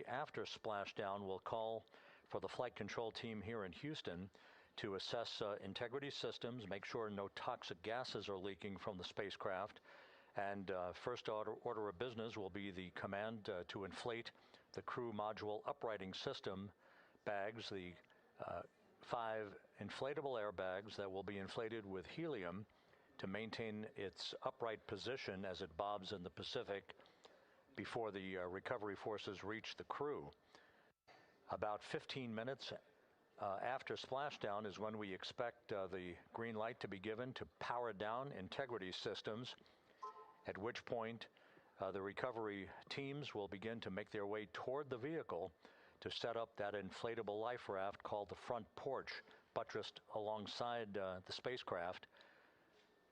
immediately after splashdown, we'll call for the flight control team here in Houston to assess integrity systems, make sure no toxic gases are leaking from the spacecraft. And first order of business will be the command to inflate the crew module uprighting system bags, the 5 inflatable airbags that will be inflated with helium to maintain its upright position as it bobs in the Pacific before the recovery forces reach the crew. About 15 minutes after splashdown is when we expect the green light to be given to power down integrity systems, at which point the recovery teams will begin to make their way toward the vehicle to set up that inflatable life raft called the front porch, buttressed alongside the spacecraft.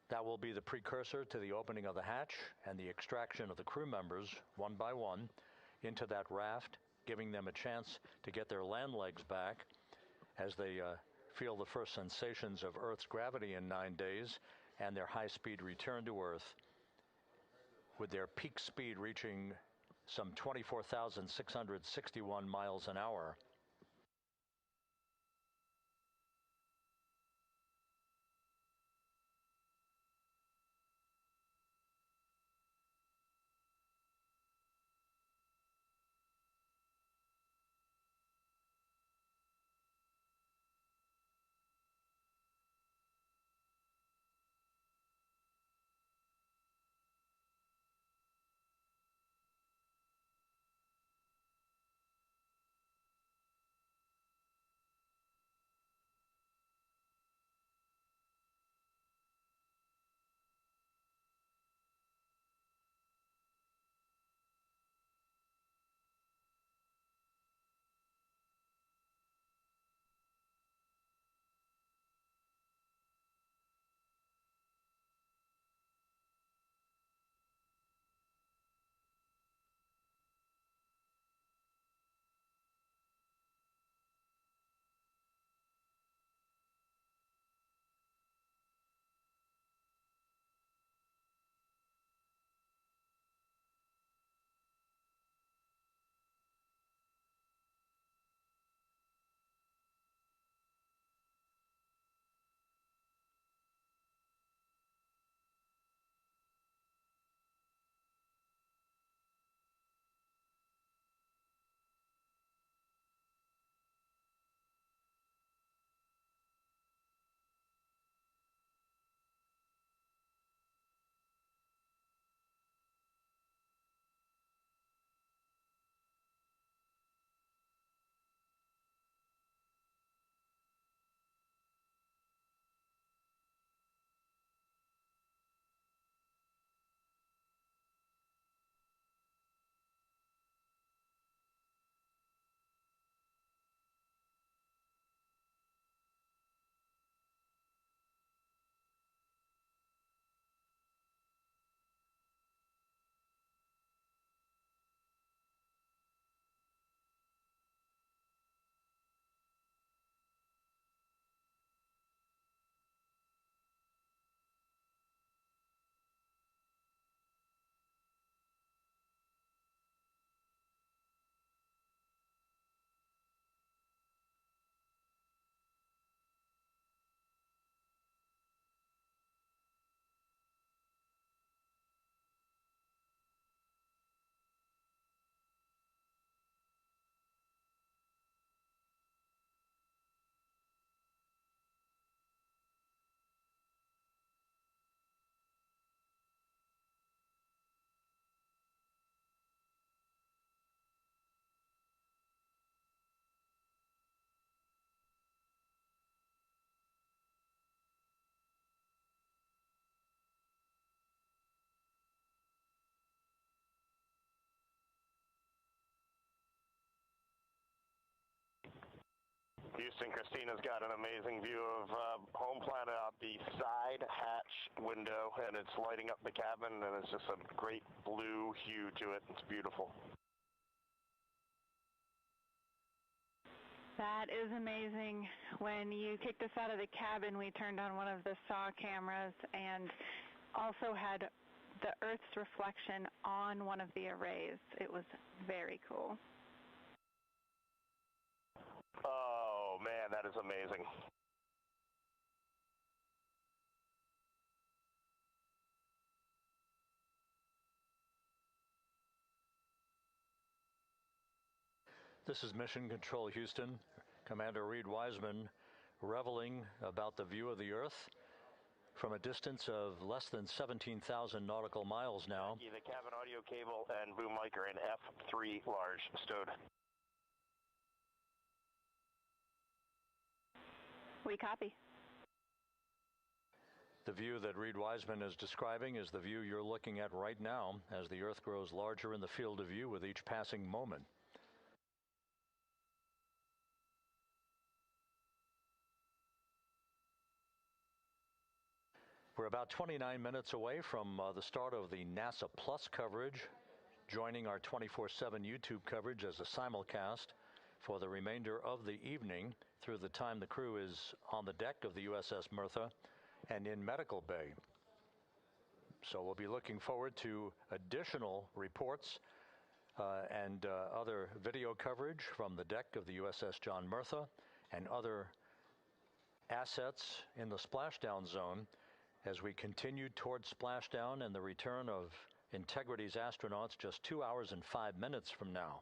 That will be the precursor to the opening of the hatch and the extraction of the crew members, one by one, into that raft, giving them a chance to get their land legs back as they feel the first sensations of Earth's gravity in 9 days and their high-speed return to Earth, with their peak speed reaching some 24,661 miles an hour. Houston, Christina's got an amazing view of home planet out the side hatch window, and it's lighting up the cabin, and it's just a great blue hue to it. It's beautiful. That is amazing. When you kicked us out of the cabin, we turned on one of the SAW cameras and also had the Earth's reflection on one of the arrays. It was very cool. is amazing. This is Mission Control Houston. Commander Reed Wiseman reveling about the view of the Earth from a distance of less than 17,000 nautical miles now. The cabin audio cable and boom mic are in F3 large, stowed. We copy. The view that Reed Wiseman is describing is the view you're looking at right now as the Earth grows larger in the field of view with each passing moment. We're about 29 minutes away from the start of the NASA Plus coverage, joining our 24/7 YouTube coverage as a simulcast for the remainder of the evening through the time the crew is on the deck of the USS Mertha and in medical bay. So we'll be looking forward to additional reports and other video coverage from the deck of the USS John Mertha and other assets in the splashdown zone as we continue toward splashdown and the return of Integrity's astronauts just 2 hours and 5 minutes from now.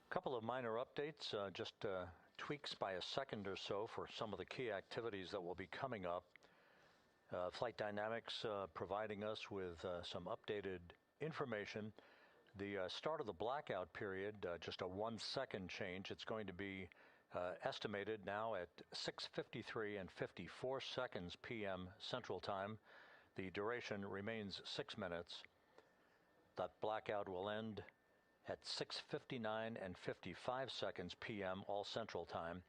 Couple of minor updates, just tweaks by a second or so for some of the key activities that will be coming up. Flight Dynamics providing us with some updated information. The start of the blackout period, just a 1 second change. It's going to be estimated now at 6:53 and 54 seconds p.m. Central Time. The duration remains 6 minutes. That blackout will end at 6:59 and 55 seconds p.m. all Central Time.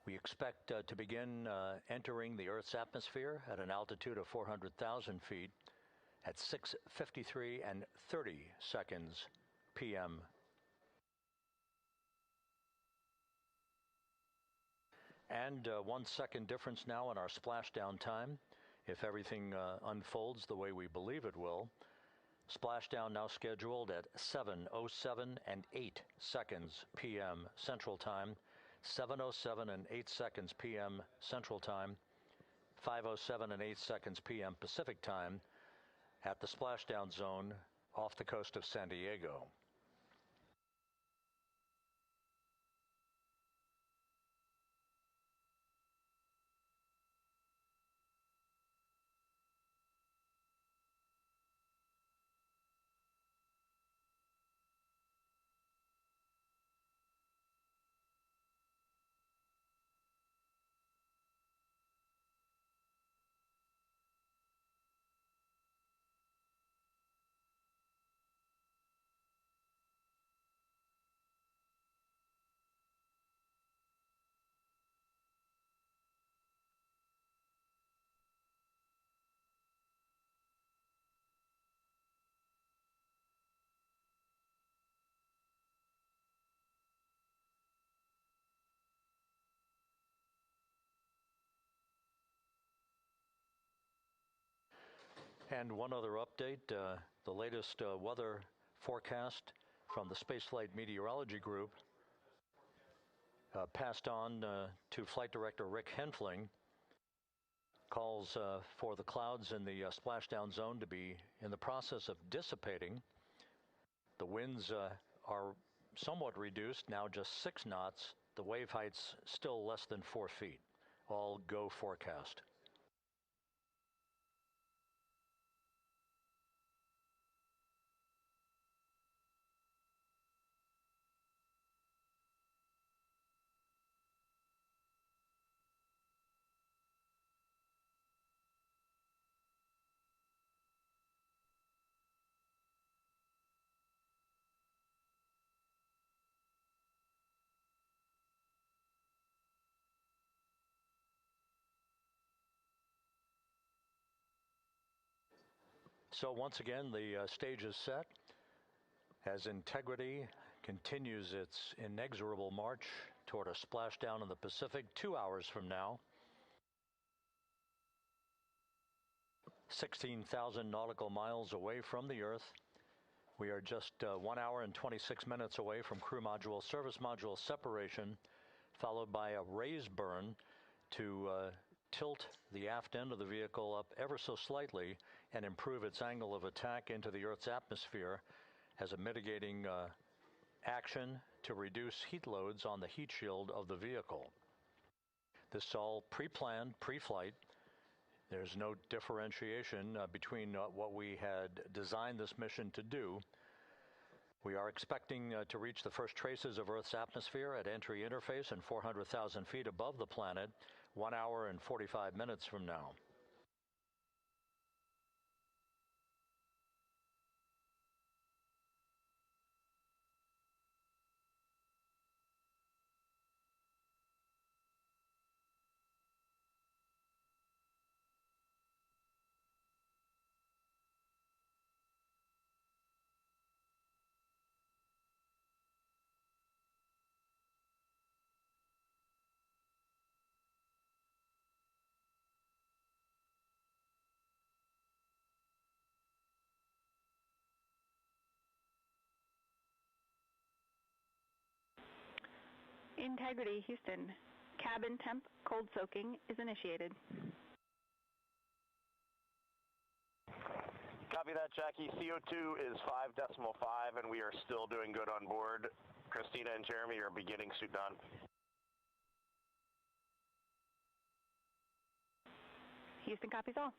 We expect to begin entering the Earth's atmosphere at an altitude of 400,000 feet at 6:53 and 30 seconds p.m. And 1 second difference now in our splashdown time, if everything unfolds the way we believe it will. Splashdown now scheduled at 7:07 and 8 seconds p.m. Central Time, 7:07 and 8 seconds p.m. Central Time, 5:07 and 8 seconds p.m. Pacific Time at the splashdown zone off the coast of San Diego. And one other update, the latest weather forecast from the Spaceflight Meteorology Group passed on to Flight Director Rick Henfling, calls for the clouds in the splashdown zone to be in the process of dissipating. The winds are somewhat reduced, now just 6 knots. The wave height's still less than 4 feet. All go forecast. So once again, the stage is set as Integrity continues its inexorable march toward a splashdown in the Pacific 2 hours from now. 16,000 nautical miles away from the Earth. We are just 1 hour and 26 minutes away from crew module, service module separation, followed by a raise burn to tilt the aft end of the vehicle up ever so slightly and improve its angle of attack into the Earth's atmosphere as a mitigating action to reduce heat loads on the heat shield of the vehicle. This is all pre-planned, pre-flight. There's no differentiation between what we had designed this mission to do. We are expecting to reach the first traces of Earth's atmosphere at entry interface and 400,000 feet above the planet 1 hour and 45 minutes from now. Integrity, Houston. Cabin temp cold soaking is initiated. Copy that, Jackie. CO2 is 5.5, and we are still doing good on board. Christina and Jeremy are beginning suit down. Houston copies all.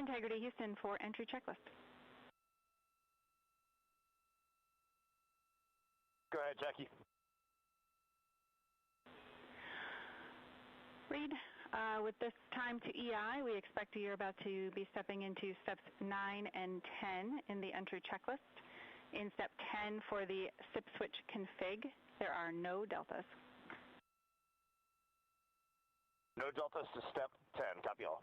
Integrity Houston for entry checklist. Go ahead, Jackie. Reed, with this time to EI, we expect you're about to be stepping into steps 9 and 10 in the entry checklist. In step 10 for the SIP switch config, there are no deltas. No deltas to step 10. Copy all.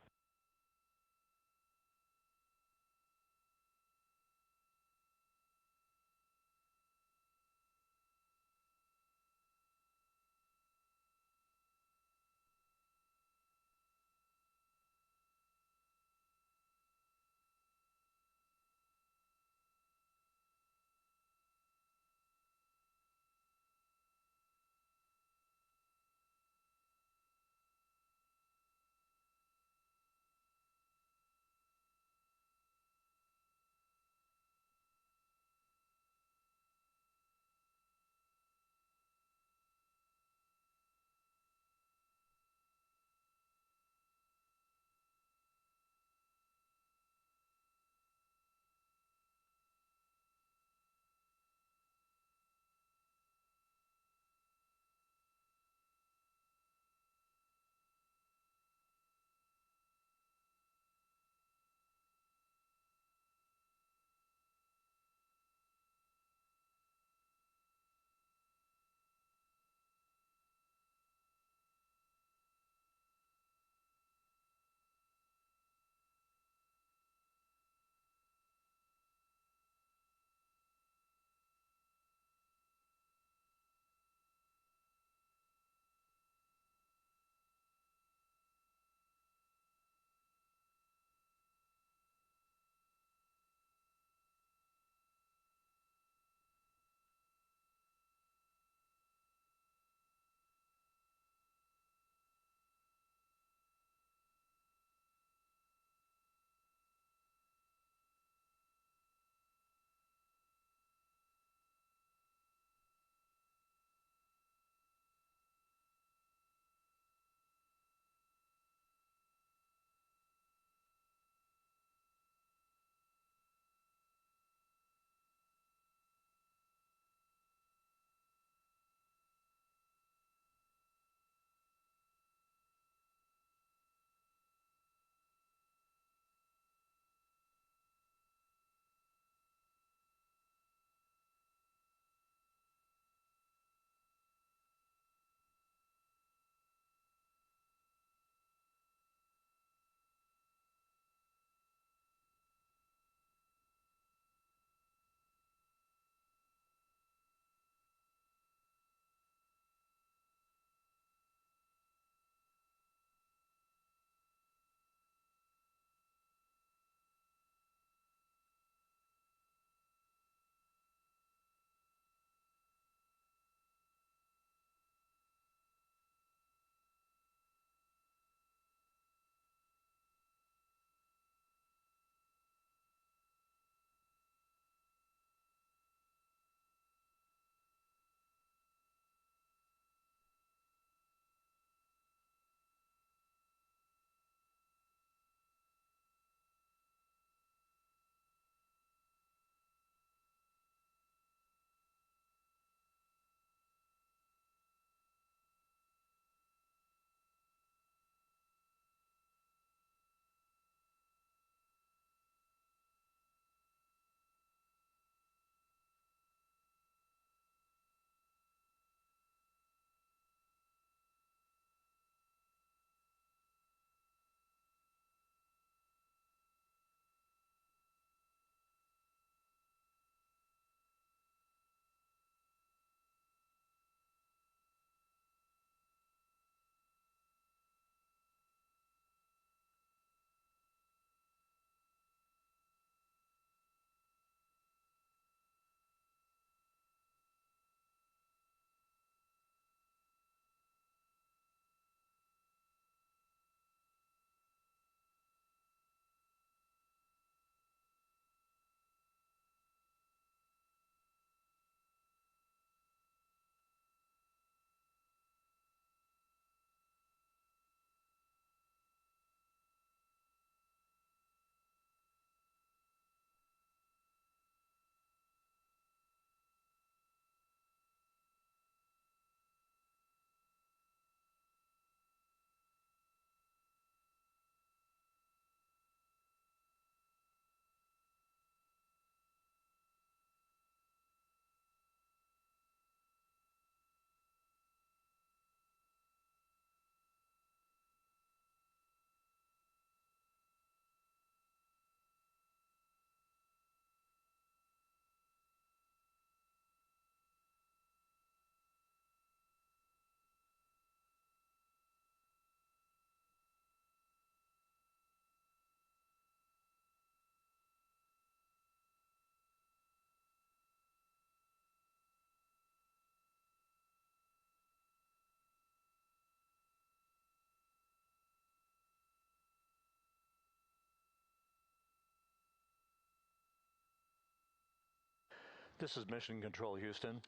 This is Mission Control Houston.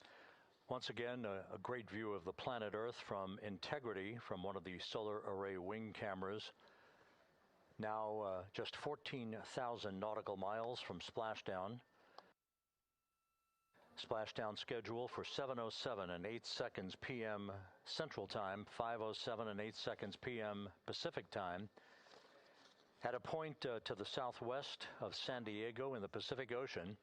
Once again, a great view of the planet Earth from Integrity from one of the solar array wing cameras. Now just 14,000 nautical miles from splashdown. Splashdown schedule for 7:07 and 8 seconds p.m. Central Time, 5:07 and 8 seconds p.m. Pacific Time. At a point to the southwest of San Diego in the Pacific Ocean,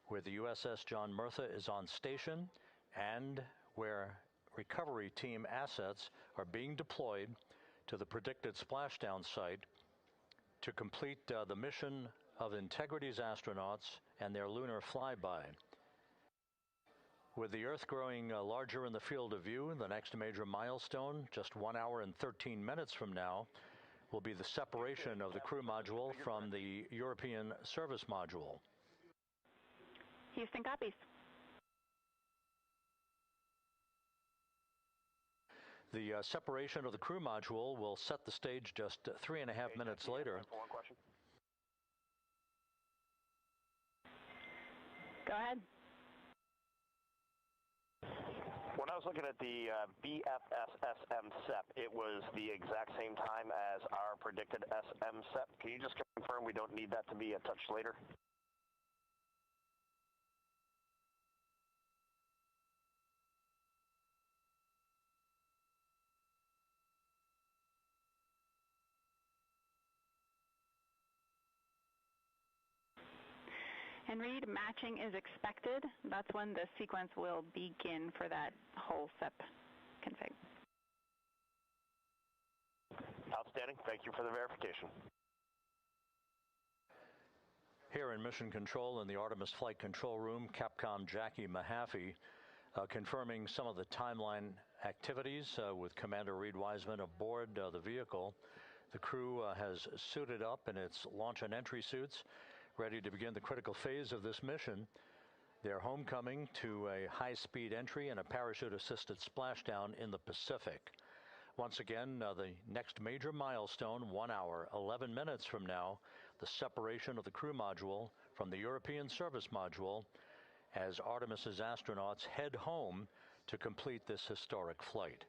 where the USS John Murtha is on station and where recovery team assets are being deployed to the predicted splashdown site to complete the mission of Integrity's astronauts and their lunar flyby. With the Earth growing larger in the field of view, the next major milestone, just 1 hour and 13 minutes from now, will be the separation of the crew module from the European service module. Houston copies. The separation of the crew module will set the stage just 3.5 minutes later. One question. Go ahead. When I was looking at the BFS SM SEP, it was the exact same time as our predicted SM SEP. Can you just confirm we don't need that to be a touch later? And Reed, matching is expected. That's when the sequence will begin for that whole SEP config. Outstanding. Thank you for the verification. Here in Mission Control in the Artemis Flight Control Room, Capcom Jackie Mahaffey confirming some of the timeline activities with Commander Reed Wiseman aboard the vehicle. The crew has suited up in its launch and entry suits, ready to begin the critical phase of this mission. Their homecoming to a high-speed entry and a parachute-assisted splashdown in the Pacific. Once again, the next major milestone, 1 hour, 11 minutes from now, the separation of the crew module from the European service module as Artemis's astronauts head home to complete this historic flight.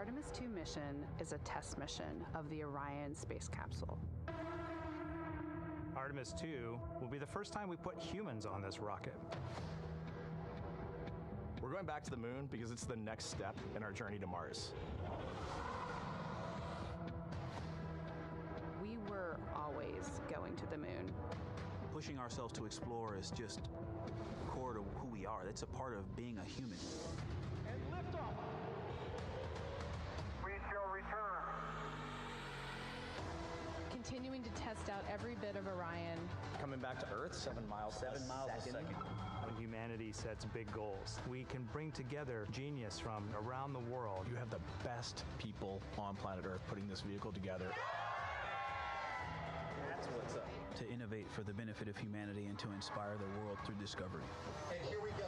Artemis II mission is a test mission of the Orion space capsule. Artemis II will be the first time we put humans on this rocket. We're going back to the moon because it's the next step in our journey to Mars. We were always going to the moon. Pushing ourselves to explore is just core to who we are. That's a part of being a human. And liftoff. We shall return. Continuing to test out every bit of Orion. Coming back to Earth, 7 miles a second. When humanity sets big goals, we can bring together genius from around the world. You have the best people on planet Earth putting this vehicle together. That's what's up. To innovate for the benefit of humanity and to inspire the world through discovery. And here we go.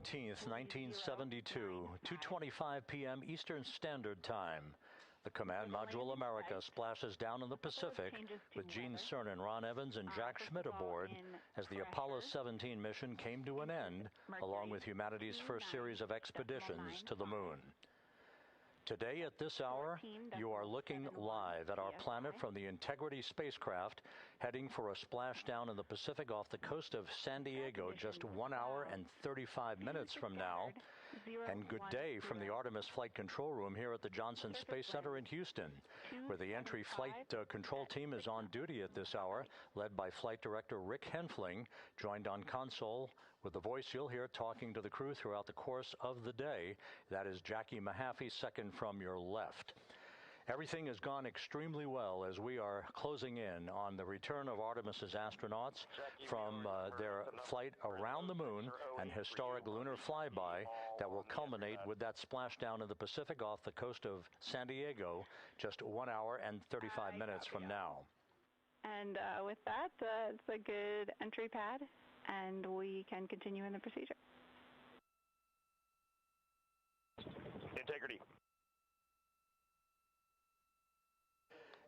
Direction. 1972, 2:25 p.m. Eastern Standard Time. The Command Module America splashes down in the Pacific with Gene Cernan, Ron Evans, and Jack Schmidt aboard as the Apollo 17 mission came to an end, along with humanity's first series of expeditions to the moon. Today at this hour, you are looking live at our planet from the Integrity spacecraft, heading for a splashdown in the Pacific off the coast of San Diego just 1 hour and 35 minutes from now. And good day from the Artemis Flight Control Room here at the Johnson Space Center in Houston, where the entry flight control team is on duty at this hour, led by Flight Director Rick Henfling, joined on console with the voice you'll hear talking to the crew throughout the course of the day. That is Jackie Mahaffey, second from your left. Everything has gone extremely well as we are closing in on the return of Artemis's astronauts from their flight around the moon and historic lunar flyby that will culminate with that splashdown in the Pacific off the coast of San Diego just 1 hour and 35 minutes from now. And with that, it's a good entry pad, and we can continue in the procedure. Integrity.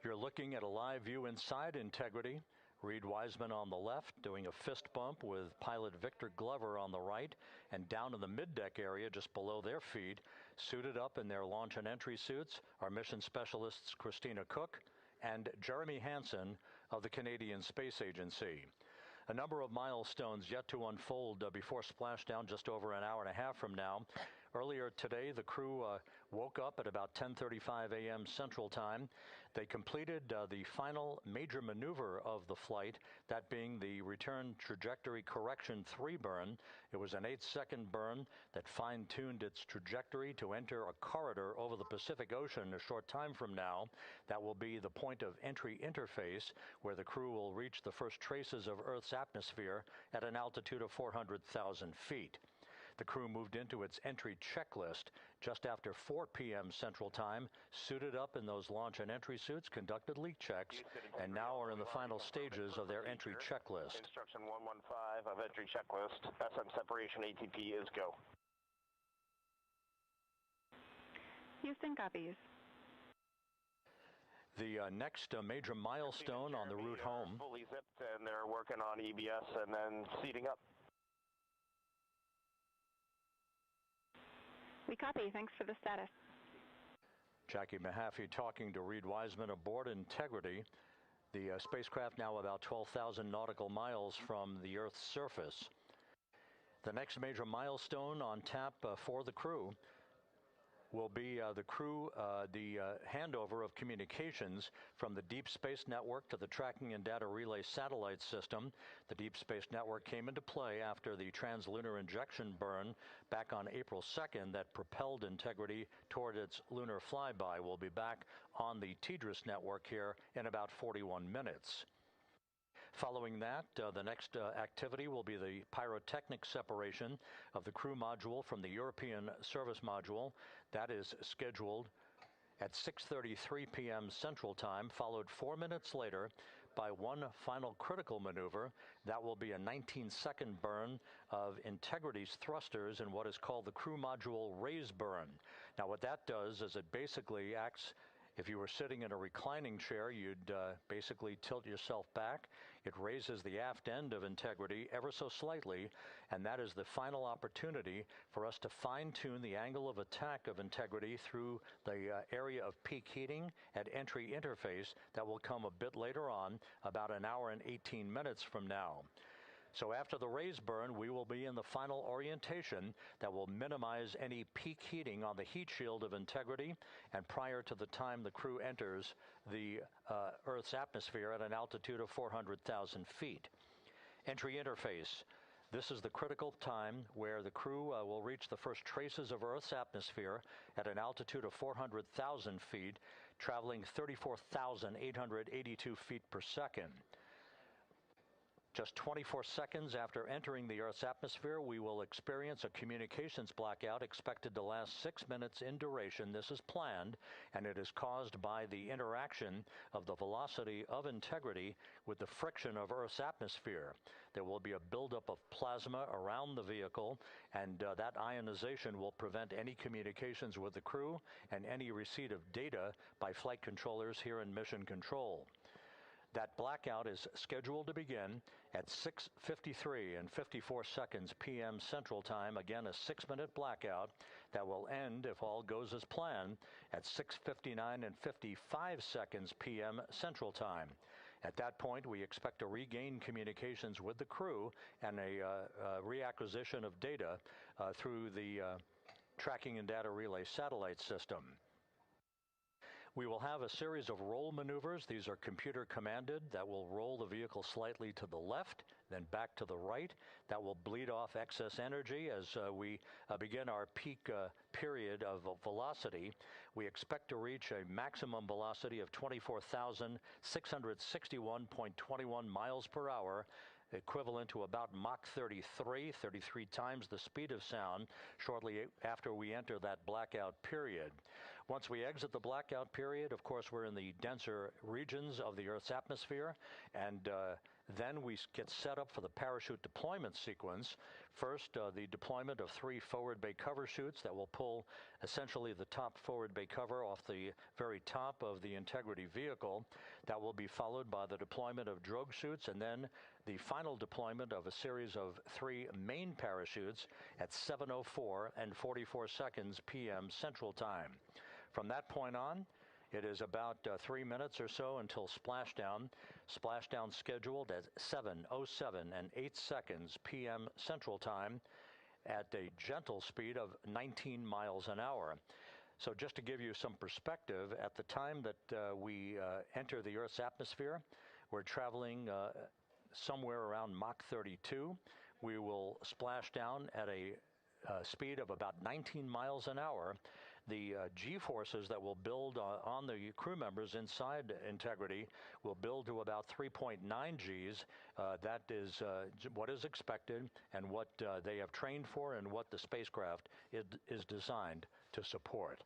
You're looking at a live view inside Integrity. Reed Wiseman on the left doing a fist bump with pilot Victor Glover on the right, and down in the middeck area just below their feet, suited up in their launch and entry suits, are mission specialists Christina Cook and Jeremy Hansen of the Canadian Space Agency. A number of milestones yet to unfold before splashdown just over an hour and a half from now. Earlier today, the crew woke up at about 10:35 a.m. Central Time. They completed the final major maneuver of the flight, that being the return trajectory correction 3 burn. It was an 8-second burn that fine-tuned its trajectory to enter a corridor over the Pacific Ocean a short time from now. That will be the point of entry interface, where the crew will reach the first traces of Earth's atmosphere at an altitude of 400,000 feet. The crew moved into its entry checklist just after 4 p.m. Central Time, suited up in those launch and entry suits, conducted leak checks, and now are in the final stages of their entry checklist. Instruction 115 of entry checklist. SM separation ATP is go. Houston copies. The next major milestone on the route home. Fully zipped, and they're working on EBS and then seating up. We copy. Thanks for the status. Jackie Mahaffey talking to Reed Wiseman aboard Integrity. The spacecraft now about 12,000 nautical miles from the Earth's surface. The next major milestone on tap for the crew will be the handover of communications from the Deep Space Network to the Tracking and Data Relay Satellite System. The Deep Space Network came into play after the translunar injection burn back on April 2nd that propelled Integrity toward its lunar flyby. We'll be back on the TDRS network here in about 41 minutes. Following that, the next activity will be the pyrotechnic separation of the crew module from the European service module. That is scheduled at 6:33 p.m. Central Time, followed 4 minutes later by one final critical maneuver. That will be a 19-second burn of Integrity's thrusters in what is called the crew module raise burn. Now, what that does is it basically acts If you were sitting in a reclining chair, you'd basically tilt yourself back. It raises the aft end of Integrity ever so slightly, and that is the final opportunity for us to fine-tune the angle of attack of Integrity through the area of peak heating at entry interface that will come a bit later on, about an hour and 18 minutes from now. So after the raise burn, we will be in the final orientation that will minimize any peak heating on the heat shield of Integrity and prior to the time the crew enters the Earth's atmosphere at an altitude of 400,000 feet. Entry interface. This is the critical time where the crew will reach the first traces of Earth's atmosphere at an altitude of 400,000 feet, traveling 34,882 feet per second. Just 24 seconds after entering the Earth's atmosphere, we will experience a communications blackout expected to last 6 minutes in duration. This is planned, and it is caused by the interaction of the velocity of Integrity with the friction of Earth's atmosphere. There will be a buildup of plasma around the vehicle, and that ionization will prevent any communications with the crew and any receipt of data by flight controllers here in Mission Control. That blackout is scheduled to begin at 6:53 and 54 seconds p.m. Central Time. Again, a 6-minute blackout that will end, if all goes as planned, at 6:59 and 55 seconds p.m. Central Time. At that point, we expect to regain communications with the crew and a reacquisition of data through the Tracking and Data Relay satellite system. We will have a series of roll maneuvers. These are computer commanded that will roll the vehicle slightly to the left, then back to the right. That will bleed off excess energy as we begin our peak period of velocity. We expect to reach a maximum velocity of 24,661.21 miles per hour, equivalent to about Mach 33 times the speed of sound, shortly after we enter that blackout period. Once we exit the blackout period, of course, we're in the denser regions of the Earth's atmosphere, and then we get set up for the parachute deployment sequence. First, the deployment of 3 forward bay cover chutes that will pull essentially the top forward bay cover off the very top of the Integrity vehicle. That will be followed by the deployment of drogue chutes, and then the final deployment of a series of 3 main parachutes at 7:04 and 44 seconds p.m. Central Time. From that point on, it is about 3 minutes or so until splashdown. Splashdown scheduled at 7:07 and 8 seconds p.m. Central Time at a gentle speed of 19 miles an hour. So just to give you some perspective, at the time that we enter the Earth's atmosphere, we're traveling somewhere around Mach 32. We will splash down at a speed of about 19 miles an hour. The G-forces that will build on the crew members inside Integrity will build to about 3.9 Gs. That is what is expected and what they have trained for and what the spacecraft is designed to support.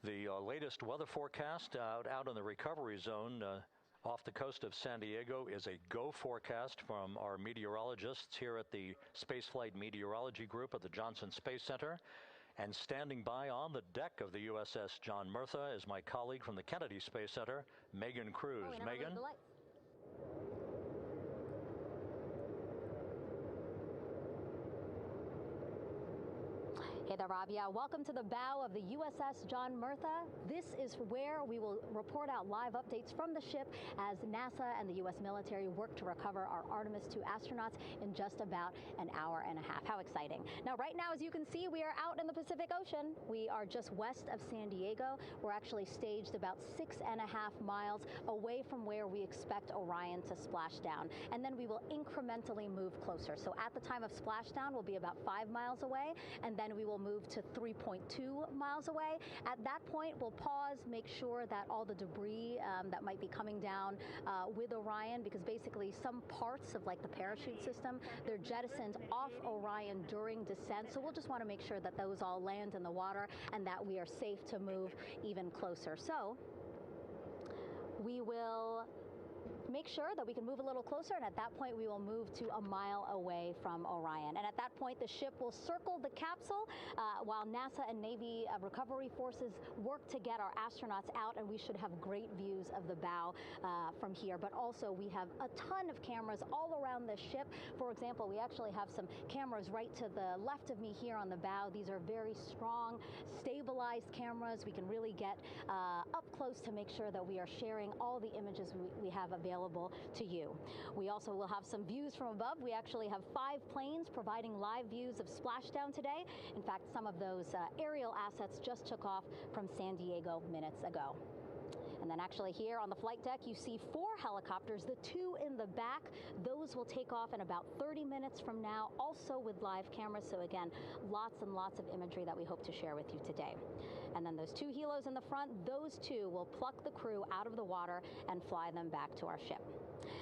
The latest weather forecast out in the recovery zone off the coast of San Diego is a go forecast from our meteorologists here at the Spaceflight Meteorology Group at the Johnson Space Center. And standing by on the deck of the USS John Murtha is my colleague from the Kennedy Space Center, Megan Cruz. Megan? Hey there, Rob. Yeah, welcome to the bow of the USS John Murtha. This is where we will report out live updates from the ship as NASA and the U.S. military work to recover our Artemis II astronauts in just about an hour and a half. How exciting. Now, right now, as you can see, we are out in the Pacific Ocean. We are just west of San Diego. We're actually staged about 6.5 miles away from where we expect Orion to splash down. And then we will incrementally move closer. So at the time of splashdown, we'll be about 5 miles away, and then we will move move to 3.2 miles away. At that point, we'll pause, make sure that all the debris that might be coming down with Orion, because basically some parts of like the parachute system, they're jettisoned off Orion during descent. So we'll just want to make sure that those all land in the water and that we are safe to move even closer. So we will make sure that we can move a little closer, and at that point we will move to a mile away from Orion. And at that point the ship will circle the capsule while NASA and Navy recovery forces work to get our astronauts out, and we should have great views of the bow from here. But also we have a ton of cameras all around the ship. For example, we actually have some cameras right to the left of me here on the bow. These are very strong, stabilized cameras. We can really get up close to make sure that we are sharing all the images we have available to you. We also will have some views from above. We actually have 5 planes providing live views of splashdown today. In fact, some of those aerial assets just took off from San Diego minutes ago. And then actually here on the flight deck, you see 4 helicopters, the 2 in the back. Those will take off in about 30 minutes from now, also with live cameras. So again, lots and lots of imagery that we hope to share with you today. And then those 2 helos in the front, those 2 will pluck the crew out of the water and fly them back to our ship.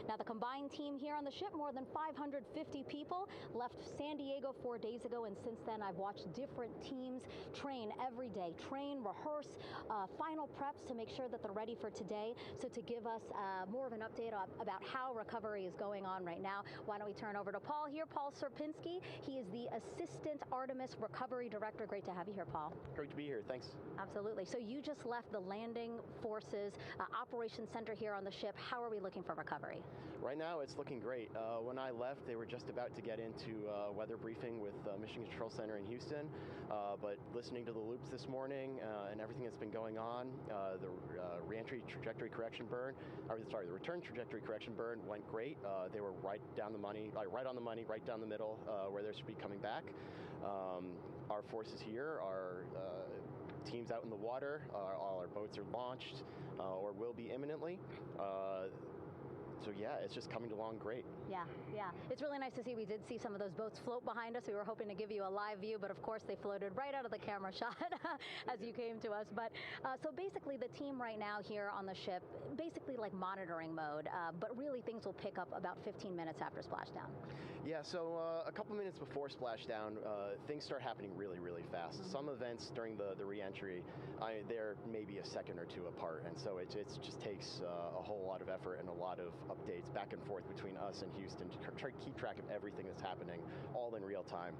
Now, the combined team here on the ship, more than 550 people, left San Diego 4 days ago, and since then I've watched different teams train every day, rehearse, final preps to make sure that they're ready for today. So to give us more of an update about how recovery is going on right now, why don't we turn over to Paul here, Paul Serpinski. He is the Assistant Artemis Recovery Director. Great to have you here, Paul. Great to be here, thanks. Absolutely. So you just left the landing forces operations center here on the ship. How are we looking for recovery? Right now, it's looking great. When I left, they were just about to get into weather briefing with Mission Control Center in Houston, but listening to the loops this morning and everything that's been going on, the reentry trajectory correction burn, the return trajectory correction burn went great. They were right down the money, right on the money, right down the middle, where they should be coming back. Our forces here are teams out in the water. All our boats are launched or will be imminently. So yeah, it's just coming along great. Yeah. It's really nice to see. We did see some of those boats float behind us. We were hoping to give you a live view, but of course they floated right out of the camera shot as you came to us. But so basically the team right now here on the ship, basically like monitoring mode, but really things will pick up about 15 minutes after splashdown. Yeah, so a couple minutes before splashdown, things start happening really, really fast. Mm-hmm. Some events during the re-entry, they're maybe a second or 2 apart, and so it just takes a whole lot of effort and a lot of updates back and forth between us and Houston to try to keep track of everything that's happening, all in real time.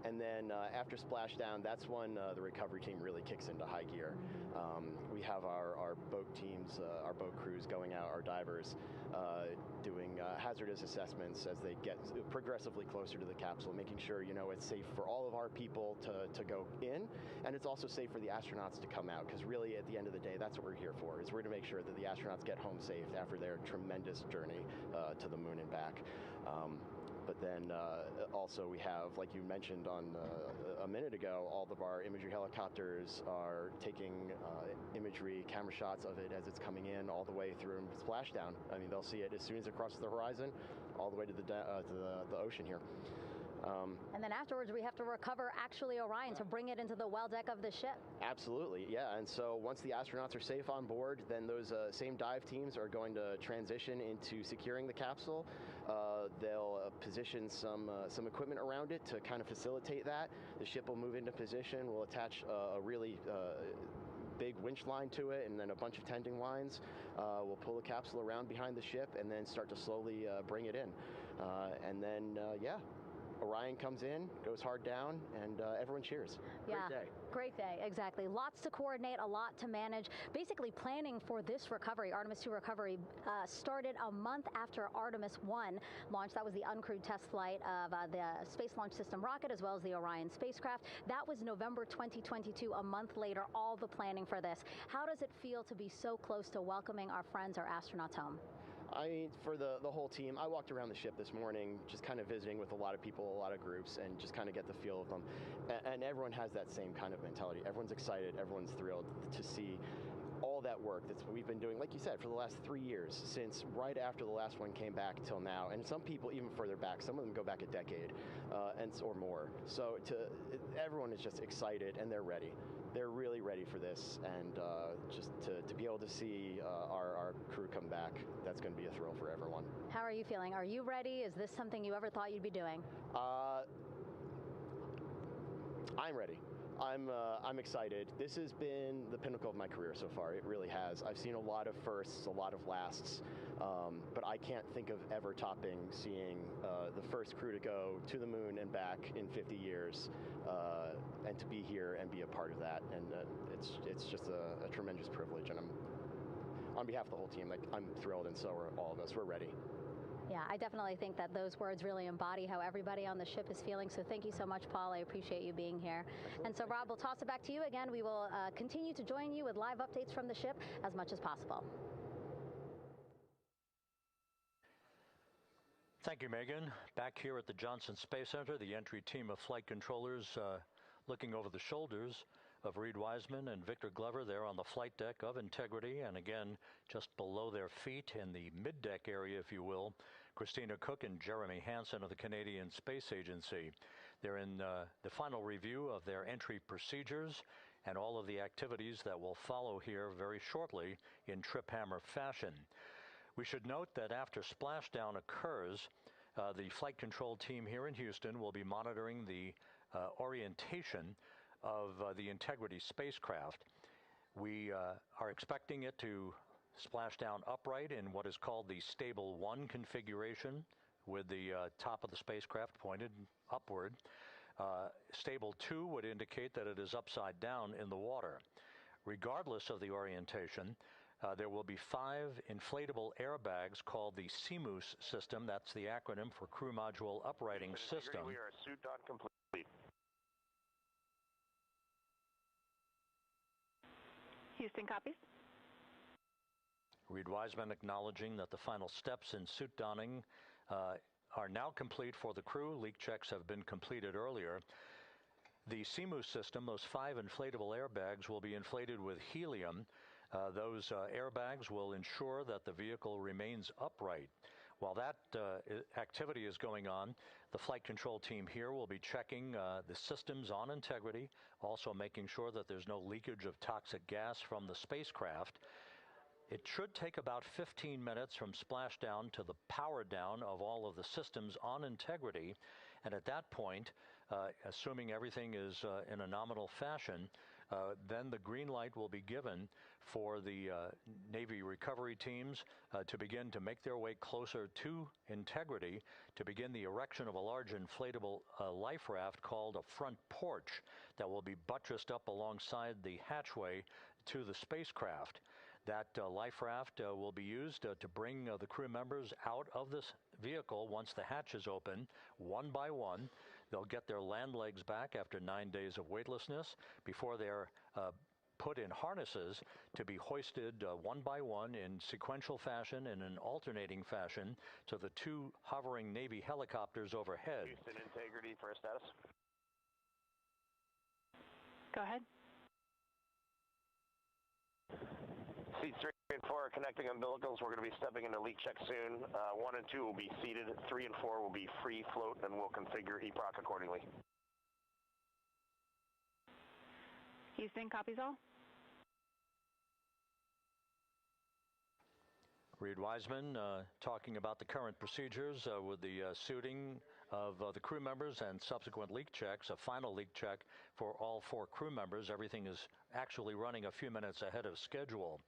And then after splashdown, that's when the recovery team really kicks into high gear. We have our boat teams, our boat crews going out, our divers doing hazardous assessments as they get progressively closer to the capsule, making sure it's safe for all of our people to go in, and it's also safe for the astronauts to come out, because really at the end of the day, that's what we're here for, is we're going to make sure that the astronauts get home safe after their tremendous journey to the moon and back. But then also we have, like you mentioned on a minute ago, all of our imagery helicopters are taking imagery, camera shots of it as it's coming in all the way through splashdown. I mean, they'll see it as soon as it crosses the horizon, all the way to the ocean here. And then afterwards, we have to recover actually Orion to bring it into the well deck of the ship. Absolutely, yeah. And so once the astronauts are safe on board, then those same dive teams are going to transition into securing the capsule. They'll position some equipment around it to kind of facilitate that. The ship will move into position. We'll attach a really big winch line to it, and then a bunch of tending lines. We'll pull the capsule around behind the ship and then start to slowly bring it in. And then, Orion comes in, goes hard down, and everyone cheers. Great day. Great day, exactly. Lots to coordinate, a lot to manage. Basically, planning for this recovery, Artemis II recovery, started a month after Artemis I launched. That was the uncrewed test flight of the Space Launch System rocket, as well as the Orion spacecraft. That was November 2022, a month later, all the planning for this. How does it feel to be so close to welcoming our friends, our astronauts home? I mean, for the whole team, I walked around the ship this morning just kind of visiting with a lot of people, a lot of groups, and just kind of get the feel of them. And everyone has that same kind of mentality. Everyone's excited. Everyone's thrilled to see all that work that we've been doing, like you said, for the last 3 years, since right after the last one came back till now, and some people even further back. Some of them go back a decade or more. So everyone is just excited, and they're ready. They're really ready for this, and just to be able to see our crew come back, that's going to be a thrill for everyone. How are you feeling? Are you ready? Is this something you ever thought you'd be doing? I'm ready. I'm excited. This has been the pinnacle of my career so far. It really has. I've seen a lot of firsts, a lot of lasts, but I can't think of ever topping seeing the first crew to go to the moon and back in 50 years, and to be here and be a part of that. And it's just a tremendous privilege. And on behalf of the whole team, I'm thrilled, and so are all of us. We're ready. Yeah, I definitely think that those words really embody how everybody on the ship is feeling. So thank you so much, Paul. I appreciate you being here. Absolutely. And so, Rob, we'll toss it back to you again. We will continue to join you with live updates from the ship as much as possible. Thank you, Megan. Back here at the Johnson Space Center, the entry team of flight controllers looking over the shoulders of Reed Wiseman and Victor Glover there on the flight deck of Integrity, and again, just below their feet in the mid-deck area, if you will, Christina Cook and Jeremy Hansen of the Canadian Space Agency. They're in the final review of their entry procedures and all of the activities that will follow here very shortly in trip hammer fashion. We should note that after splashdown occurs, the flight control team here in Houston will be monitoring the orientation of the Integrity spacecraft. We are expecting it to splash down upright in what is called the Stable 1 configuration, with the top of the spacecraft pointed upward. Stable 2 would indicate that it is upside down in the water. Regardless of the orientation, there will be 5 inflatable airbags called the CMOOS system. That's the acronym for Crew Module Uprighting System. We are suit on complete. Houston copies. Reed Wiseman acknowledging that the final steps in suit donning are now complete for the crew. Leak checks have been completed earlier. The CMOOS system, those 5 inflatable airbags, will be inflated with helium. Those airbags will ensure that the vehicle remains upright. While that activity is going on, the flight control team here will be checking the systems on Integrity, also making sure that there's no leakage of toxic gas from the spacecraft. It should take about 15 minutes from splashdown to the power down of all of the systems on Integrity. And at that point, assuming everything is in a nominal fashion, then the green light will be given for the Navy recovery teams to begin to make their way closer to Integrity to begin the erection of a large inflatable life raft called a front porch that will be buttressed up alongside the hatchway to the spacecraft. That life raft will be used to bring the crew members out of this vehicle once the hatch is open, one by one. They'll get their land legs back after 9 days of weightlessness before they're put in harnesses to be hoisted one by one in sequential fashion, in an alternating fashion, to the 2 hovering Navy helicopters overhead. Houston Integrity for a status. Go ahead. Seats 3 and 4 are connecting umbilicals. We're going to be stepping into leak check soon. 1 and 2 will be seated. 3 and 4 will be free float, and we'll configure EPROC accordingly. Houston copies all. Reed Wiseman talking about the current procedures with the suiting of the crew members and subsequent leak checks, a final leak check for all 4 crew members. Everything is actually running a few minutes ahead of schedule.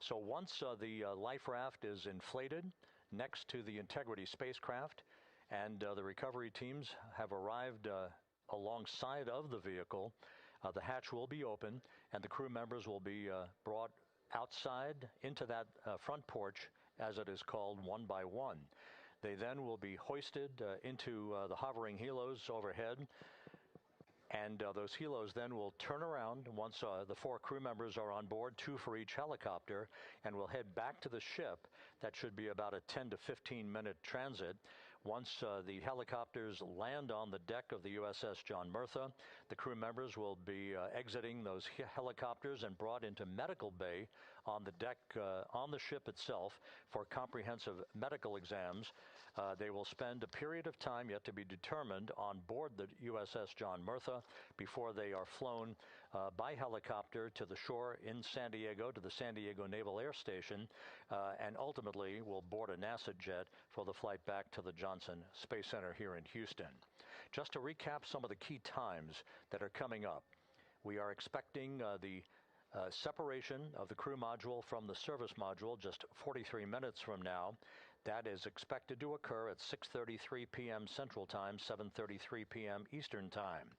So once the life raft is inflated next to the Integrity spacecraft and the recovery teams have arrived alongside of the vehicle, the hatch will be open and the crew members will be brought outside into that front porch, as it is called, one by one. They then will be hoisted into the hovering helos overhead, and those helos then will turn around once the 4 crew members are on board, 2 for each helicopter, and will head back to the ship. That should be about a 10 to 15 minute transit, Once the helicopters land on the deck of the USS John Murtha, the crew members will be exiting those helicopters and brought into medical bay on the deck on the ship itself for comprehensive medical exams. They will spend a period of time yet to be determined on board the USS John Murtha before they are flown by helicopter to the shore in San Diego, to the San Diego Naval Air Station, and ultimately will board a NASA jet for the flight back to the Johnson Space Center here in Houston. Just to recap some of the key times that are coming up, we are expecting the separation of the crew module from the service module just 43 minutes from now. That is expected to occur at 6:33 p.m. Central Time, 7:33 p.m. Eastern Time.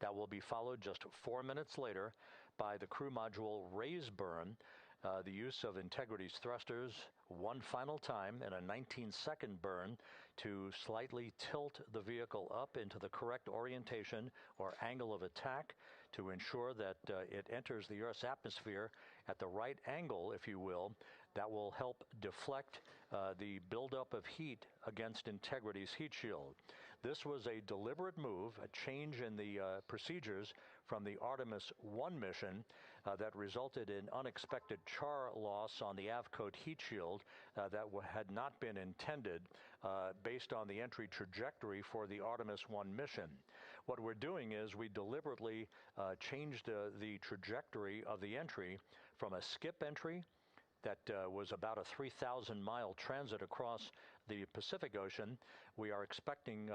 That will be followed just 4 minutes later by the crew module raise burn, the use of Integrity's thrusters one final time in a 19-second burn to slightly tilt the vehicle up into the correct orientation or angle of attack to ensure that it enters the Earth's atmosphere at the right angle, if you will. That will help deflect the buildup of heat against Integrity's heat shield. This was a deliberate move, a change in the procedures from the Artemis I mission that resulted in unexpected char loss on the Avcode heat shield that had not been intended based on the entry trajectory for the Artemis I mission. What we're doing is we deliberately changed the trajectory of the entry from a skip entry that was about a 3,000-mile transit across the Pacific Ocean. We are expecting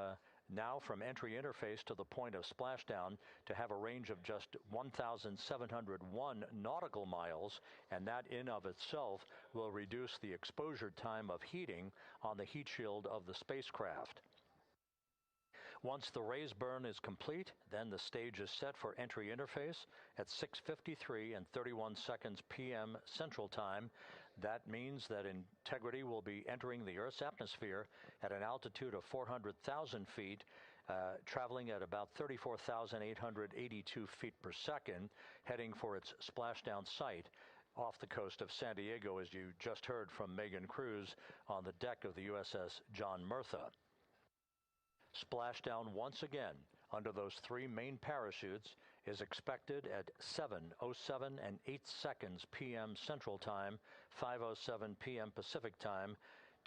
now from entry interface to the point of splashdown to have a range of just 1,701 nautical miles, and that in of itself will reduce the exposure time of heating on the heat shield of the spacecraft. Once the raise burn is complete, then the stage is set for entry interface at 6:53 and 31 seconds p.m. Central Time. That means that Integrity will be entering the Earth's atmosphere at an altitude of 400,000 feet, traveling at about 34,882 feet per second, heading for its splashdown site off the coast of San Diego, as you just heard from Megan Cruz on the deck of the USS John Murtha. Splashdown once again under those three main parachutes is expected at 7:07 and 8 seconds p.m. Central Time, 5:07 p.m. Pacific Time,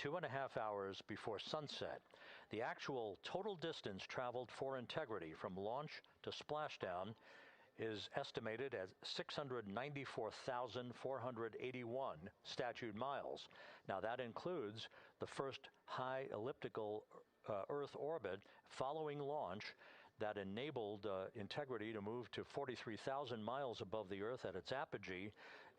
2.5 hours before sunset. The actual total distance traveled for Integrity from launch to splashdown is estimated at 694,481 statute miles. Now that includes the first high elliptical Earth orbit following launch that enabled Integrity to move to 43,000 miles above the Earth at its apogee,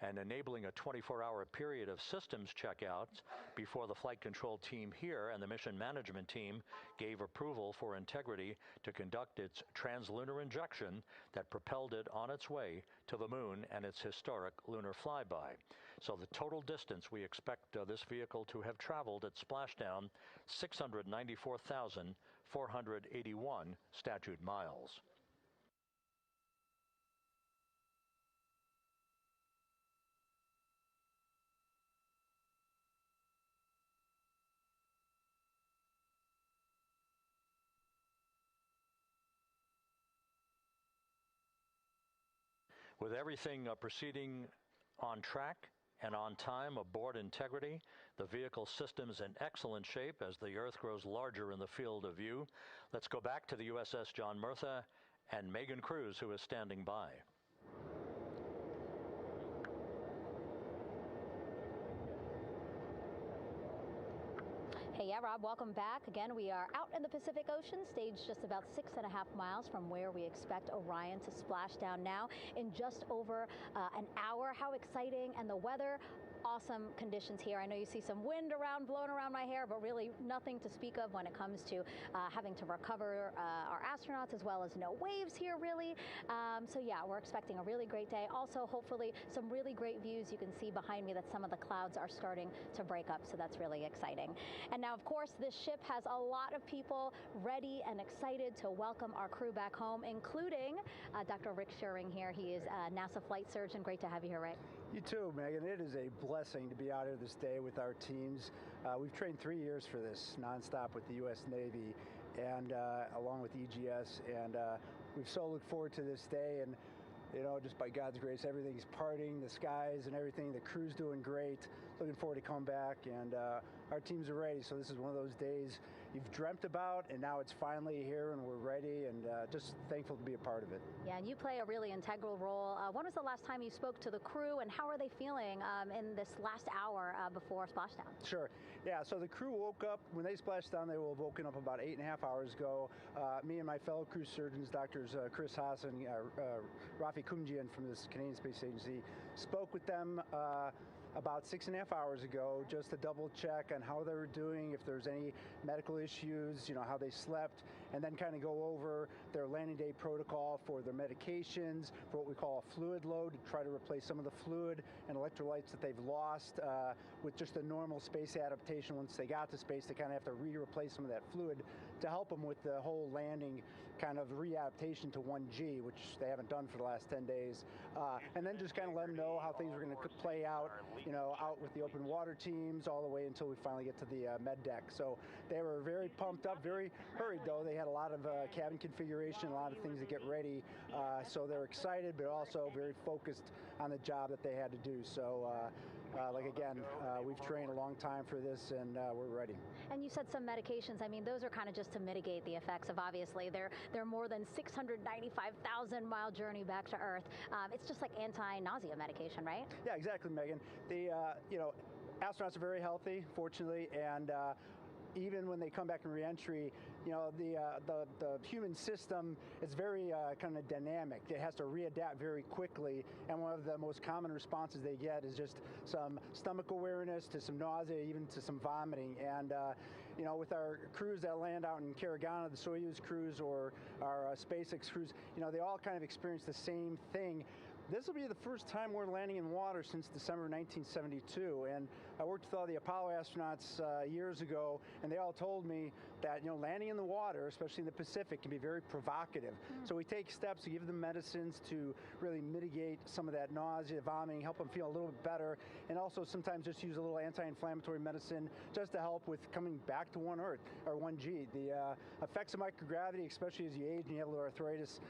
and enabling a 24-hour period of systems checkouts before the flight control team here and the mission management team gave approval for Integrity to conduct its translunar injection that propelled it on its way to the moon and its historic lunar flyby. So the total distance we expect this vehicle to have traveled at splashdown, 694,481 statute miles. With everything proceeding on track and on time aboard Integrity, the vehicle system is in excellent shape as the Earth grows larger in the field of view. Let's go back to the USS John Murtha and Megan Cruz, who is standing by. Hey, yeah, Rob, welcome back. Again, we are out in the Pacific Ocean, staged just about 6.5 miles from where we expect Orion to splash down now in just over an hour. How exciting. And the weather, awesome conditions here. I know you see some wind blowing around my hair, but really nothing to speak of when it comes to having to recover our astronauts, as well as no waves here, really. So yeah, we're expecting a really great day. Also, hopefully, some really great views. You can see behind me that some of the clouds are starting to break up, so that's really exciting. And now Now, of course, this ship has a lot of people ready and excited to welcome our crew back home, including Dr. Rick Schuring here. He is a NASA flight surgeon. Great to have you here, Rick. You too, Megan. It is a blessing to be out here this day with our teams. We've trained 3 years for this nonstop with the U.S. Navy and along with EGS, and we've so looked forward to this day. And you know, just by God's grace, everything's parting, the skies and everything. The crew's doing great. Looking forward to come back, and our teams are ready. So this is one of those days you've dreamt about, and now it's finally here, and we're ready, and just thankful to be a part of it. Yeah, and you play a really integral role. When was the last time you spoke to the crew, and how are they feeling in this last hour before splashdown? Sure. Yeah, so the crew woke up. When they splashed down, they will have woken up about 8.5 hours ago. Me and my fellow crew surgeons, Doctors Chris Haas and Rafi Kumjian from the Canadian Space Agency, spoke with them about 6.5 hours ago, just to double check on how they were doing, if there's any medical issues, you know, how they slept, and then kind of go over their landing day protocol for their medications, for what we call a fluid load, to try to replace some of the fluid and electrolytes that they've lost with just a normal space adaptation. Once they got to space, they kind of have to replace some of that fluid to help them with the whole landing kind of readaptation to 1G, which they haven't done for the last 10 days. And then just kind of let them know how things are going to play out, you know, out with the open water teams all the way until we finally get to the med deck. So they were very pumped up, very hurried though. They had a lot of cabin configuration, a lot of things to get ready. So they're excited, but also very focused on the job that they had to do. So like again, we've trained a long time for this, and we're ready. And you said some medications. I mean, those are kind of just to mitigate the effects of, obviously, their more than 695,000 mile journey back to Earth. It's just like anti-nausea medication, right? Yeah, exactly, Megan. The you know, astronauts are very healthy, fortunately, and even when they come back in reentry, you know, the human system is very kind of dynamic. It has to readapt very quickly, and one of the most common responses they get is just some stomach awareness, to some nausea, even to some vomiting. And you know, with our crews that land out in Karagana, the Soyuz crews or our SpaceX crews, you know, they all kind of experience the same thing. This will be the first time we're landing in water since December 1972, and I worked with all the Apollo astronauts years ago, and they all told me that, you know, landing in the water, especially in the Pacific, can be very provocative. So we take steps to give them medicines to really mitigate some of that nausea, vomiting, help them feel a little bit better, and also sometimes just use a little anti-inflammatory medicine just to help with coming back to 1 Earth, or 1G. The effects of microgravity, especially as you age and you have a little arthritis,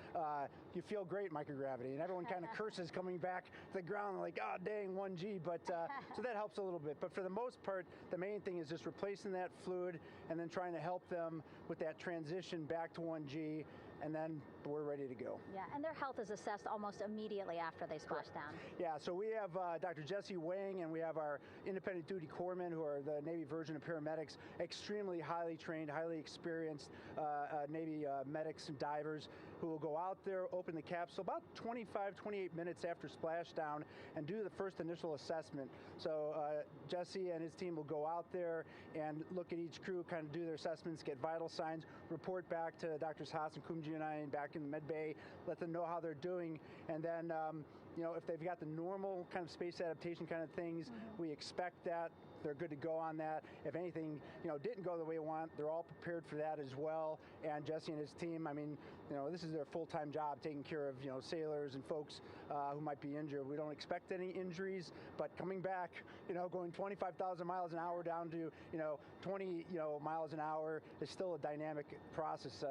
you feel great in microgravity, and everyone kind of curses coming back to the ground, like, oh, dang, 1G, but so that helps a little bit. But for the most part, the main thing is just replacing that fluid and then trying to help them with that transition back to 1G, and then we're ready to go. Yeah, and their health is assessed almost immediately after they splash down. Yeah, so we have Dr. Jesse Wang, and we have our independent duty corpsmen, who are the Navy version of paramedics, extremely highly trained, highly experienced Navy medics and divers, who will go out there, open the capsule about 25, 28 minutes after splashdown and do the first initial assessment. So Jesse and his team will go out there and look at each crew, kind of do their assessments, get vital signs, report back to Drs. Haas and Kumji and I back in the med bay, let them know how they're doing, and then you know, if they've got the normal kind of space adaptation kind of things, we expect that. They're good to go on that. If anything, you know, didn't go the way we want, they're all prepared for that as well. And Jesse and his team, I mean, you know, this is their full-time job, taking care of, you know, sailors and folks who might be injured. We don't expect any injuries, but coming back, you know, going 25,000 miles an hour down to, you know, 20, you know, miles an hour is still a dynamic process.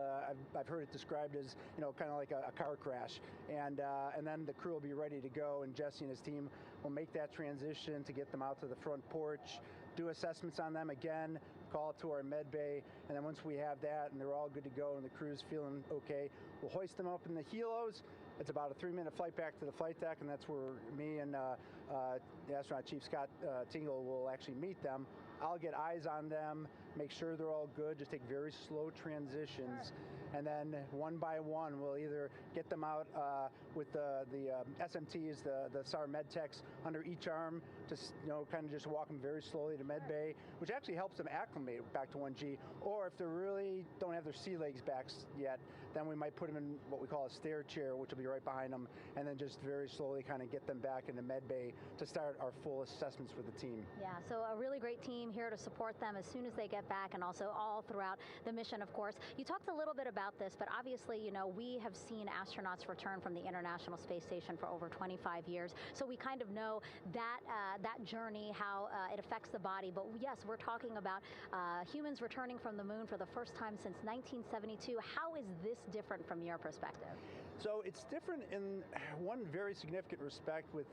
I've heard it described as, you know, kind of like a car crash. And then the crew will be ready to go, and Jesse and his team will make that transition to get them out to the front porch, do assessments on them again, call it to our med bay, and then once we have that and they're all good to go and the crew's feeling okay, we'll hoist them up in the helos. It's about a 3-minute flight back to the flight deck, and that's where me and the astronaut chief, Scott Tingle, will actually meet them. I'll get eyes on them, make sure they're all good, just take very slow transitions. And then one by one, we'll either get them out with the SMTs, the SAR med techs, under each arm, just, you know, kind of just walk them very slowly to med bay, which actually helps them acclimate back to 1G. Or if they really don't have their sea legs back yet, Then we might put them in what we call a stair chair, which will be right behind them, and then just very slowly kind of get them back into med bay to start our full assessments for the team. Yeah, so a really great team here to support them as soon as they get back, and also all throughout the mission, of course. You talked a little bit about this, but obviously, you know, we have seen astronauts return from the International Space Station for over 25 years, so we kind of know that that journey, how it affects the body. But yes, we're talking about humans returning from the moon for the first time since 1972. How is this different from your perspective? So it's different in one very significant respect. With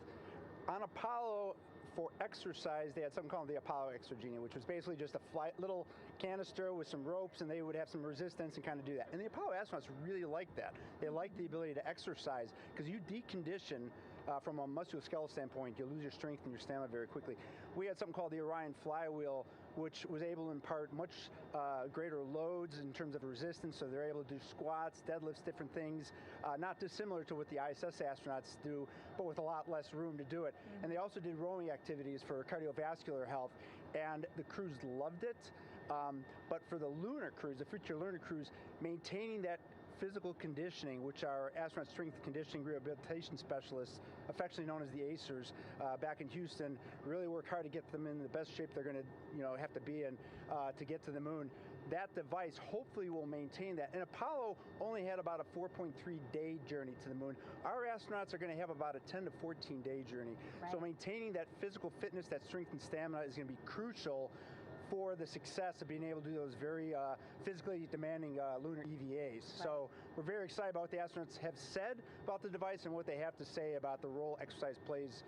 on Apollo, for exercise, they had something called the Apollo Exergenia, which was basically just a little canister with some ropes, and they would have some resistance and kind of do that. And the Apollo astronauts really liked that. They liked the ability to exercise, because you decondition from a musculoskeletal standpoint, you lose your strength and your stamina very quickly. We had something called the Orion flywheel, which was able to impart much greater loads in terms of resistance, so they're able to do squats, deadlifts, different things, not dissimilar to what the ISS astronauts do, but with a lot less room to do it. Mm-hmm. And they also did rowing activities for cardiovascular health, and the crews loved it. But for the lunar crews, the future lunar crews, maintaining that physical conditioning, which our astronaut strength conditioning rehabilitation specialists, affectionately known as the ACERs, back in Houston, really work hard to get them in the best shape they're going to, have to be in to get to the moon. That device hopefully will maintain that. And Apollo only had about a 4.3-day journey to the moon. Our astronauts are going to have about a 10 to 14-day journey. Right. So maintaining that physical fitness, that strength and stamina is going to be crucial for the success of being able to do those very physically demanding lunar EVAs. Right. So we're very excited about what the astronauts have said about the device and what they have to say about the role exercise plays,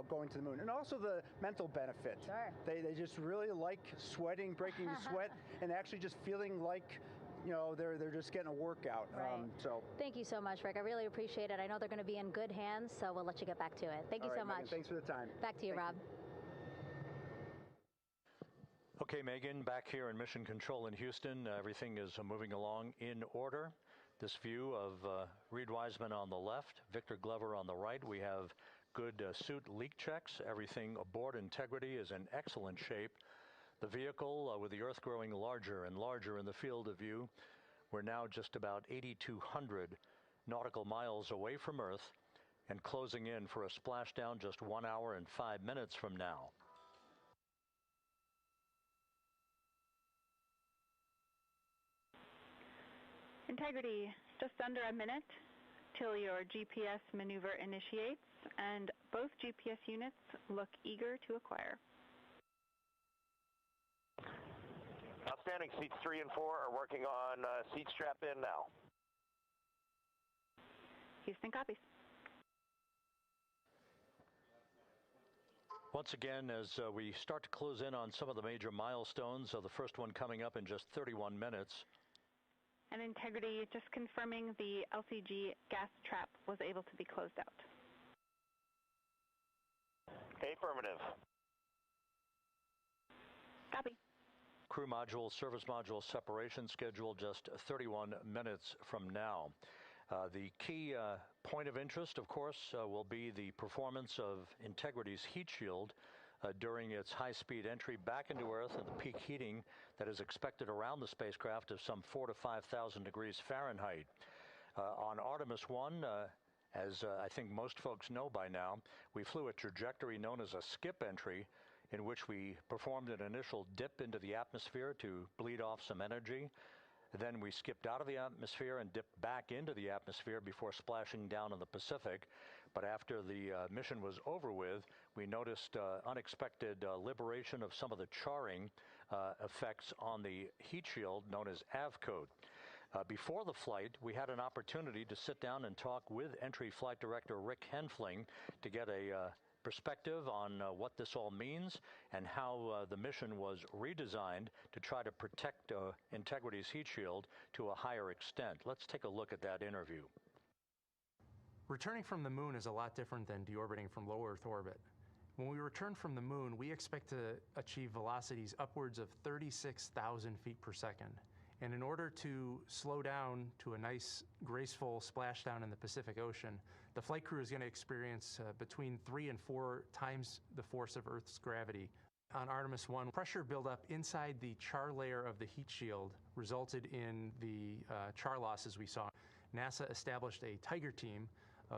going to the moon. And also the mental benefit. Sure. They just really like sweating, breaking the sweat, and actually just feeling like they're just getting a workout. Right. So thank you so much, Rick. I really appreciate it. I know they're going to be in good hands, so we'll let you get back to it. Thank you so much. Megan, thanks for the time. Back to you, Rob. Okay, Megan, back here in Mission Control in Houston, everything is moving along in order. This view of Reed Wiseman on the left, Victor Glover on the right. We have good suit leak checks. Everything aboard Integrity is in excellent shape. The vehicle, with the Earth growing larger and larger in the field of view, we're now just about 8,200 nautical miles away from Earth and closing in for a splashdown just 1 hour and 5 minutes from now. Integrity, just under a minute till your GPS maneuver initiates, and both GPS units look eager to acquire. Outstanding. Seats 3 and 4 are working on seat strap in now. Houston copies. Once again, as we start to close in on some of the major milestones, the first one coming up in just 31 minutes. And Integrity, just confirming the LCG gas trap was able to be closed out. Affirmative. Copy. Crew module, service module separation scheduled just 31 minutes from now. The key point of interest, of course, will be the performance of Integrity's heat shield during its high-speed entry back into Earth and the peak heating that is expected around the spacecraft of some 4,000 to 5,000 degrees Fahrenheit. On Artemis I, as I think most folks know by now, we flew a trajectory known as a skip entry, in which we performed an initial dip into the atmosphere to bleed off some energy. Then we skipped out of the atmosphere and dipped back into the atmosphere before splashing down in the Pacific. But after the mission was over with, we noticed unexpected liberation of some of the charring effects on the heat shield known as AVCOAT. Before the flight, we had an opportunity to sit down and talk with Entry Flight Director Rick Henfling to get a perspective on what this all means and how the mission was redesigned to try to protect Integrity's heat shield to a higher extent. Let's take a look at that interview. Returning from the moon is a lot different than deorbiting from low Earth orbit. When we return from the moon, we expect to achieve velocities upwards of 36,000 feet per second. And in order to slow down to a nice, graceful splashdown in the Pacific Ocean, the flight crew is going to experience between 3 and 4 times the force of Earth's gravity. On Artemis I, pressure buildup inside the char layer of the heat shield resulted in the char losses we saw. NASA established a Tiger team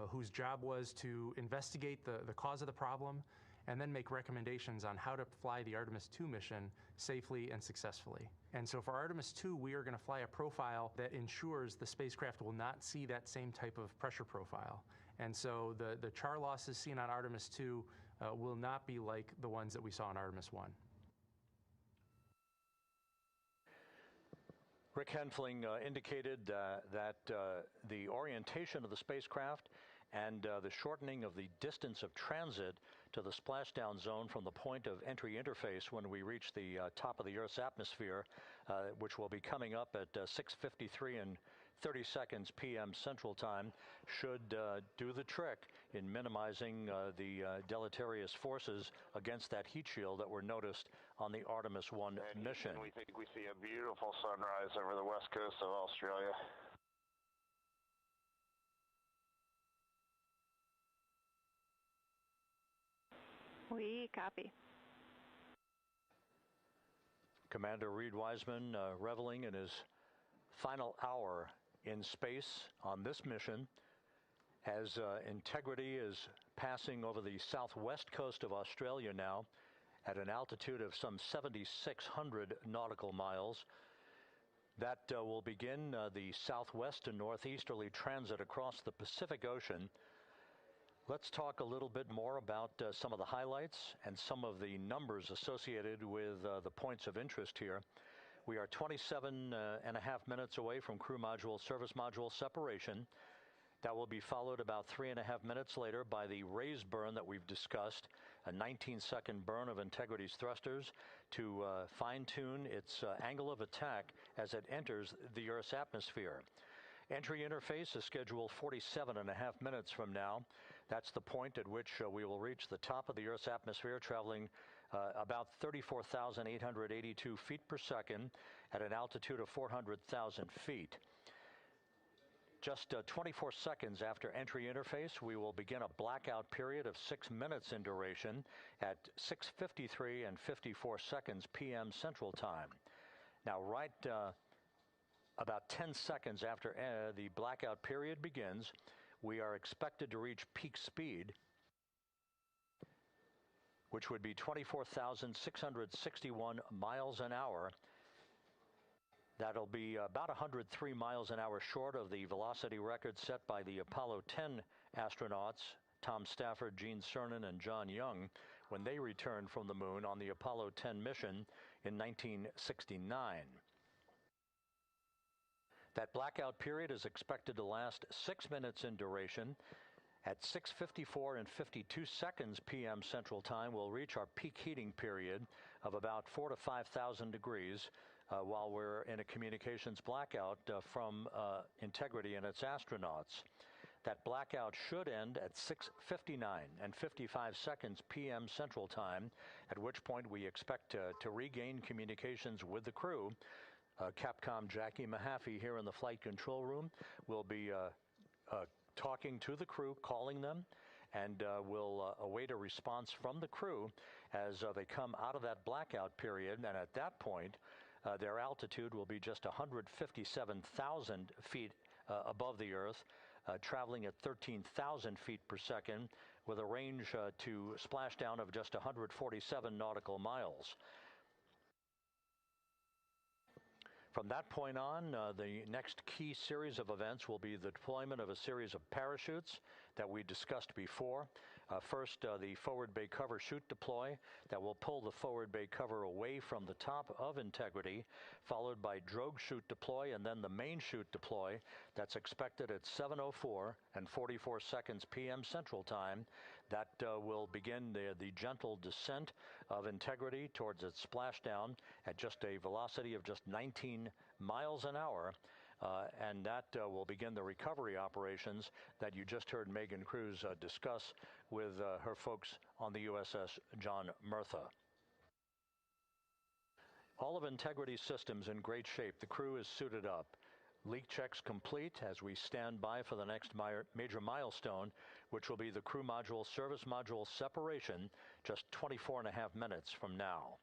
whose job was to investigate the cause of the problem and then make recommendations on how to fly the Artemis II mission safely and successfully. And so for Artemis II, we are going to fly a profile that ensures the spacecraft will not see that same type of pressure profile. And so the char losses seen on Artemis II will not be like the ones that we saw on Artemis I. Rick Henfling indicated that the orientation of the spacecraft and the shortening of the distance of transit to the splashdown zone from the point of entry interface when we reach the top of the Earth's atmosphere, which will be coming up at 6:53 and 30 seconds p.m. Central Time, should do the trick in minimizing the deleterious forces against that heat shield that were noticed on the Artemis I mission. And we think we see a beautiful sunrise over the west coast of Australia. We copy. Commander Reed Wiseman reveling in his final hour in space on this mission as Integrity is passing over the southwest coast of Australia now at an altitude of some 7,600 nautical miles. That will begin the southwest and northeasterly transit across the Pacific Ocean. Let's talk a little bit more about some of the highlights and some of the numbers associated with the points of interest here. We are 27 and a half minutes away from crew module, service module separation. That will be followed about 3.5 minutes later by the raise burn that we've discussed, a 19-second burn of Integrity's thrusters to fine-tune its angle of attack as it enters the Earth's atmosphere. Entry interface is scheduled 47 and a half minutes from now. That's the point at which we will reach the top of the Earth's atmosphere, traveling about 34,882 feet per second at an altitude of 400,000 feet. Just 24 seconds after entry interface, we will begin a blackout period of 6 minutes in duration at 6:53 and 54 seconds p.m. Central Time. Now, right about 10 seconds after the blackout period begins, we are expected to reach peak speed, which would be 24,661 miles an hour. That'll be about 103 miles an hour short of the velocity record set by the Apollo 10 astronauts, Tom Stafford, Gene Cernan, and John Young, when they returned from the moon on the Apollo 10 mission in 1969. That blackout period is expected to last 6 minutes in duration. At 6:54 and 52 seconds p.m. Central Time, we'll reach our peak heating period of about 4,000 to 5,000 degrees while we're in a communications blackout from Integrity and its astronauts. That blackout should end at 6:59 and 55 seconds p.m. Central Time, at which point we expect to regain communications with the crew. Capcom Jackie Mahaffey here in the flight control room will be talking to the crew, calling them, and we'll await a response from the crew as they come out of that blackout period. And at that point, their altitude will be just 157,000 feet above the Earth, traveling at 13,000 feet per second with a range to splashdown of just 147 nautical miles. From that point on, the next key series of events will be the deployment of a series of parachutes that we discussed before. First, the forward bay cover chute deploy that will pull the forward bay cover away from the top of Integrity, followed by drogue chute deploy and then the main chute deploy that's expected at 7:04 and 44 seconds p.m. Central Time. That will begin the gentle descent of Integrity towards its splashdown at just a velocity of just 19 miles an hour. And that will begin the recovery operations that you just heard Megan Cruz discuss with her folks on the USS John Murtha. All of Integrity's systems in great shape. The crew is suited up. Leak checks complete as we stand by for the next major milestone, which will be the crew module service module separation just 24 and a half minutes from now.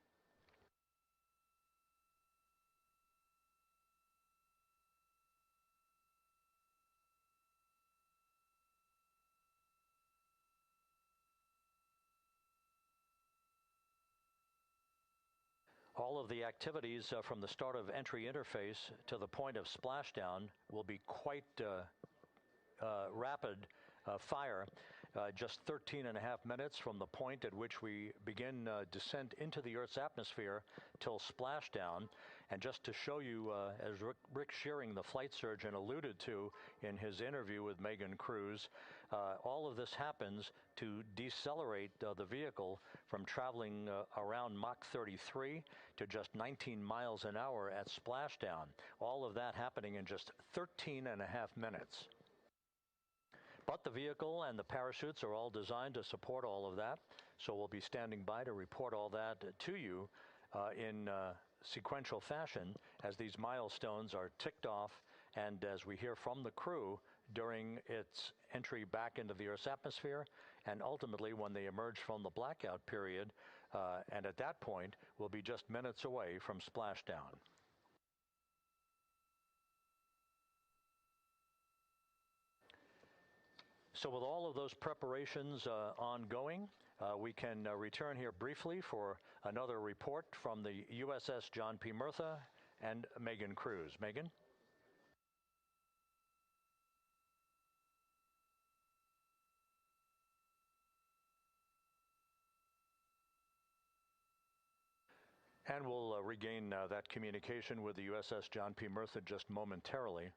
All of the activities from the start of entry interface to the point of splashdown will be quite rapid fire. Just 13 and a half minutes from the point at which we begin descent into the Earth's atmosphere till splashdown. And just to show you, as Rick Shearing, the flight surgeon, alluded to in his interview with Megan Cruz, all of this happens to decelerate the vehicle from traveling around Mach 33 to just 19 miles an hour at splashdown. All of that happening in just 13 and a half minutes. But the vehicle and the parachutes are all designed to support all of that, so we'll be standing by to report all that to you in sequential fashion as these milestones are ticked off and as we hear from the crew during its entry back into the Earth's atmosphere and ultimately when they emerge from the blackout period, and at that point we'll be just minutes away from splashdown. So with all of those preparations ongoing, we can return here briefly for another report from the USS John P. Murtha and Megan Cruz. Megan? And we'll regain that communication with the USS John P. Murtha just momentarily.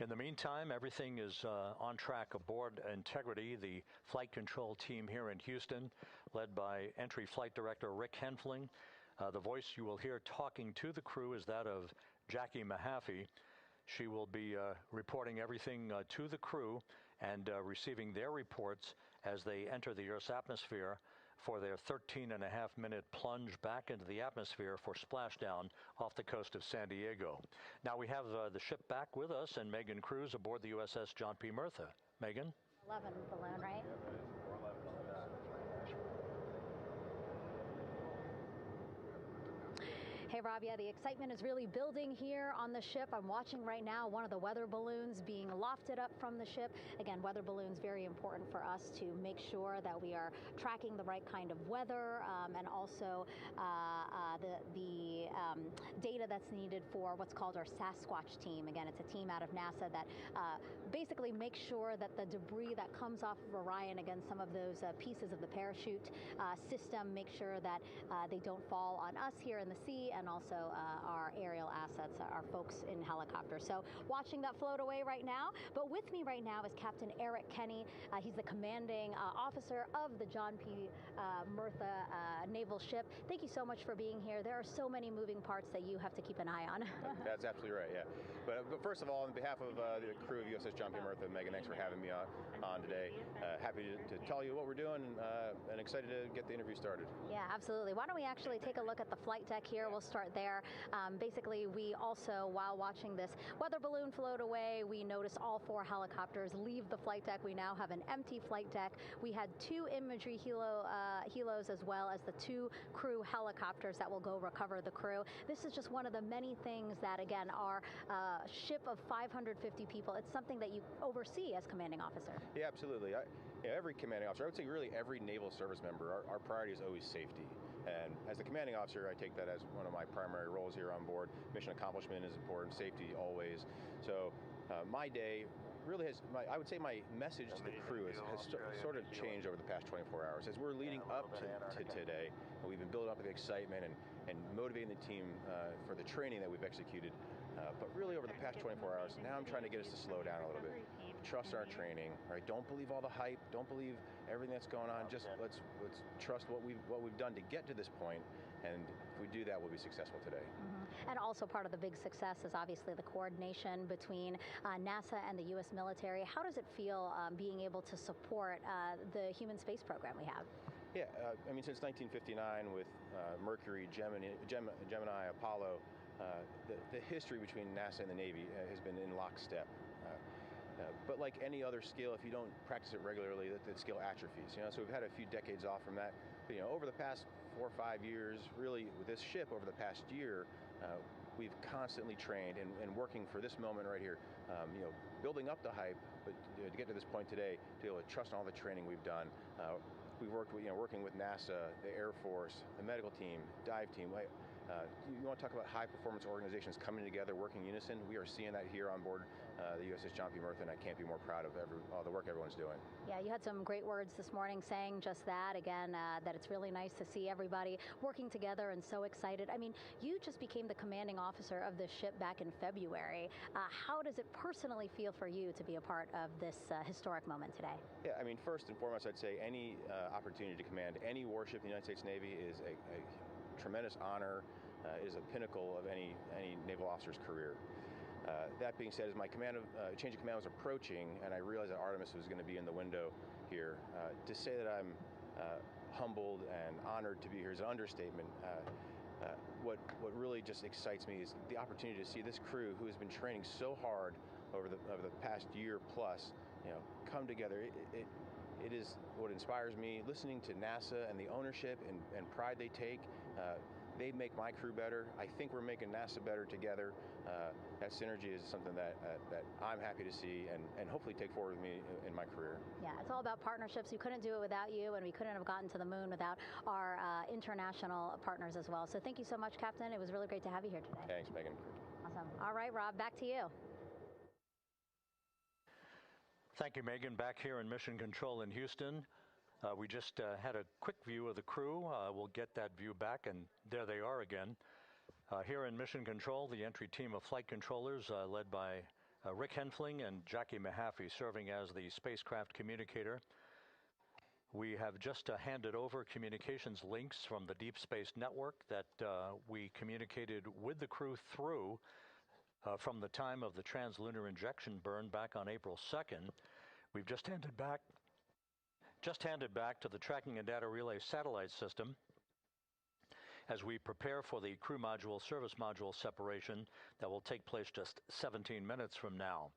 In the meantime, everything is on track aboard Integrity, the flight control team here in Houston, led by Entry Flight Director Rick Henfling. The voice you will hear talking to the crew is that of Jackie Mahaffey. She will be reporting everything to the crew and receiving their reports as they enter the Earth's atmosphere for their 13-and-a-half-minute plunge back into the atmosphere for splashdown off the coast of San Diego. Now we have the ship back with us and Megan Cruz aboard the USS John P. Murtha. Megan? 11 balloon, right? Hey, Rob, yeah, the excitement is really building here on the ship. I'm watching right now one of the weather balloons being lofted up from the ship. Again, weather balloons, very important for us to make sure that we are tracking the right kind of weather and also the data that's needed for what's called our Sasquatch team. Again, it's a team out of NASA that basically makes sure that the debris that comes off of Orion, again, some of those pieces of the parachute system, make sure that they don't fall on us here in the sea, and also our aerial assets, our folks in helicopters. So watching that float away right now. But with me right now is Captain Eric Kenny. He's the commanding officer of the John P. Murtha naval ship. Thank you so much for being here. There are so many moving parts that you have to keep an eye on. That's absolutely right, yeah. But first of all, on behalf of the crew of USS John P. Murtha, Megan, thanks for having me on today. Happy to tell you what we're doing and excited to get the interview started. Yeah, absolutely. Why don't we actually take a look at the flight deck here? We'll start there. Basically, we also, while watching this weather balloon float away, we noticed all 4 helicopters leave the flight deck. We now have an empty flight deck. We had 2 imagery helos as well as the 2 crew helicopters that will go recover the crew. This is just one of the many things that, again, our ship of 550 people, it's something that you oversee as commanding officer. Yeah, absolutely. Every commanding officer, I would say really every naval service member, our priority is always safety. And as the commanding officer, I take that as one of my primary roles here on board. Mission accomplishment is important, safety always. So my day really has, I would say my message to the crew has sort of changed over the past 24 hours. As we're leading up to today, we've been building up the excitement and motivating the team for the training that we've executed. But really over the past 24 hours, now I'm trying to get us to slow down a little bit. Trust our training, right? Don't believe all the hype. Don't believe everything that's going on. Just let's trust what we've done to get to this point. And if we do that, we'll be successful today. And also part of the big success is obviously the coordination between NASA and the U.S. military. How does it feel being able to support the human space program we have? Yeah, I mean, since 1959 with Mercury, Gemini, Apollo, the history between NASA and the Navy has been in lockstep. But like any other skill, if you don't practice it regularly, that skill atrophies. So we've had a few decades off from that. But, over the past 4 or 5 years, really with this ship over the past year, we've constantly trained and working for this moment right here. Building up the hype, but to get to this point today, to be able to trust in all the training we've done. we've working with NASA, the Air Force, the medical team, dive team. You want to talk about high-performance organizations coming together, working in unison? We are seeing that here on board the USS John P. Murtha, and I can't be more proud of all the work everyone's doing. Yeah, you had some great words this morning saying just that, again, that it's really nice to see everybody working together and so excited. I mean, you just became the commanding officer of this ship back in February. How does it personally feel for you to be a part of this historic moment today? Yeah, I mean, first and foremost, I'd say any opportunity to command any warship in the United States Navy is a tremendous honor, is a pinnacle of any naval officer's career. That being said, as my change of command was approaching, and I realized that Artemis was going to be in the window here, to say that I'm humbled and honored to be here is an understatement. What really just excites me is the opportunity to see this crew, who has been training so hard over the past year plus, come together. It is what inspires me. Listening to NASA and the ownership and pride they take. They make my crew better. I think we're making NASA better together. That synergy is something that I'm happy to see and hopefully take forward with me in my career. Yeah, it's all about partnerships. We couldn't do it without you, and we couldn't have gotten to the moon without our international partners as well. So thank you so much, Captain. It was really great to have you here today. Thanks, Megan. Awesome. All right, Rob, back to you. Thank you, Megan. Back here in Mission Control in Houston. We just had a quick view of the crew. We'll get that view back, and there they are again. Here in Mission Control, the entry team of flight controllers led by Rick Henfling and Jackie Mahaffey serving as the spacecraft communicator. We have just handed over communications links from the Deep Space Network that we communicated with the crew through from the time of the translunar injection burn back on April 2nd. We've just handed back to the Tracking and Data Relay satellite system as we prepare for the crew module service module separation that will take place just 17 minutes from now.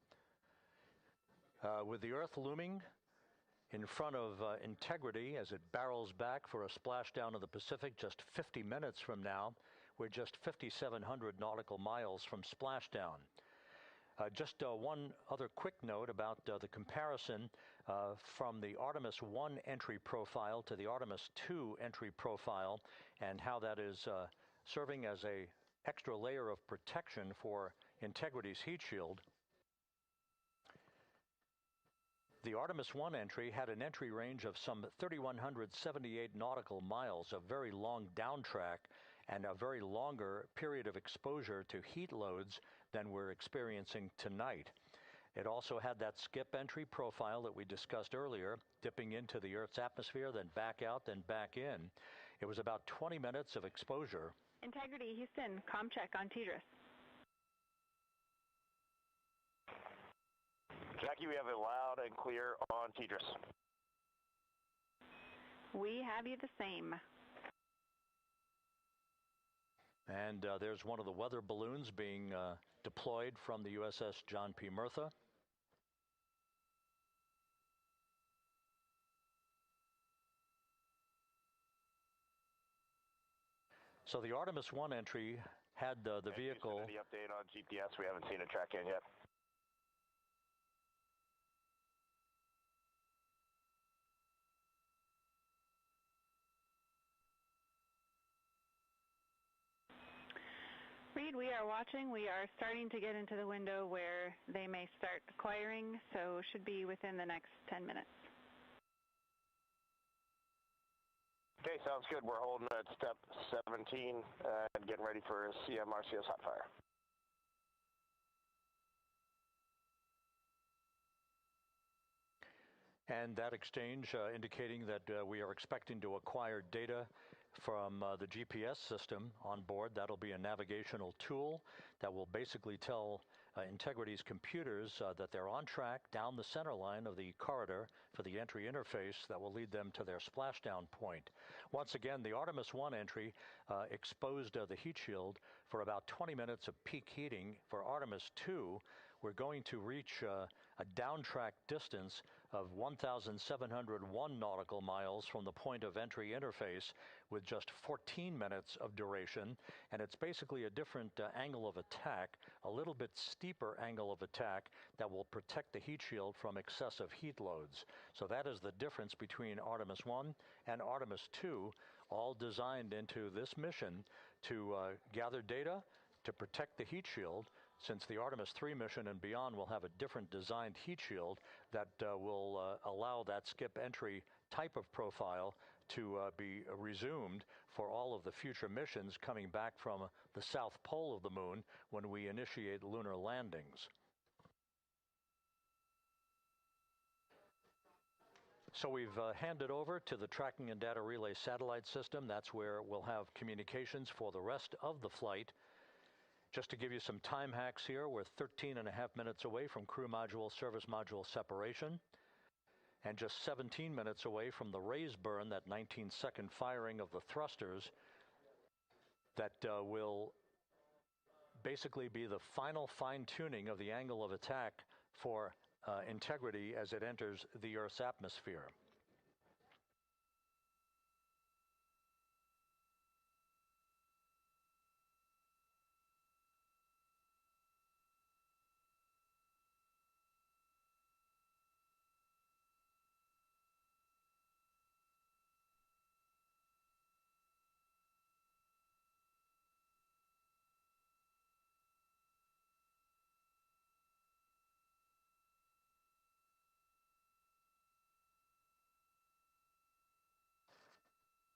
With the Earth looming in front of Integrity as it barrels back for a splashdown of the Pacific just 50 minutes from now, we're just 5,700 nautical miles from splashdown. Just one other quick note about the comparison from the Artemis I entry profile to the Artemis II entry profile and how that is serving as an extra layer of protection for Integrity's heat shield. The Artemis I entry had an entry range of some 3,178 nautical miles, a very long downtrack and a very longer period of exposure to heat loads than we're experiencing tonight. It also had that skip entry profile that we discussed earlier, dipping into the Earth's atmosphere, then back out, then back in. It was about 20 minutes of exposure. Integrity, Houston, comm check on TDRS. Jackie, we have it loud and clear on TDRS. We have you the same. And there's one of the weather balloons being deployed from the USS John P. Murtha. So the Artemis I entry had the vehicle. The update on GPS, we haven't seen it track in yet. Reed, we are watching. We are starting to get into the window where they may start acquiring, so should be within the next 10 minutes. Okay, sounds good. We're holding at step 17 and getting ready for CM-RCS hot fire. And that exchange indicating that we are expecting to acquire data from the GPS system on board. That'll be a navigational tool that will basically tell Integrity's computers that they're on track down the center line of the corridor for the entry interface that will lead them to their splashdown point. Once again, the Artemis I entry exposed the heat shield for about 20 minutes of peak heating. For Artemis II, we're going to reach a downtrack distance of 1,701 nautical miles from the point of entry interface with just 14 minutes of duration. And it's basically a different angle of attack, a little bit steeper angle of attack that will protect the heat shield from excessive heat loads. So that is the difference between Artemis I and Artemis II, all designed into this mission to gather data, to protect the heat shield, since the Artemis III mission and beyond will have a different designed heat shield that will allow that skip entry type of profile to be resumed for all of the future missions coming back from the south pole of the moon when we initiate lunar landings. So we've handed over to the Tracking and Data Relay Satellite System. That's where we'll have communications for the rest of the flight. Just to give you some time hacks here, we're 13 and a half minutes away from crew module, service module separation, and just 17 minutes away from the raise burn, that 19-second firing of the thrusters that will basically be the final fine-tuning of the angle of attack for Integrity as it enters the Earth's atmosphere.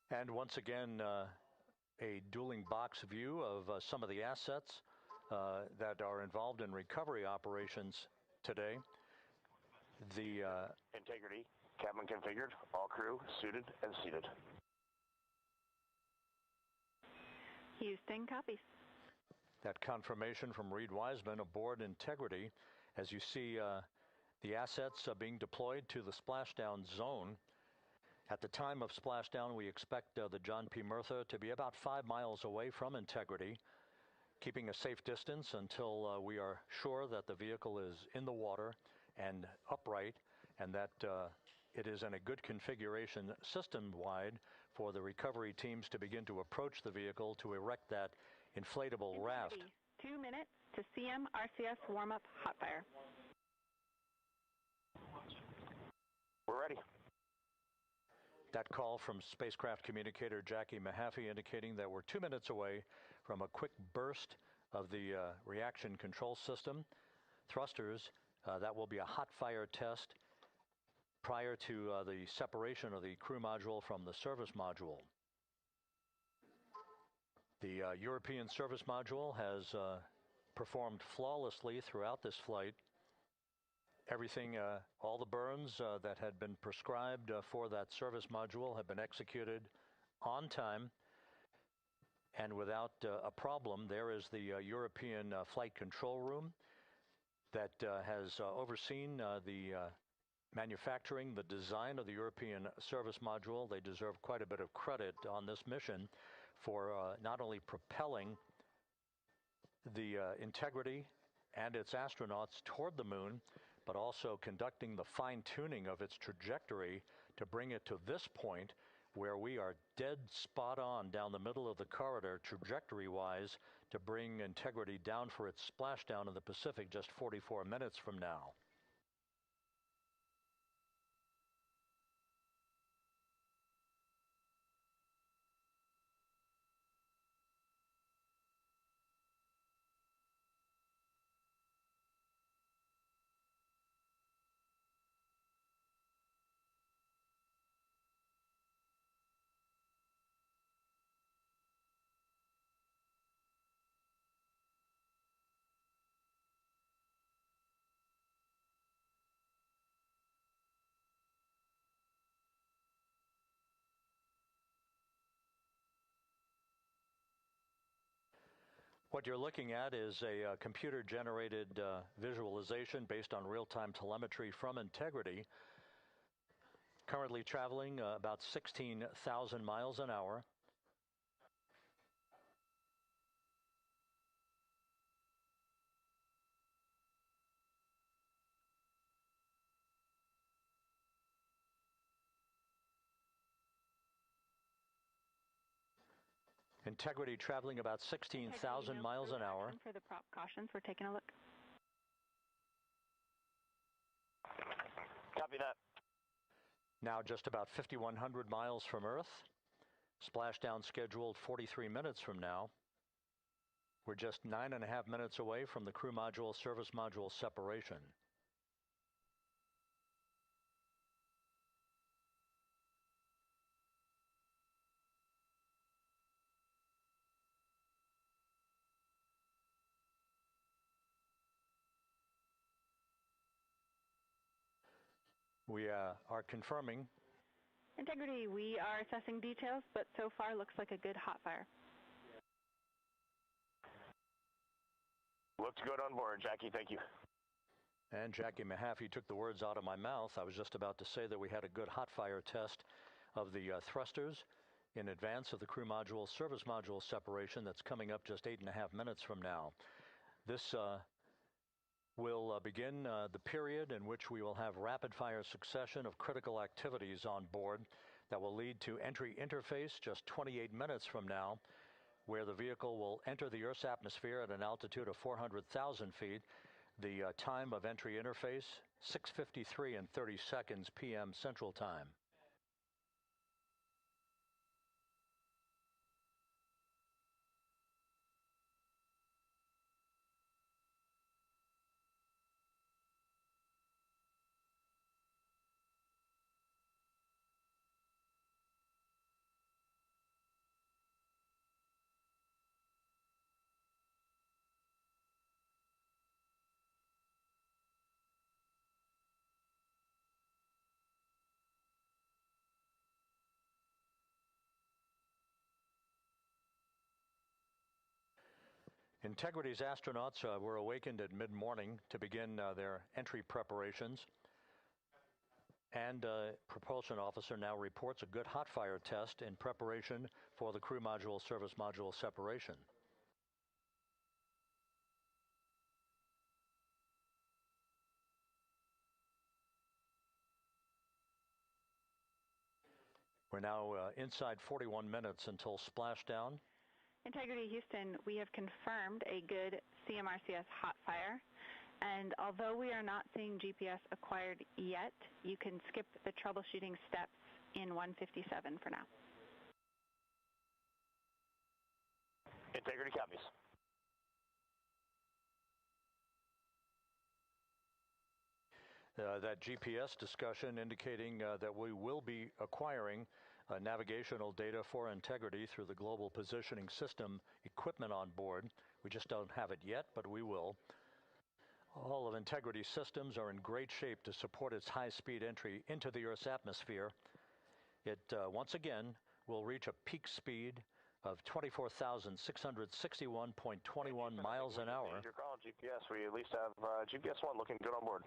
And once again, a dueling box view of some of the assets that are involved in recovery operations today. The Integrity, cabin configured, all crew suited and seated. Houston, copies. That confirmation from Reed Wiseman aboard Integrity, as you see the assets being deployed to the splashdown zone. At the time of splashdown, we expect the John P. Murtha to be about 5 miles away from Integrity, keeping a safe distance until we are sure that the vehicle is in the water and upright, and that it is in a good configuration system-wide for the recovery teams to begin to approach the vehicle to erect that inflatable raft. 2 minutes to CM RCS warm-up hot fire. We're ready. That call from spacecraft communicator Jackie Mahaffey indicating that we're 2 minutes away from a quick burst of the reaction control system. Thrusters, that will be a hot fire test prior to the separation of the crew module from the service module. The European service module has performed flawlessly throughout this flight. Everything, all the burns that had been prescribed for that service module have been executed on time and without a problem. There is the European flight control room that has overseen the manufacturing, the design of the European service module. They deserve quite a bit of credit on this mission for not only propelling the Integrity and its astronauts toward the moon, but also conducting the fine-tuning of its trajectory to bring it to this point where we are dead spot on down the middle of the corridor trajectory-wise to bring Integrity down for its splashdown in the Pacific just 44 minutes from now. What you're looking at is a computer-generated visualization based on real-time telemetry from Integrity, currently traveling about 16,000 miles an hour. Integrity traveling about 16,000 miles an hour. For the prop cautions, we're taking a look. Copy that. Now just about 5,100 miles from Earth. Splashdown scheduled 43 minutes from now. We're just 9.5 minutes away from the crew module service module separation. We are confirming. Integrity, we are assessing details, but so far looks like a good hot fire. Looks good on board, Jackie. Thank you. And Jackie Mahaffey took the words out of my mouth. I was just about to say that we had a good hot fire test of the thrusters in advance of the crew module service module separation that's coming up just 8.5 minutes from now. This will begin the period in which we will have rapid-fire succession of critical activities on board that will lead to entry interface just 28 minutes from now, where the vehicle will enter the Earth's atmosphere at an altitude of 400,000 feet. The time of entry interface, 6:53 and 30 seconds p.m. Central Time. Integrity's astronauts were awakened at mid-morning to begin their entry preparations. And propulsion officer now reports a good hot fire test in preparation for the crew module service module separation. We're now inside 41 minutes until splashdown. Integrity Houston, we have confirmed a good CMRCS hot fire. And although we are not seeing GPS acquired yet, you can skip the troubleshooting steps in 157 for now. Integrity copies. That GPS discussion indicating that we will be acquiring navigational data for Integrity through the Global Positioning System equipment on board. We just don't have it yet, but we will. All of Integrity's systems are in great shape to support its high-speed entry into the Earth's atmosphere. It, once again, will reach a peak speed of 24,661.21 miles an hour. Your call, GPS. We at least have GPS 1 looking good on board.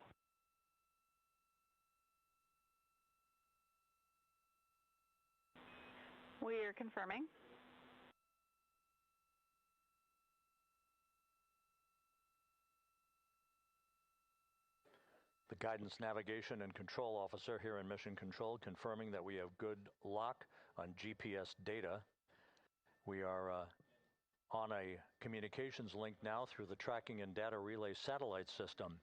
We are confirming. The Guidance, Navigation, and Control Officer here in Mission Control confirming that we have good lock on GPS data. We are on a communications link now through the Tracking and Data Relay satellite system.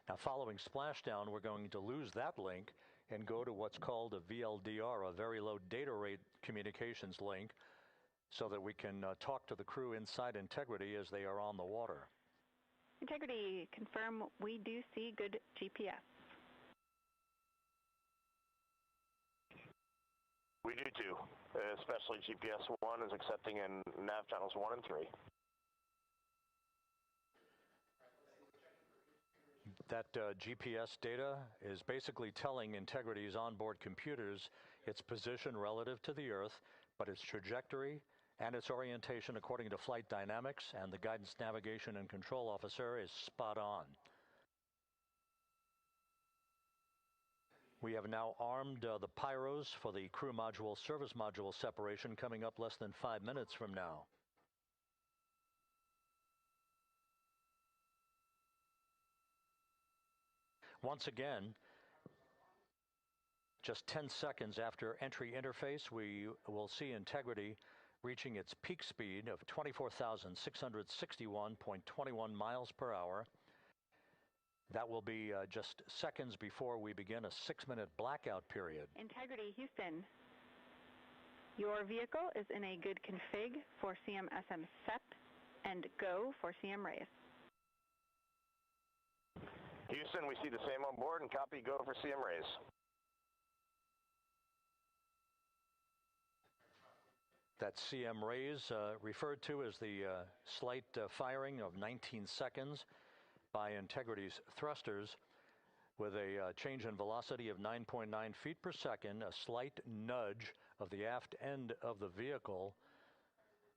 Now, following splashdown, we're going to lose that link and go to what's called a VLDR, a very low data rate communications link, so that we can talk to the crew inside Integrity as they are on the water. Integrity, confirm we do see good GPS. We do too, especially GPS 1 is accepting in nav channels 1 and 3. That GPS data is basically telling Integrity's onboard computers its position relative to the Earth, but its trajectory and its orientation according to flight dynamics and the Guidance, Navigation, and Control Officer is spot on. We have now armed the pyros for the crew module service module separation coming up less than 5 minutes from now. Once again, just 10 seconds after entry interface, we will see Integrity reaching its peak speed of 24,661.21 miles per hour. That will be just seconds before we begin a 6-minute blackout period. Integrity, Houston. Your vehicle is in a good config for CM-SM SEP and go for CM raise. Houston, we see the same on board and copy go for CM raise. That CM raise referred to as the slight firing of 19 seconds by Integrity's thrusters with a change in velocity of 9.9 feet per second, a slight nudge of the aft end of the vehicle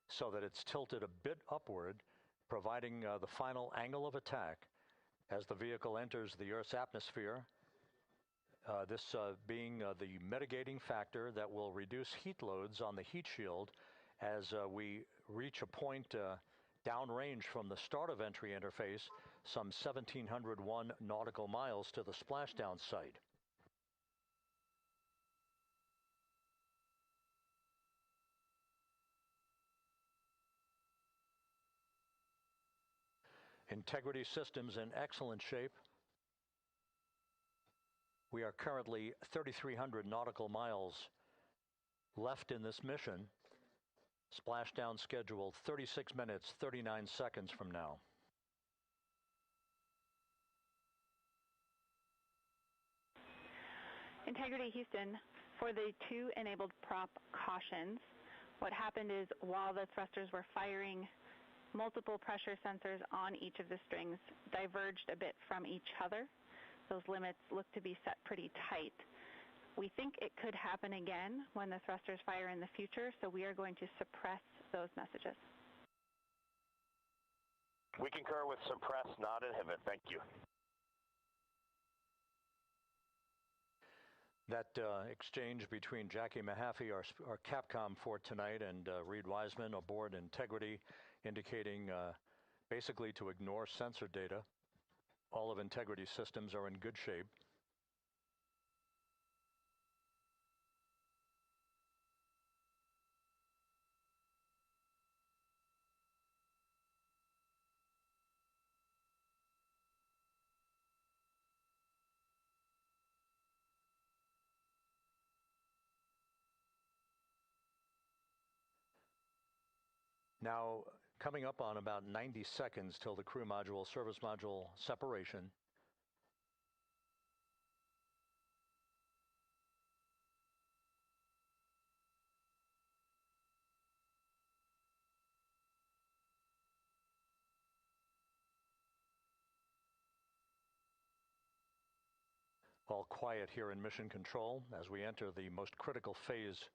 so that it's tilted a bit upward, providing the final angle of attack as the vehicle enters the Earth's atmosphere. This being the mitigating factor that will reduce heat loads on the heat shield as we reach a point downrange from the start of entry interface, some 1,701 nautical miles to the splashdown site. Integrity systems in excellent shape. We are currently 3,300 nautical miles left in this mission. Splashdown scheduled 36 minutes, 39 seconds from now. Integrity, Houston. For the 2 enabled prop cautions, what happened is while the thrusters were firing, multiple pressure sensors on each of the strings diverged a bit from each other. Those limits look to be set pretty tight. We think it could happen again when the thrusters fire in the future, so we are going to suppress those messages. We concur with suppress, not inhibit. Thank you. That exchange between Jackie Mahaffey, our Capcom for tonight, and Reed Wiseman aboard Integrity, indicating basically to ignore sensor data. All of Integrity systems are in good shape. Now, coming up on about 90 seconds till the crew module, service module separation. All quiet here in Mission Control as we enter the most critical phase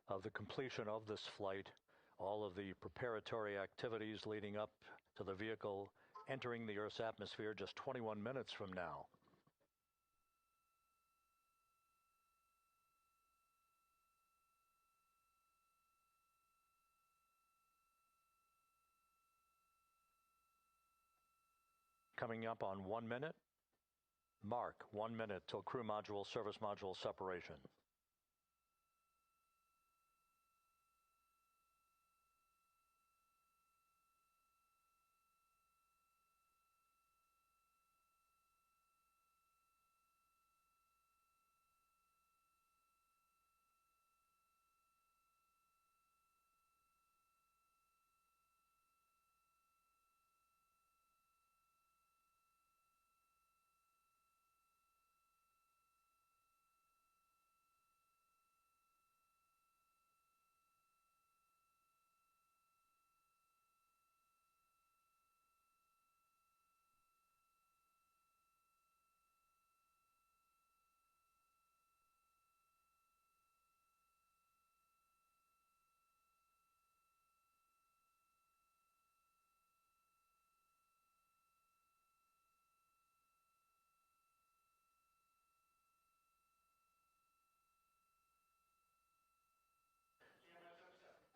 of the completion of this flight. All of the preparatory activities leading up to the vehicle entering the Earth's atmosphere just 21 minutes from now. Coming up on 1 minute. Mark 1 minute till crew module, service module separation.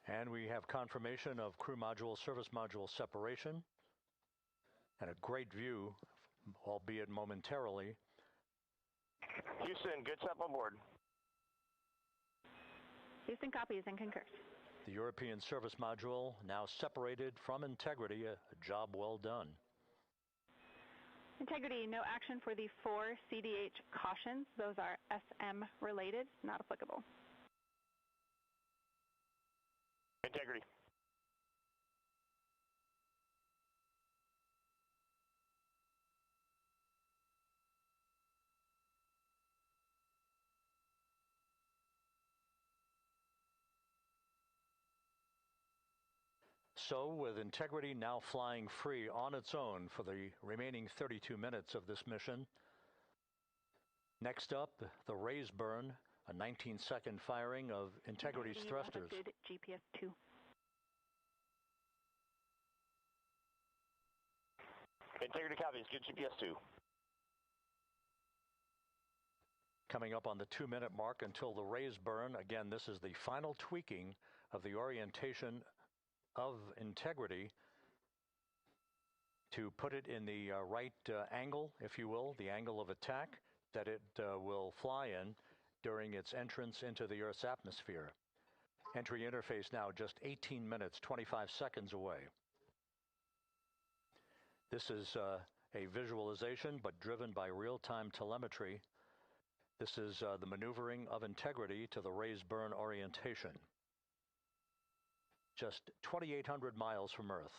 And we have confirmation of crew module, service module separation, and a great view, albeit momentarily. Houston, good step on board. Houston copies and concurs. The European service module now separated from Integrity, a job well done. Integrity, no action for the 4 CDH cautions. Those are SM related, not applicable. Integrity. So, with Integrity now flying free on its own for the remaining 32 minutes of this mission, next up, the raise burn, a 19-second firing of Integrity's thrusters. GPS 2. Integrity copies, good GPS 2. Coming up on the 2-minute mark until the raise burn. Again, this is the final tweaking of the orientation of Integrity to put it in the right angle, if you will, the angle of attack that it will fly in during its entrance into the Earth's atmosphere. Entry interface now just 18 minutes, 25 seconds away. This is a visualization, but driven by real-time telemetry. This is the maneuvering of Integrity to the raise burn orientation. Just 2,800 miles from Earth.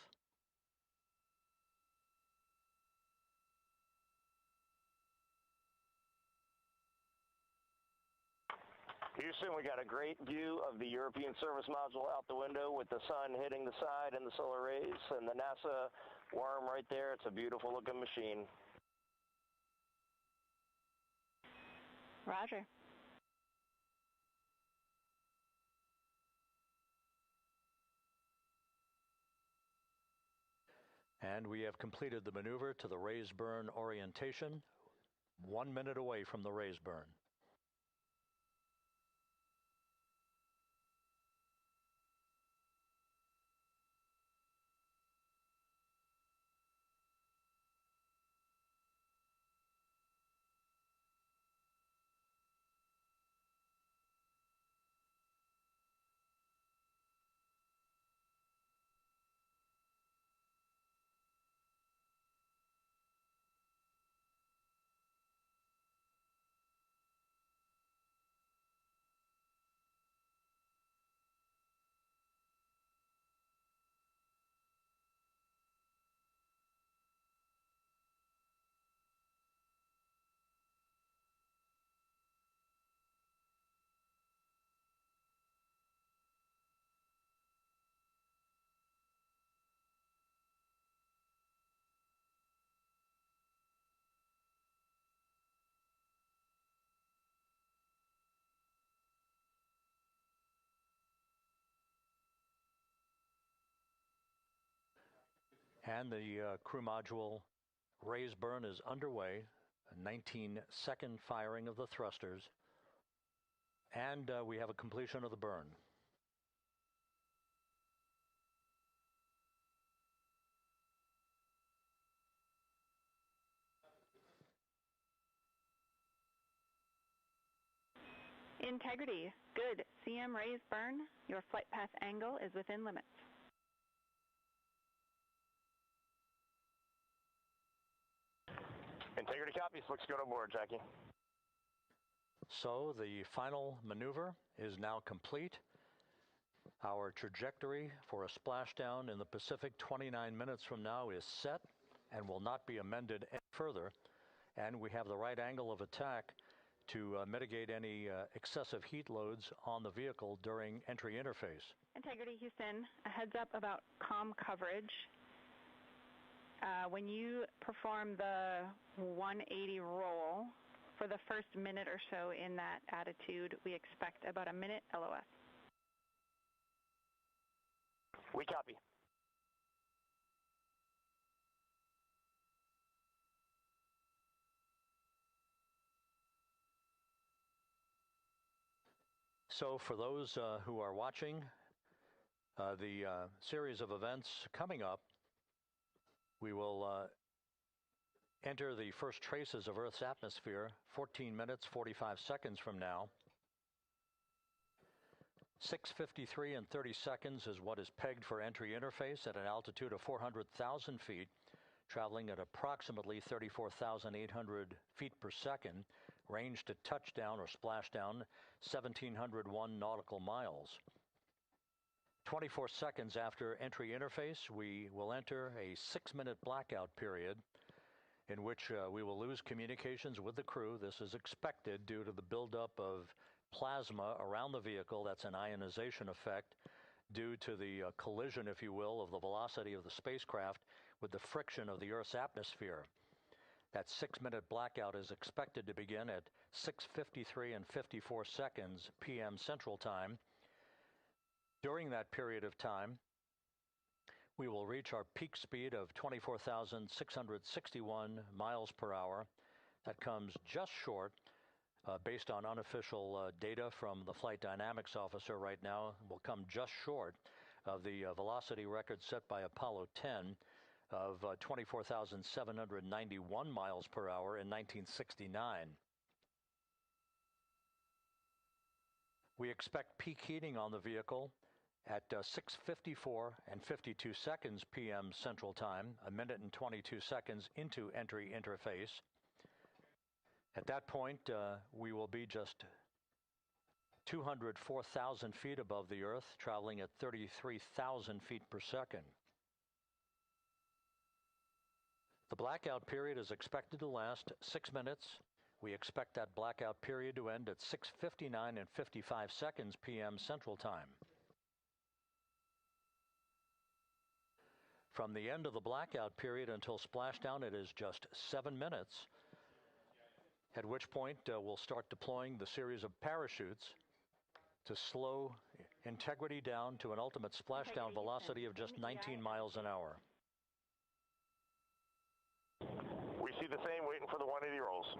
Houston, we got a great view of the European service module out the window with the sun hitting the side and the solar rays and the NASA worm right there. It's a beautiful looking machine. Roger. And we have completed the maneuver to the raise burn orientation, 1 minute away from the raise burn. And the crew module raise burn is underway, a 19-second firing of the thrusters, and we have a completion of the burn. Integrity, good. CM raise burn. Your flight path angle is within limits. Integrity copies. Looks good on board, Jackie. So the final maneuver is now complete. Our trajectory for a splashdown in the Pacific 29 minutes from now is set and will not be amended any further. And we have the right angle of attack to mitigate any excessive heat loads on the vehicle during entry interface. Integrity, Houston, a heads up about comm coverage. When you perform the 180 roll, for the first minute or so in that attitude, we expect about a minute LOS. We copy. So for those who are watching the series of events coming up, we will enter the first traces of Earth's atmosphere 14 minutes, 45 seconds from now. 6:53 and 30 seconds is what is pegged for entry interface at an altitude of 400,000 feet, traveling at approximately 34,800 feet per second, range to touchdown or splashdown 1,701 nautical miles. 24 seconds after entry interface, we will enter a 6-minute blackout period in which we will lose communications with the crew. This is expected due to the buildup of plasma around the vehicle. That's an ionization effect due to the collision, if you will, of the velocity of the spacecraft with the friction of the Earth's atmosphere. That 6-minute blackout is expected to begin at 6:53 and 54 seconds p.m. Central Time. During that period of time, we will reach our peak speed of 24,661 miles per hour. That comes just short, based on unofficial data from the flight dynamics officer right now, will come just short of the velocity record set by Apollo 10 of 24,791 miles per hour in 1969. We expect peak heating on the vehicle at 6:54 and 52 seconds p.m. Central Time, a minute and 22 seconds into entry interface. At that point, we will be just 204,000 feet above the Earth, traveling at 33,000 feet per second. The blackout period is expected to last 6 minutes. We expect that blackout period to end at 6:59 and 55 seconds p.m. Central Time. From the end of the blackout period until splashdown, it is just 7 minutes, at which point we'll start deploying the series of parachutes to slow integrity down to an ultimate splashdown velocity of just 19 miles an hour. We see the same, waiting for the 180 rolls.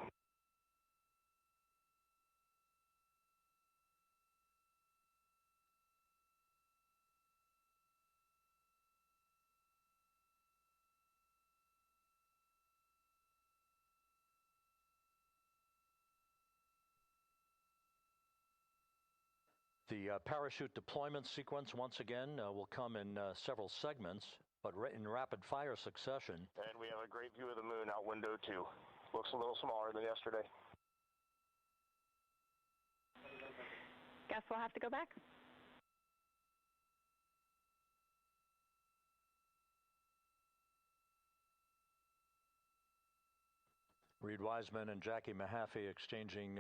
The parachute deployment sequence, once again, will come in several segments, but in rapid-fire succession. And we have a great view of the moon out window 2. Looks a little smaller than yesterday. Guess we'll have to go back. Reed Wiseman and Jackie Mahaffey exchanging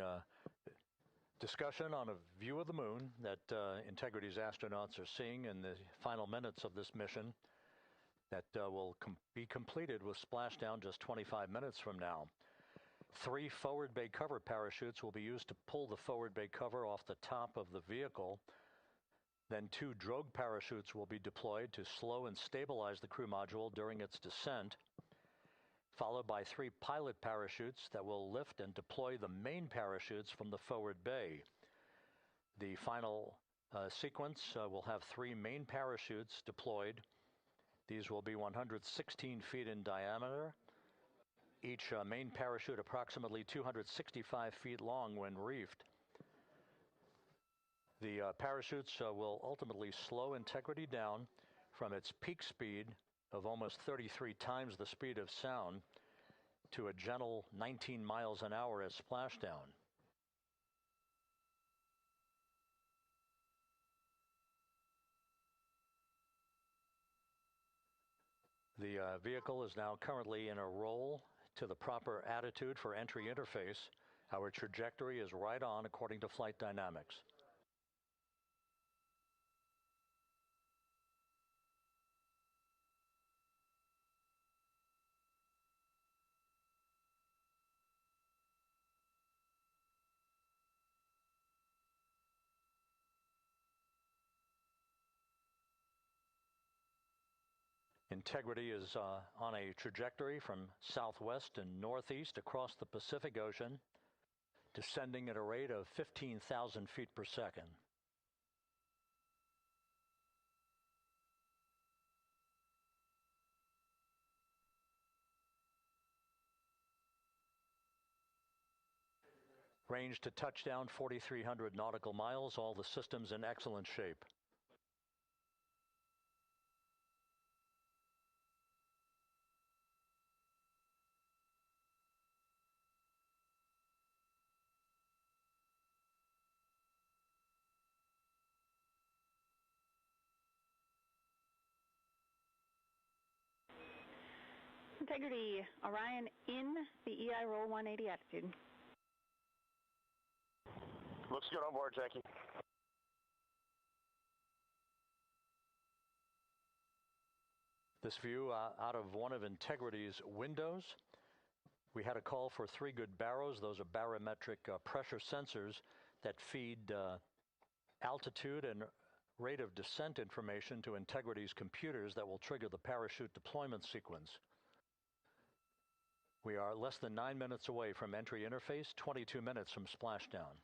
discussion on a view of the moon that Integrity's astronauts are seeing in the final minutes of this mission that will be completed with splashdown just 25 minutes from now. 3 forward bay cover parachutes will be used to pull the forward bay cover off the top of the vehicle. Then 2 drogue parachutes will be deployed to slow and stabilize the crew module during its descent, followed by 3 pilot parachutes that will lift and deploy the main parachutes from the forward bay. The final sequence will have 3 main parachutes deployed. These will be 116 feet in diameter, each main parachute approximately 265 feet long when reefed. The parachutes will ultimately slow Integrity down from its peak speed of almost 33 times the speed of sound to a gentle 19 miles an hour at splashdown. The vehicle is now currently in a roll to the proper attitude for entry interface. Our trajectory is right on according to flight dynamics. Integrity is on a trajectory from southwest and northeast across the Pacific Ocean, descending at a rate of 15,000 feet per second. Range to touchdown, 4,300 nautical miles, all the systems in excellent shape. Integrity, Orion in the EI roll 180 attitude. Looks good on board, Jackie. This view out of one of Integrity's windows. We had a call for 3 good baros. Those are barometric pressure sensors that feed altitude and rate of descent information to Integrity's computers that will trigger the parachute deployment sequence. We are less than 9 minutes away from entry interface, 22 minutes from splashdown.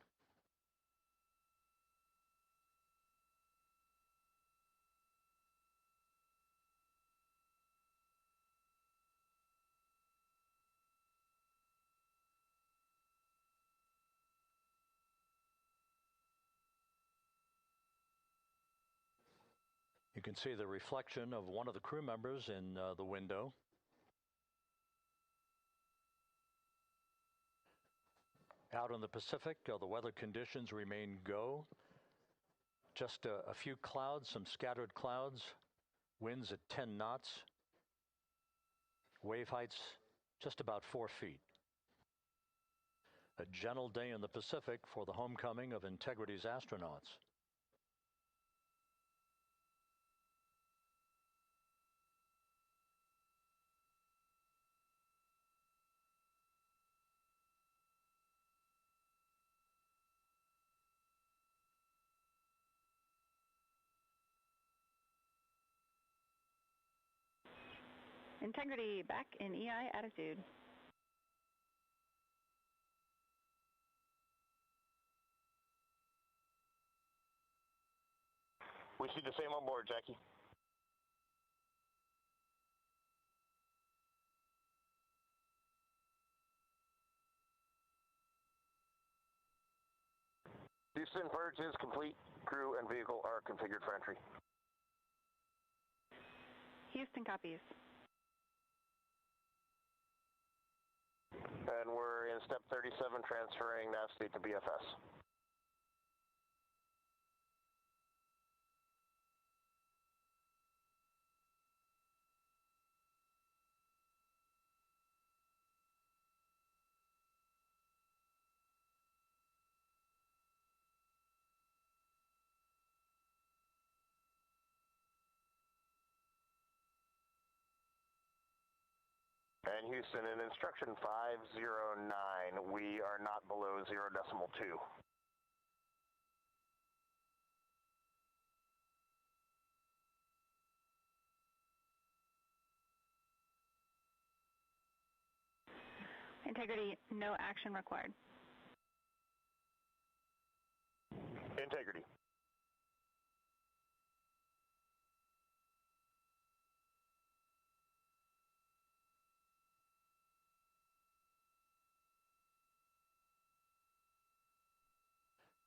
You can see the reflection of one of the crew members in the window. Out in the Pacific, the weather conditions remain go. Just a few clouds, some scattered clouds, winds at 10 knots, wave heights just about 4 feet. A gentle day in the Pacific for the homecoming of Integrity's astronauts. Integrity back in EI attitude. We see the same on board, Jackie. Houston, purge is complete. Crew and vehicle are configured for entry. Houston copies. And we're in step 37, transferring nav state to BFS. And Houston, in instruction 509, we are not below 0.2. Integrity, no action required. Integrity.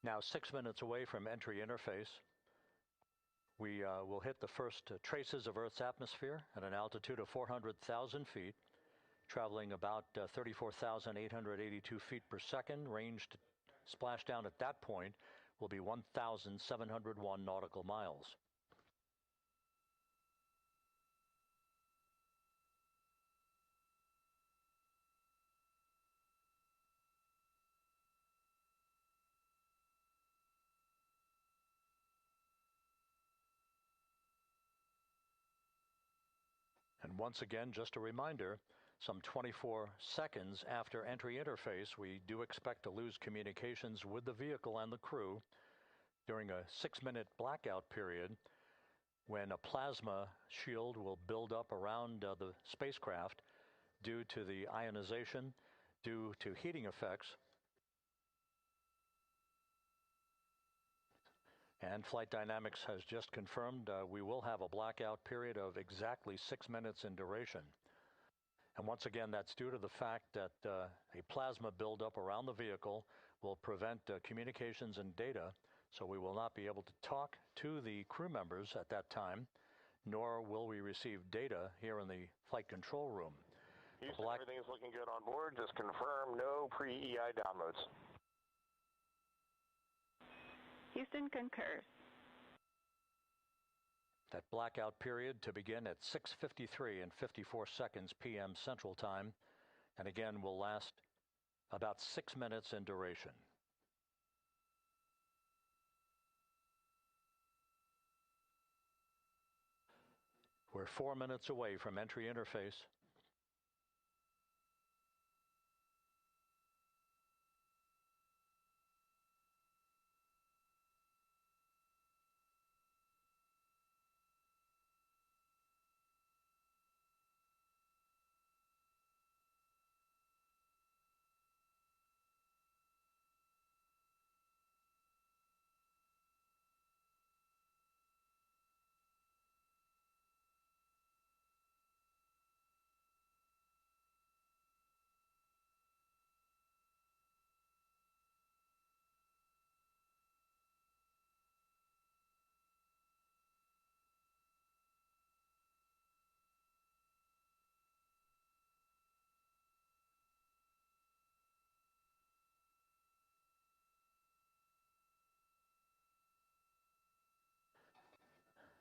Now 6 minutes away from entry interface. We will hit the first traces of Earth's atmosphere at an altitude of 400,000 feet, traveling about 34,882 feet per second. Range to splashdown at that point will be 1,701 nautical miles. And once again, just a reminder, some 24 seconds after entry interface, we do expect to lose communications with the vehicle and the crew during a 6-minute blackout period when a plasma shield will build up around the spacecraft due to the ionization, due to heating effects. And Flight Dynamics has just confirmed we will have a blackout period of exactly 6 minutes in duration. And once again, that's due to the fact that a plasma buildup around the vehicle will prevent communications and data, so we will not be able to talk to the crew members at that time, nor will we receive data here in the flight control room. Houston, everything's looking good on board. Just confirm no pre-EI downloads. Houston concurs. That blackout period to begin at 6:53 and 54 seconds p.m. Central Time, and again will last about 6 minutes in duration. We're 4 minutes away from entry interface.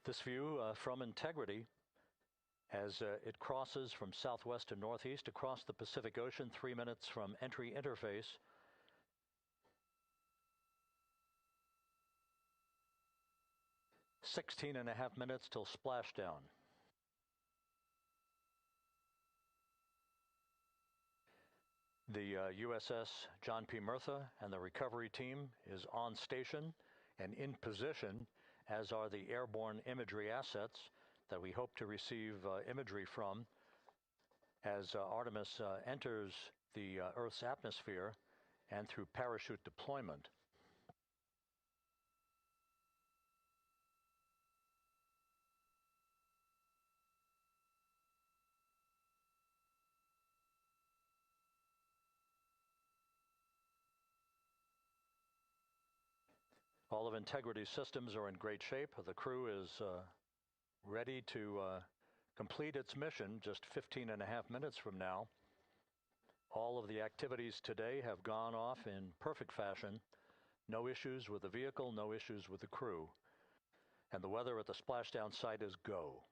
This view from Integrity as it crosses from southwest to northeast across the Pacific Ocean, 3 minutes from entry interface. Sixteen and a half minutes till splashdown. The USS John P. Murtha and the recovery team is on station and in position, as are the airborne imagery assets that we hope to receive imagery from as Artemis enters the Earth's atmosphere and through parachute deployment. All of Integrity's systems are in great shape. The crew is ready to complete its mission just 15 and a half minutes from now. All of the activities today have gone off in perfect fashion. No issues with the vehicle, no issues with the crew. And the weather at the splashdown site is go.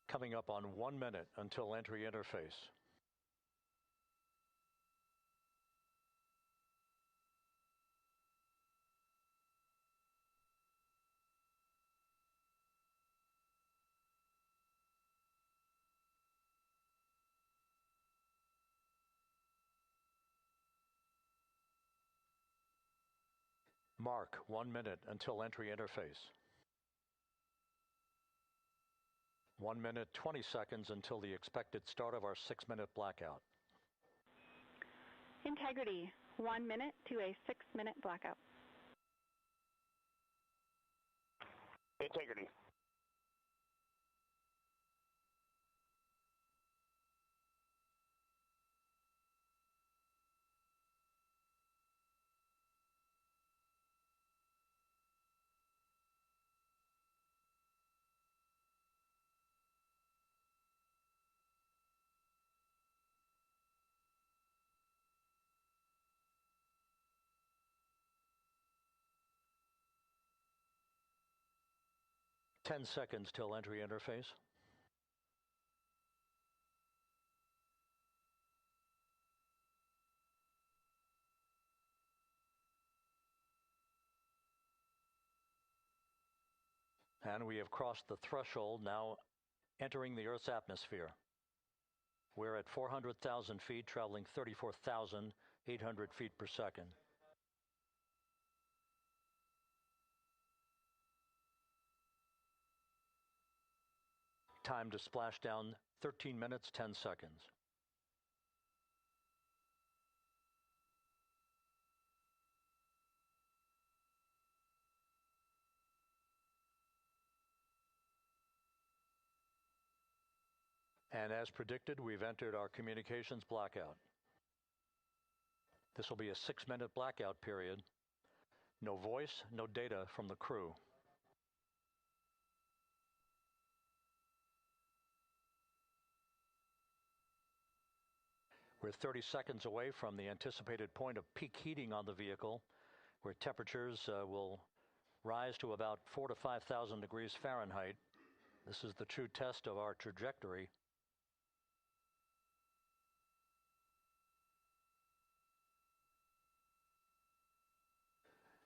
Coming up on 1 minute until entry interface. Mark 1 minute until entry interface. 1 minute, 20 seconds until the expected start of our 6-minute blackout. Integrity, 1 minute to a 6-minute blackout. Integrity. Ten seconds till entry interface. And we have crossed the threshold, now entering the Earth's atmosphere. We're at 400,000 feet, traveling 34,800 feet per second. Time to splash down 13 minutes, 10 seconds. And as predicted, we've entered our communications blackout. This will be a 6-minute blackout period. No voice, no data from the crew. We're 30 seconds away from the anticipated point of peak heating on the vehicle, where temperatures will rise to about 4,000 to 5,000 degrees Fahrenheit. This is the true test of our trajectory.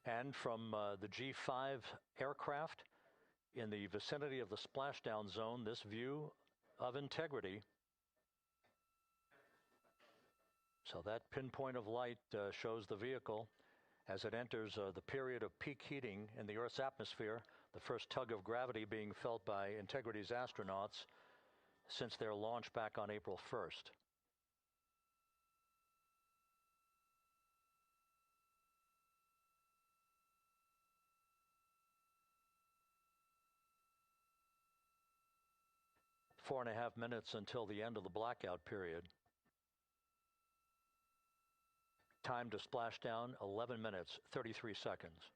And from the G5 aircraft in the vicinity of the splashdown zone, this view of integrity. So that pinpoint of light shows the vehicle as it enters the period of peak heating in the Earth's atmosphere, the first tug of gravity being felt by Integrity's astronauts since their launch back on April 1st. Four and a half minutes until the end of the blackout period. Time to splashdown, 11 minutes, 33 seconds.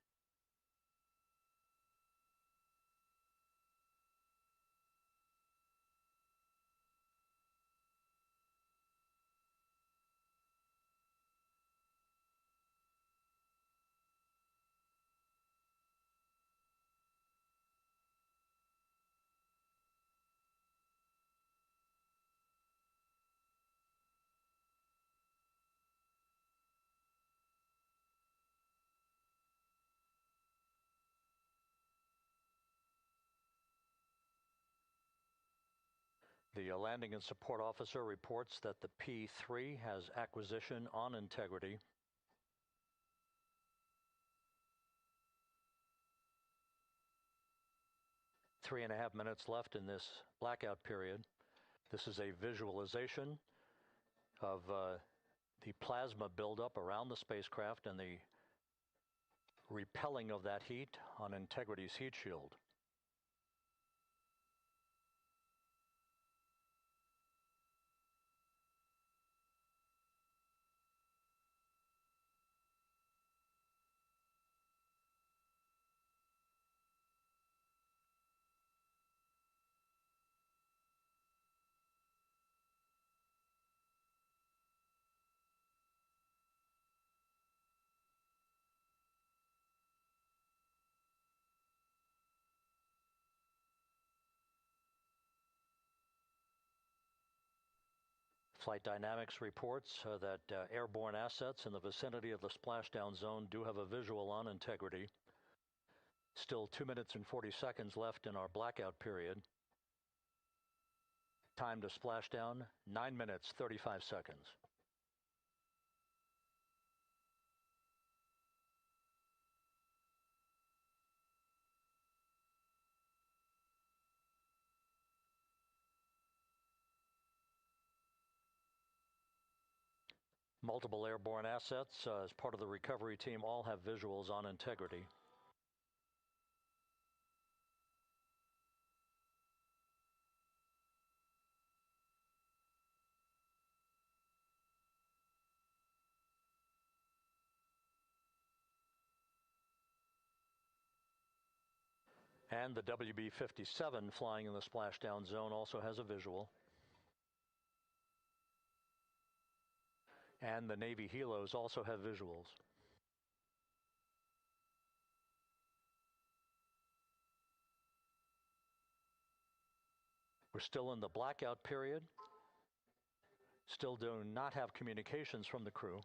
The landing and support officer reports that the P-3 has acquisition on Integrity. Three and a half minutes left in this blackout period. This is a visualization of the plasma buildup around the spacecraft and the repelling of that heat on Integrity's heat shield. Flight Dynamics reports that airborne assets in the vicinity of the splashdown zone do have a visual on Integrity. Still 2 minutes and 40 seconds left in our blackout period. Time to splashdown, 9 minutes, 35 seconds. Multiple airborne assets as part of the recovery team all have visuals on Integrity. And the WB-57 flying in the splashdown zone also has a visual. And the Navy helos also have visuals. We're still in the blackout period. Still do not have communications from the crew.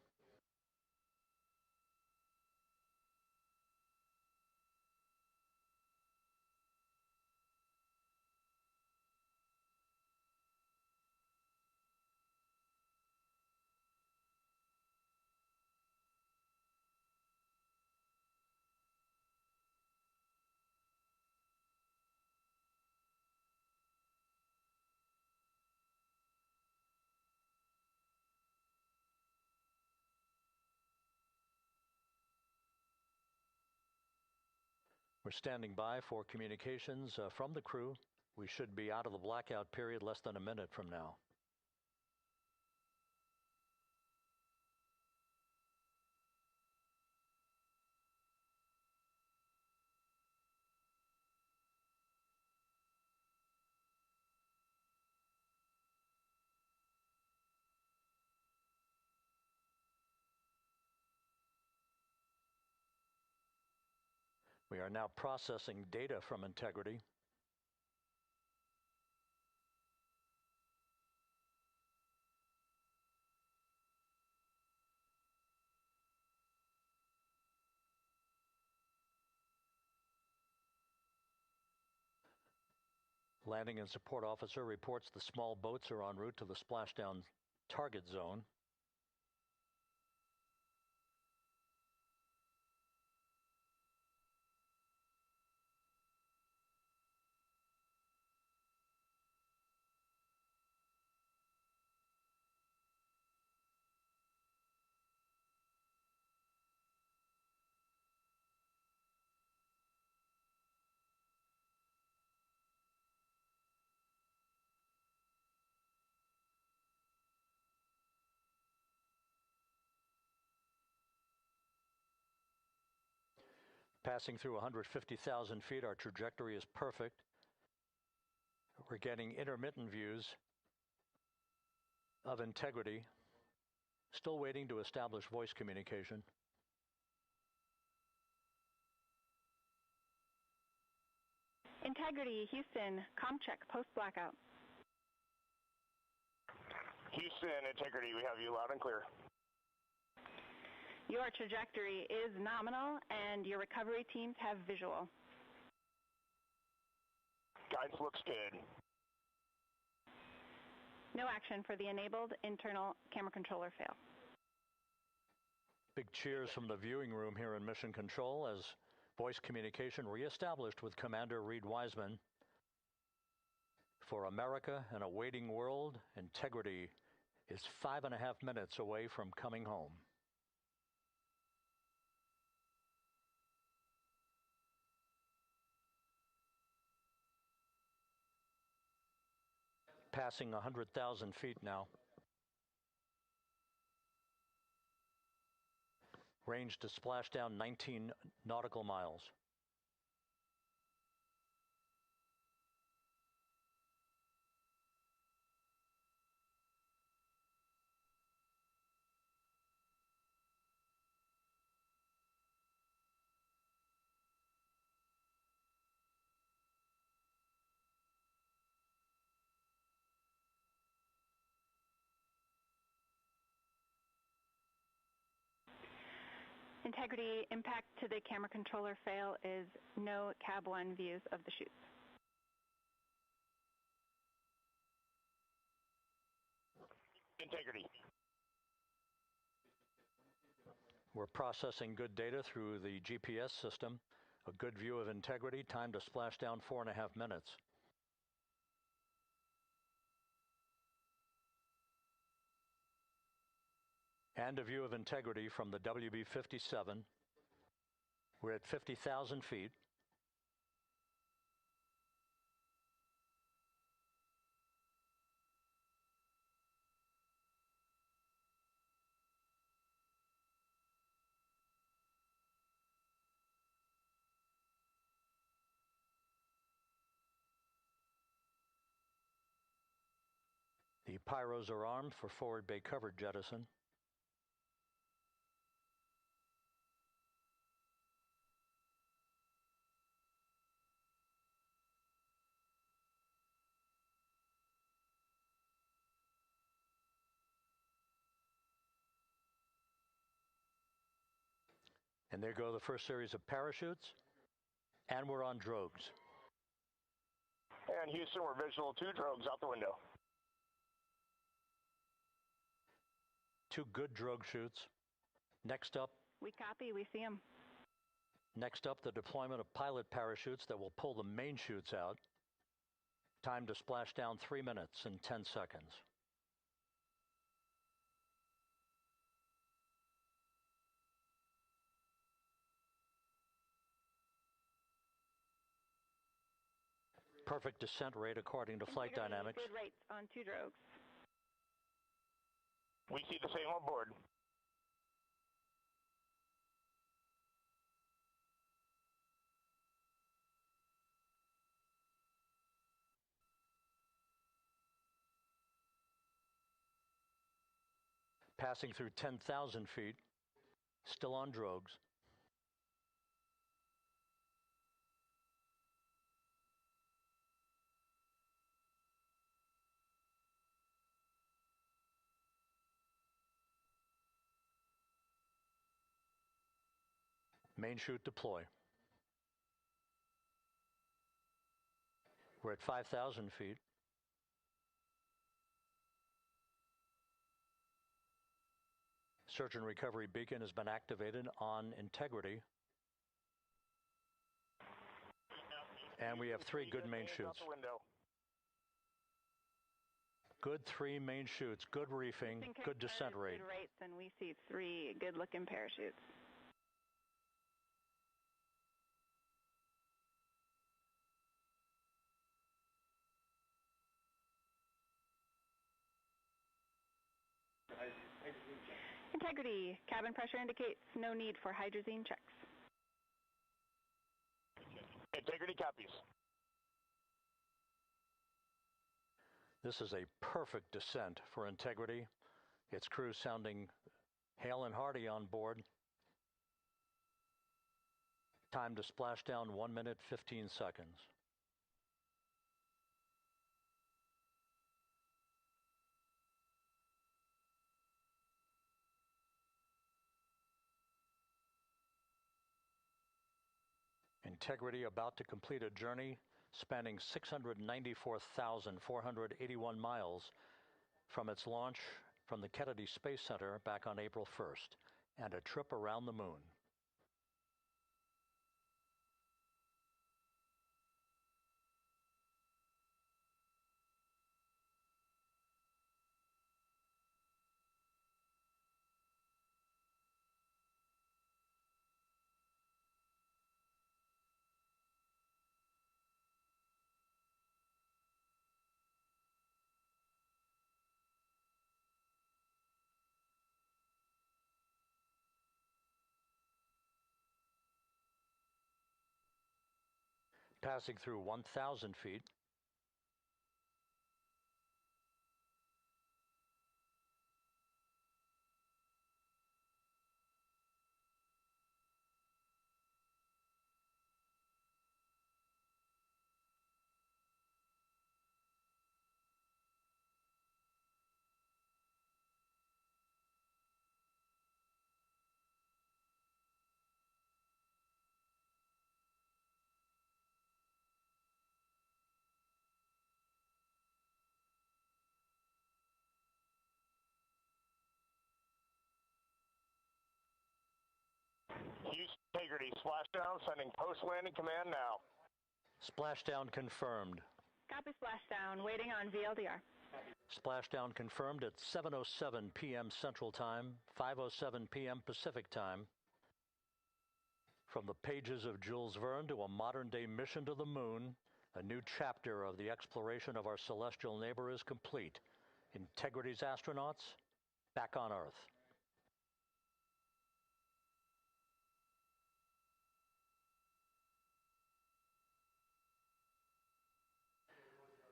We're standing by for communications from the crew. We should be out of the blackout period less than a minute from now. We are now processing data from Integrity. Landing and support officer reports the small boats are en route to the splashdown target zone. Passing through 150,000 feet, our trajectory is perfect. We're getting intermittent views of Integrity. Still waiting to establish voice communication. Integrity, Houston, comm check, post-blackout. Houston, Integrity, we have you loud and clear. Your trajectory is nominal, and your recovery teams have visual. Guidance looks good. No action for the enabled internal camera controller fail. Big cheers from the viewing room here in Mission Control as voice communication reestablished with Commander Reed Wiseman. For America and a waiting world, Integrity is 5.5 minutes away from coming home. Passing 100,000 feet now. Range to splashdown 19 nautical miles. Integrity, impact to the camera controller fail is no Cab 1 views of the chutes. Integrity. We're processing good data through the GPS system. A good view of Integrity, time to splashdown 4.5 minutes. And a view of Integrity from the WB-57. We're at 50,000 feet. The pyros are armed for forward bay covered jettison. And there go the first series of parachutes, and we're on drogues. And Houston, we're visual 2 drogues out the window. 2 good drogue chutes. Next up, we copy, we see them. Next up, the deployment of pilot parachutes that will pull the main chutes out. Time to splash down 3 minutes and 10 seconds. Perfect descent rate according to flight dynamics. Good rates on 2 drogues. We see the same on board. Passing through 10,000 feet, still on drogues. Main chute deploy. We're at 5,000 feet. Search and recovery beacon has been activated on integrity. And we have 3 good main chutes. Good 3 main chutes, good reefing, good descent rate. Good rates, and we see 3 good-looking parachutes. Integrity. Cabin pressure indicates no need for hydrazine checks. Integrity copies. This is a perfect descent for integrity. Its crew sounding hale and hearty on board. Time to splash down 1 minute, 15 seconds. Integrity about to complete a journey spanning 694,481 miles from its launch from the Kennedy Space Center back on April 1st, and a trip around the moon. Passing through 1,000 feet. Houston Integrity, splashdown, sending post-landing command now. Splashdown confirmed. Copy splashdown, waiting on VLDR. Splashdown confirmed at 7:07 p.m. Central Time, 5:07 p.m. Pacific Time. From the pages of Jules Verne to a modern-day mission to the moon, a new chapter of the exploration of our celestial neighbor is complete. Integrity's astronauts back on Earth.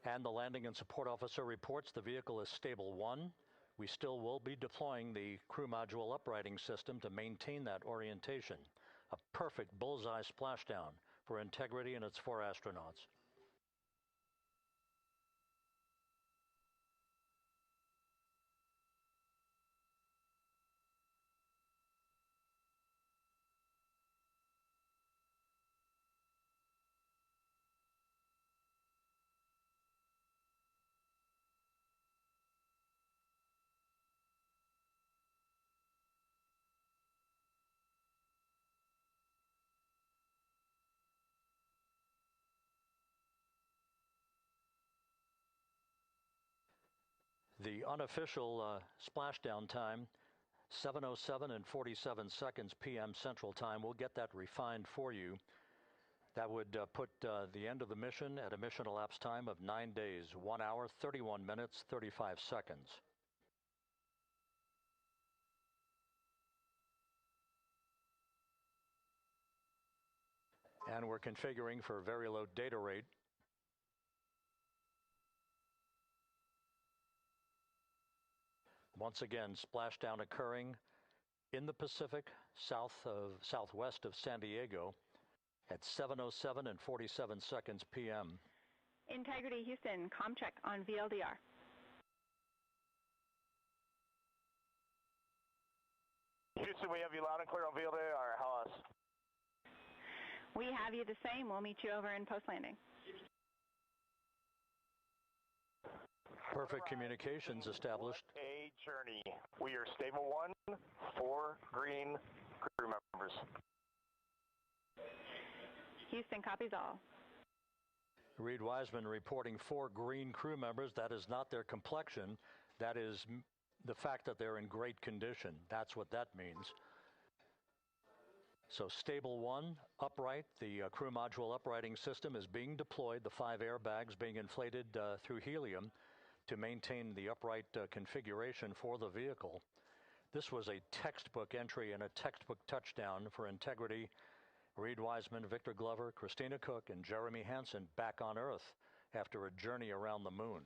And the landing and support officer reports the vehicle is stable 1. We still will be deploying the crew module uprighting system to maintain that orientation. A perfect bullseye splashdown for Integrity and its 4 astronauts. The unofficial splashdown time, 7:07 and 47 seconds p.m. Central Time. We'll get that refined for you. That would put the end of the mission at a mission elapsed time of 9 days, 1 hour, 31 minutes, 35 seconds. And we're configuring for very low data rate. Once again, splashdown occurring in the Pacific, southwest of San Diego at 7:07 and 47 seconds p.m. Integrity Houston, comm check on VLDR. Houston, we have you loud and clear on VLDR. How else? We have you the same. We'll meet you over in post-landing. Perfect communications established. A journey. We are stable 1, 4 green crew members. Houston copies all. Reed Wiseman reporting 4 green crew members. That is not their complexion. That is the fact that they're in great condition. That's what that means. So stable 1, upright. The crew module uprighting system is being deployed. The 5 airbags being inflated through helium to maintain the upright configuration for the vehicle. This was a textbook entry and a textbook touchdown for Integrity. Reed Wiseman, Victor Glover, Christina Cook, and Jeremy Hansen back on Earth after a journey around the moon.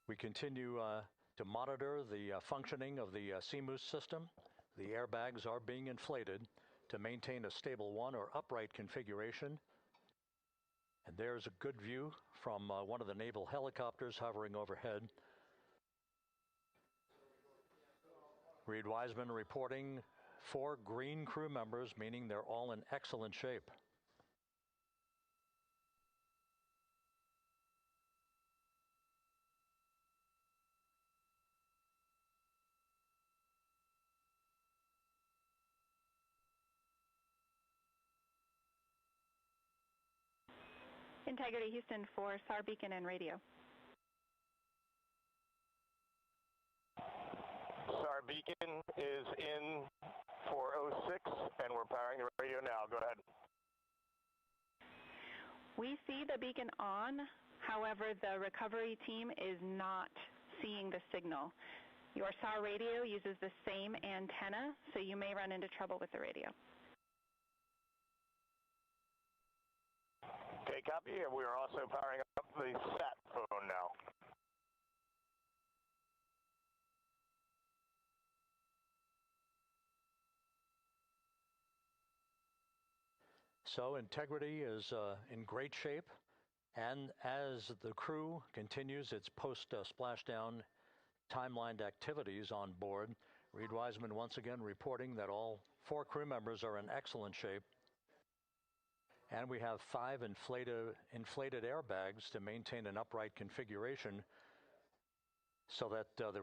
We continue to monitor the functioning of the CMOOS system. The airbags are being inflated to maintain a stable 1 or upright configuration. And there's a good view from one of the naval helicopters hovering overhead. Reed Wiseman reporting 4 green crew members, meaning they're all in excellent shape. Integrity Houston for SAR beacon and radio. SAR beacon is in 406, and we're powering the radio now. Go ahead. We see the beacon on. However, the recovery team is not seeing the signal. Your SAR radio uses the same antenna, so you may run into trouble with the radio. Okay, copy. And we are also powering up the sat phone now. So Integrity is in great shape, and as the crew continues its post-splashdown timelined activities on board, Reed Wiseman once again reporting that all 4 crew members are in excellent shape. And we have 5 inflated airbags to maintain an upright configuration so that the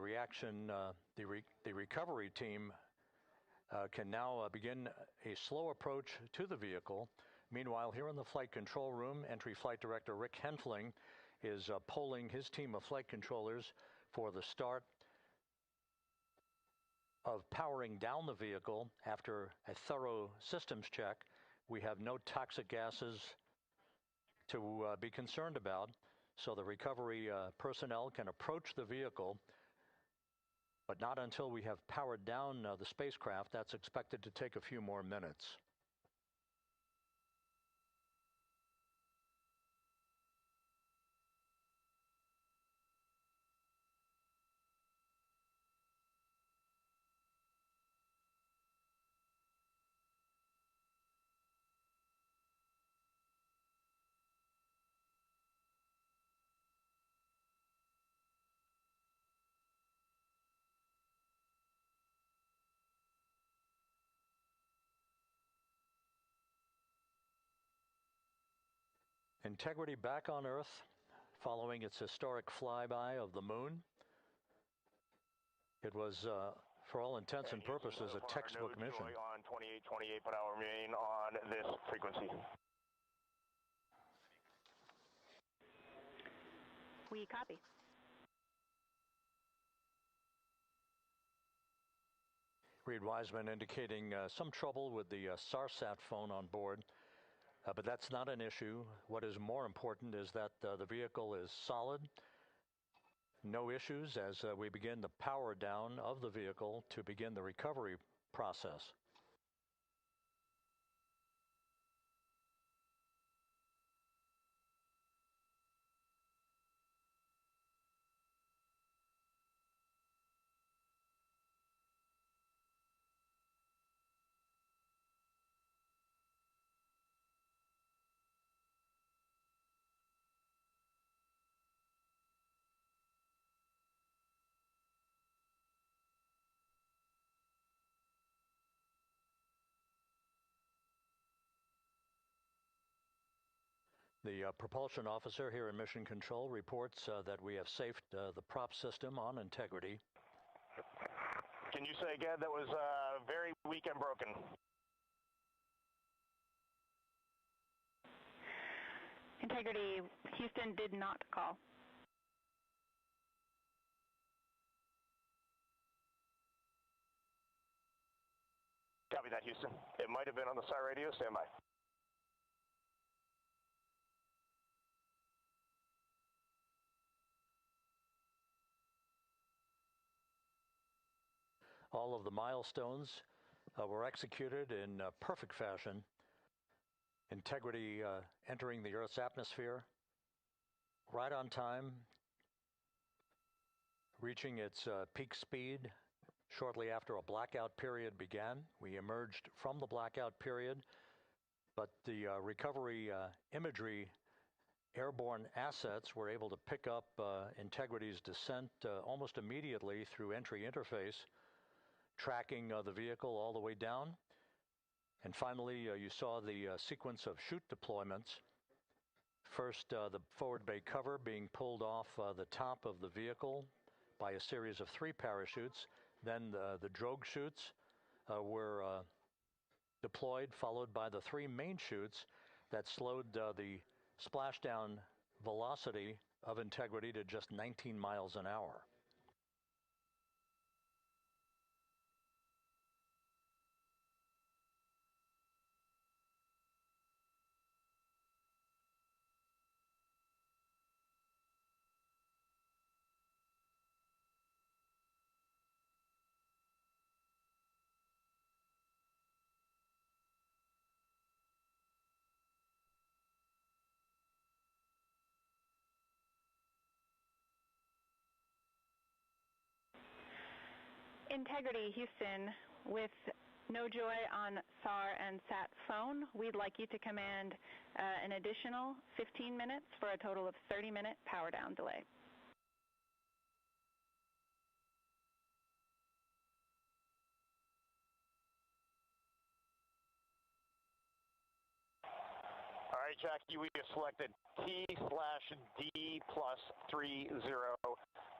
recovery team can now begin a slow approach to the vehicle. Meanwhile, here in the flight control room, Entry Flight Director Rick Henfling is polling his team of flight controllers for the start of powering down the vehicle after a thorough systems check. We have no toxic gases to be concerned about, so the recovery personnel can approach the vehicle, but not until we have powered down the spacecraft. That's expected to take a few more minutes. Integrity back on Earth following its historic flyby of the moon. It was, for all intents and purposes, a textbook mission. On 28 per hour remain on this frequency. We copy. Reed Wiseman indicating some trouble with the SARSAT phone on board, but that's not an issue. What is more important is that the vehicle is solid. No issues as we begin the power down of the vehicle to begin the recovery process. The propulsion officer here in Mission Control reports that we have safed the prop system on Integrity. Can you say again, that was very weak and broken? Integrity, Houston did not call. Copy that, Houston. It might have been on the SAR radio. Stand by. All of the milestones were executed in perfect fashion. Integrity entering the Earth's atmosphere right on time, reaching its peak speed shortly after a blackout period began. We emerged from the blackout period, but the recovery imagery airborne assets were able to pick up Integrity's descent almost immediately through entry interface, tracking the vehicle all the way down. And finally, you saw the sequence of chute deployments. First, the forward bay cover being pulled off the top of the vehicle by a series of 3 parachutes. Then the drogue chutes were deployed, followed by the 3 main chutes that slowed the splashdown velocity of Integrity to just 19 miles an hour. Integrity, Houston, with no joy on SAR and SAT phone, we'd like you to command an additional 15 minutes for a total of 30-minute power down delay. All right, Jackie, we have selected T/D+30.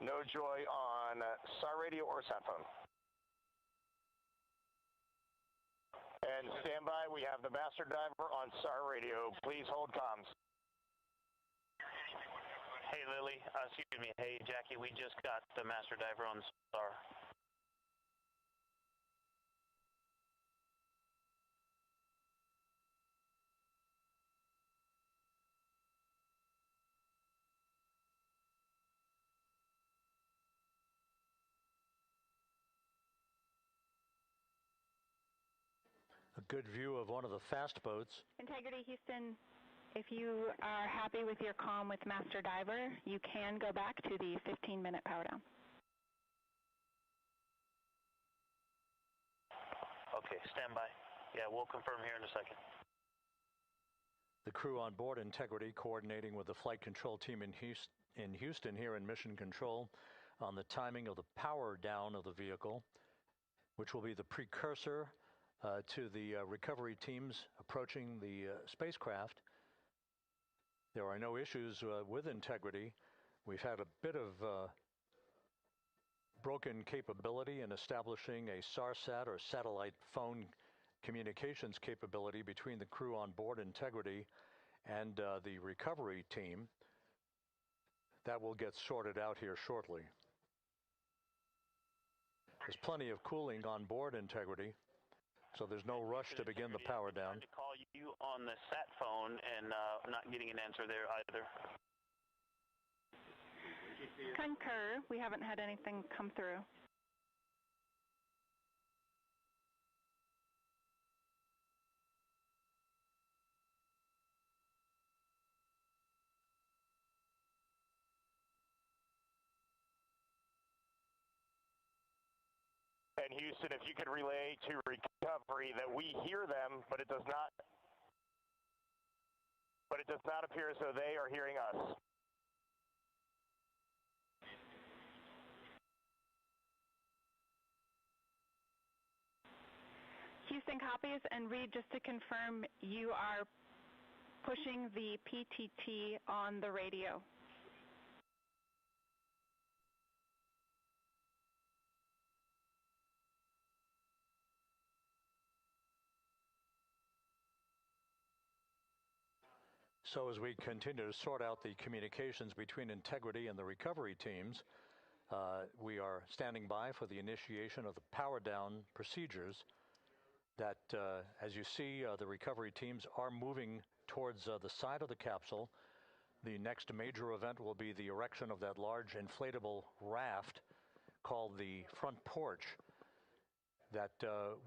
No joy on SAR radio or SAT phone. And stand by, we have the master diver on SAR radio. Please hold comms. Hey, Lily. Excuse me. Hey, Jackie, we just got the master diver on SAR. A good view of one of the fast boats. Integrity, Houston, if you are happy with your comm with Master Diver, you can go back to the 15-minute power down. Okay, stand by. Yeah, we'll confirm here in a second. The crew on board Integrity coordinating with the flight control team in Houston here in Mission Control on the timing of the power down of the vehicle, which will be the precursor to the recovery teams approaching the spacecraft. There are no issues with integrity. We've had a bit of broken capability in establishing a SARSAT or satellite phone communications capability between the crew on board Integrity and the recovery team. That will get sorted out here shortly. There's plenty of cooling on board Integrity, so there's no rush to begin the power down. I tried to call you on the sat phone and not getting an answer there either. Concur. We haven't had anything come through. And Houston, if you could relay to recovery that we hear them, but it does not appear as though they are hearing us. Houston copies, and Reed, just to confirm, you are pushing the PTT on the radio. So as we continue to sort out the communications between Integrity and the recovery teams, we are standing by for the initiation of the power down procedures that, as you see, the recovery teams are moving towards the side of the capsule. The next major event will be the erection of that large inflatable raft called the front porch. That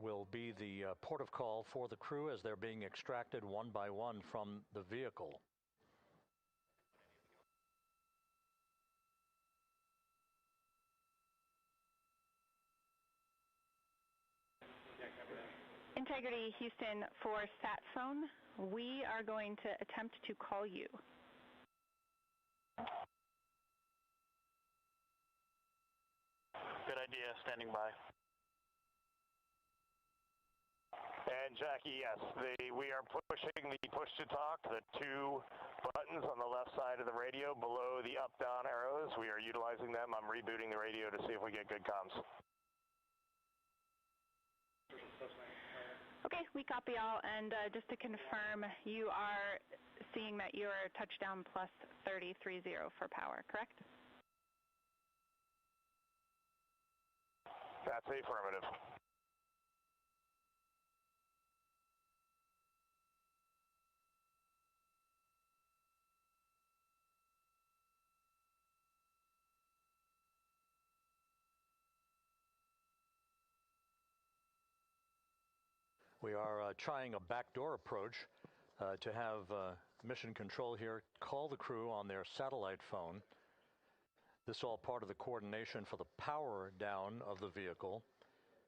will be the port of call for the crew as they're being extracted one by one from the vehicle. Integrity, Houston, for sat phone, we are going to attempt to call you. Good idea, standing by. And Jackie, yes, we are pushing the push to talk, the two buttons on the left side of the radio below the up-down arrows. We are utilizing them. I'm rebooting the radio to see if we get good comms. Okay, we copy all, and just to confirm, you are seeing that you're touchdown plus 3030 for power, correct? That's affirmative. We are trying a backdoor approach to have Mission Control here call the crew on their satellite phone. This is all part of the coordination for the power down of the vehicle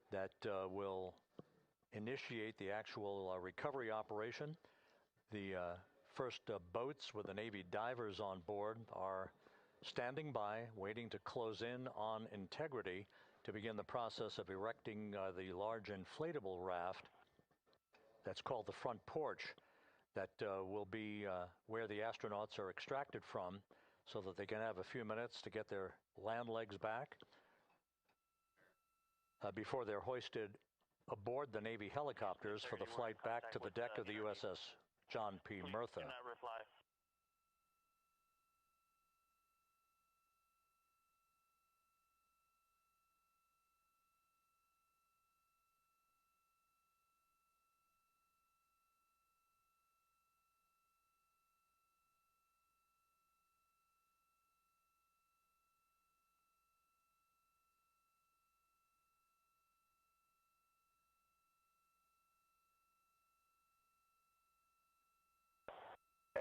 that will initiate the actual recovery operation. The first boats with the Navy divers on board are standing by, waiting to close in on Integrity to begin the process of erecting the large inflatable raft. That's called the front porch. That will be where the astronauts are extracted from so that they can have a few minutes to get their land legs back before they're hoisted aboard the Navy helicopters for the flight back to the deck of the USS John P. Murtha.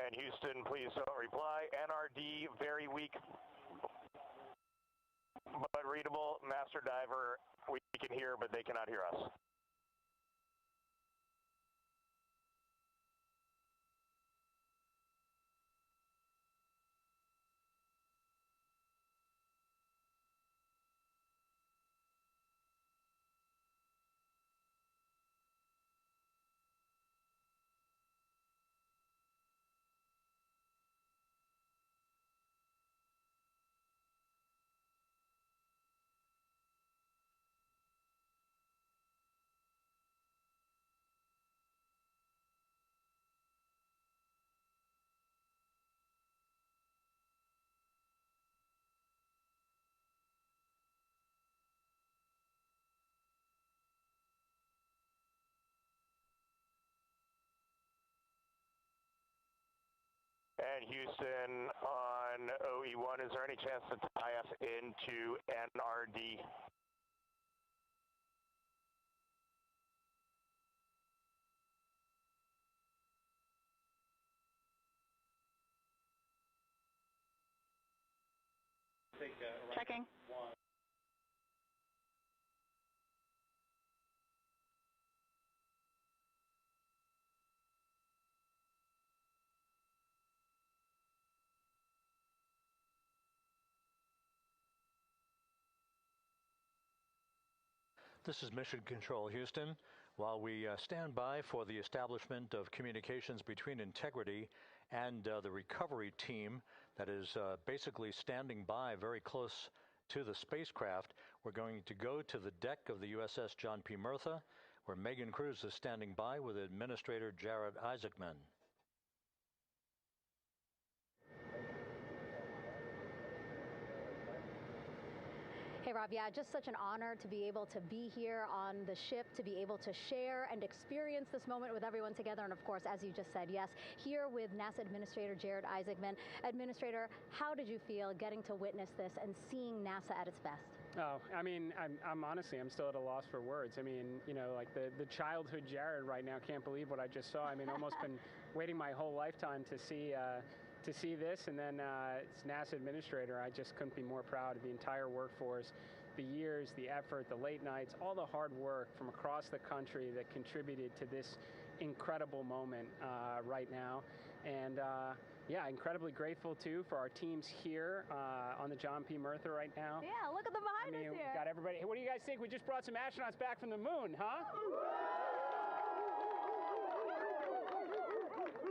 And Houston, please don't reply. NRD, very weak, but readable. Master Diver, we can hear, but they cannot hear us. in Houston on OE1. Is there any chance to tie us into NRD? Checking. This is Mission Control Houston. While we stand by for the establishment of communications between Integrity and the recovery team that is basically standing by very close to the spacecraft, we're going to go to the deck of the USS John P. Murtha, where Megan Cruz is standing by with Administrator Jared Isaacman. Hey, Rob, yeah, just such an honor to be able to be here on the ship, to be able to share and experience this moment with everyone together. And of course, as you just said, yes, here with NASA Administrator Jared Isaacman. Administrator, how did you feel getting to witness this and seeing NASA at its best? Oh, I mean, I'm honestly, I'm still at a loss for words. I mean, you know, like the childhood Jared right now can't believe what I just saw. I mean, almost been waiting my whole lifetime to see this, and then it's NASA Administrator. I just couldn't be more proud of the entire workforce, the years, the effort, the late nights, all the hard work from across the country that contributed to this incredible moment right now. And yeah, incredibly grateful too for our teams here on the John P. Murtha right now. Yeah, look at them behind us here. We got everybody. Hey, what do you guys think? We just brought some astronauts back from the moon, huh?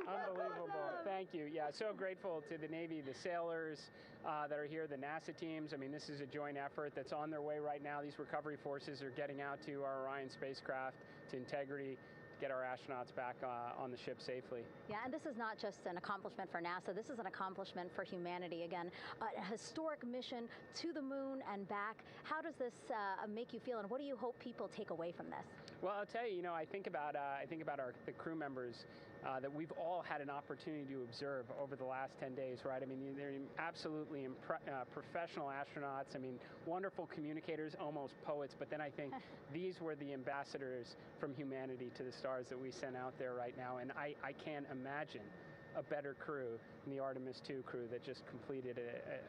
Unbelievable. Thank you. Yeah, so grateful to the Navy, the sailors that are here, the NASA teams. I mean, this is a joint effort that's on their way right now. These recovery forces are getting out to our Orion spacecraft, to Integrity, get our astronauts back on the ship safely. Yeah, and this is not just an accomplishment for NASA. This is an accomplishment for humanity. Again, a historic mission to the moon and back. How does this make you feel, and what do you hope people take away from this? Well, I'll tell you, you know, I think about the crew members that we've all had an opportunity to observe over the last 10 days, right? I mean, they're absolutely professional astronauts. I mean, wonderful communicators, almost poets. But then I think these were the ambassadors from humanity to the stars that we sent out there right now. And I can't imagine a better crew than the Artemis II crew that just completed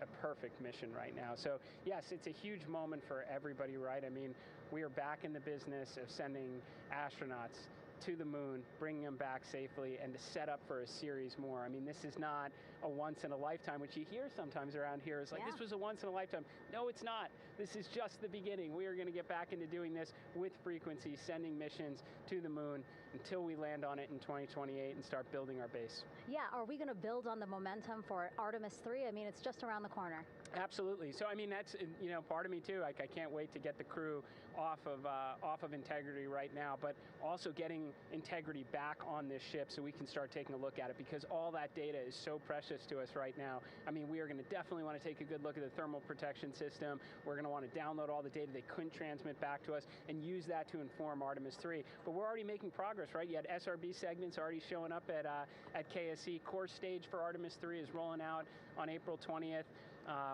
a perfect mission right now. So yes, it's a huge moment for everybody, right? I mean, we are back in the business of sending astronauts to the moon, bringing them back safely, and to set up for a series more. I mean, this is not a once in a lifetime, which you hear sometimes around here. It's like, this was a once in a lifetime. No, it's not. This is just the beginning. We are going to get back into doing this with frequency, sending missions to the moon until we land on it in 2028 and start building our base. Yeah, are we going to build on the momentum for Artemis III? I mean, it's just around the corner. Absolutely. So, I mean, that's, you know, part of me too. Like, I can't wait to get the crew off of Integrity right now, but also getting Integrity back on this ship so we can start taking a look at it, because all that data is so precious to us right now. I mean, we are going to definitely want to take a good look at the thermal protection system. We're going to want to download all the data they couldn't transmit back to us and use that to inform Artemis III. But we're already making progress, right? You had SRB segments already showing up at KSC. Core stage for Artemis III is rolling out on April 20th.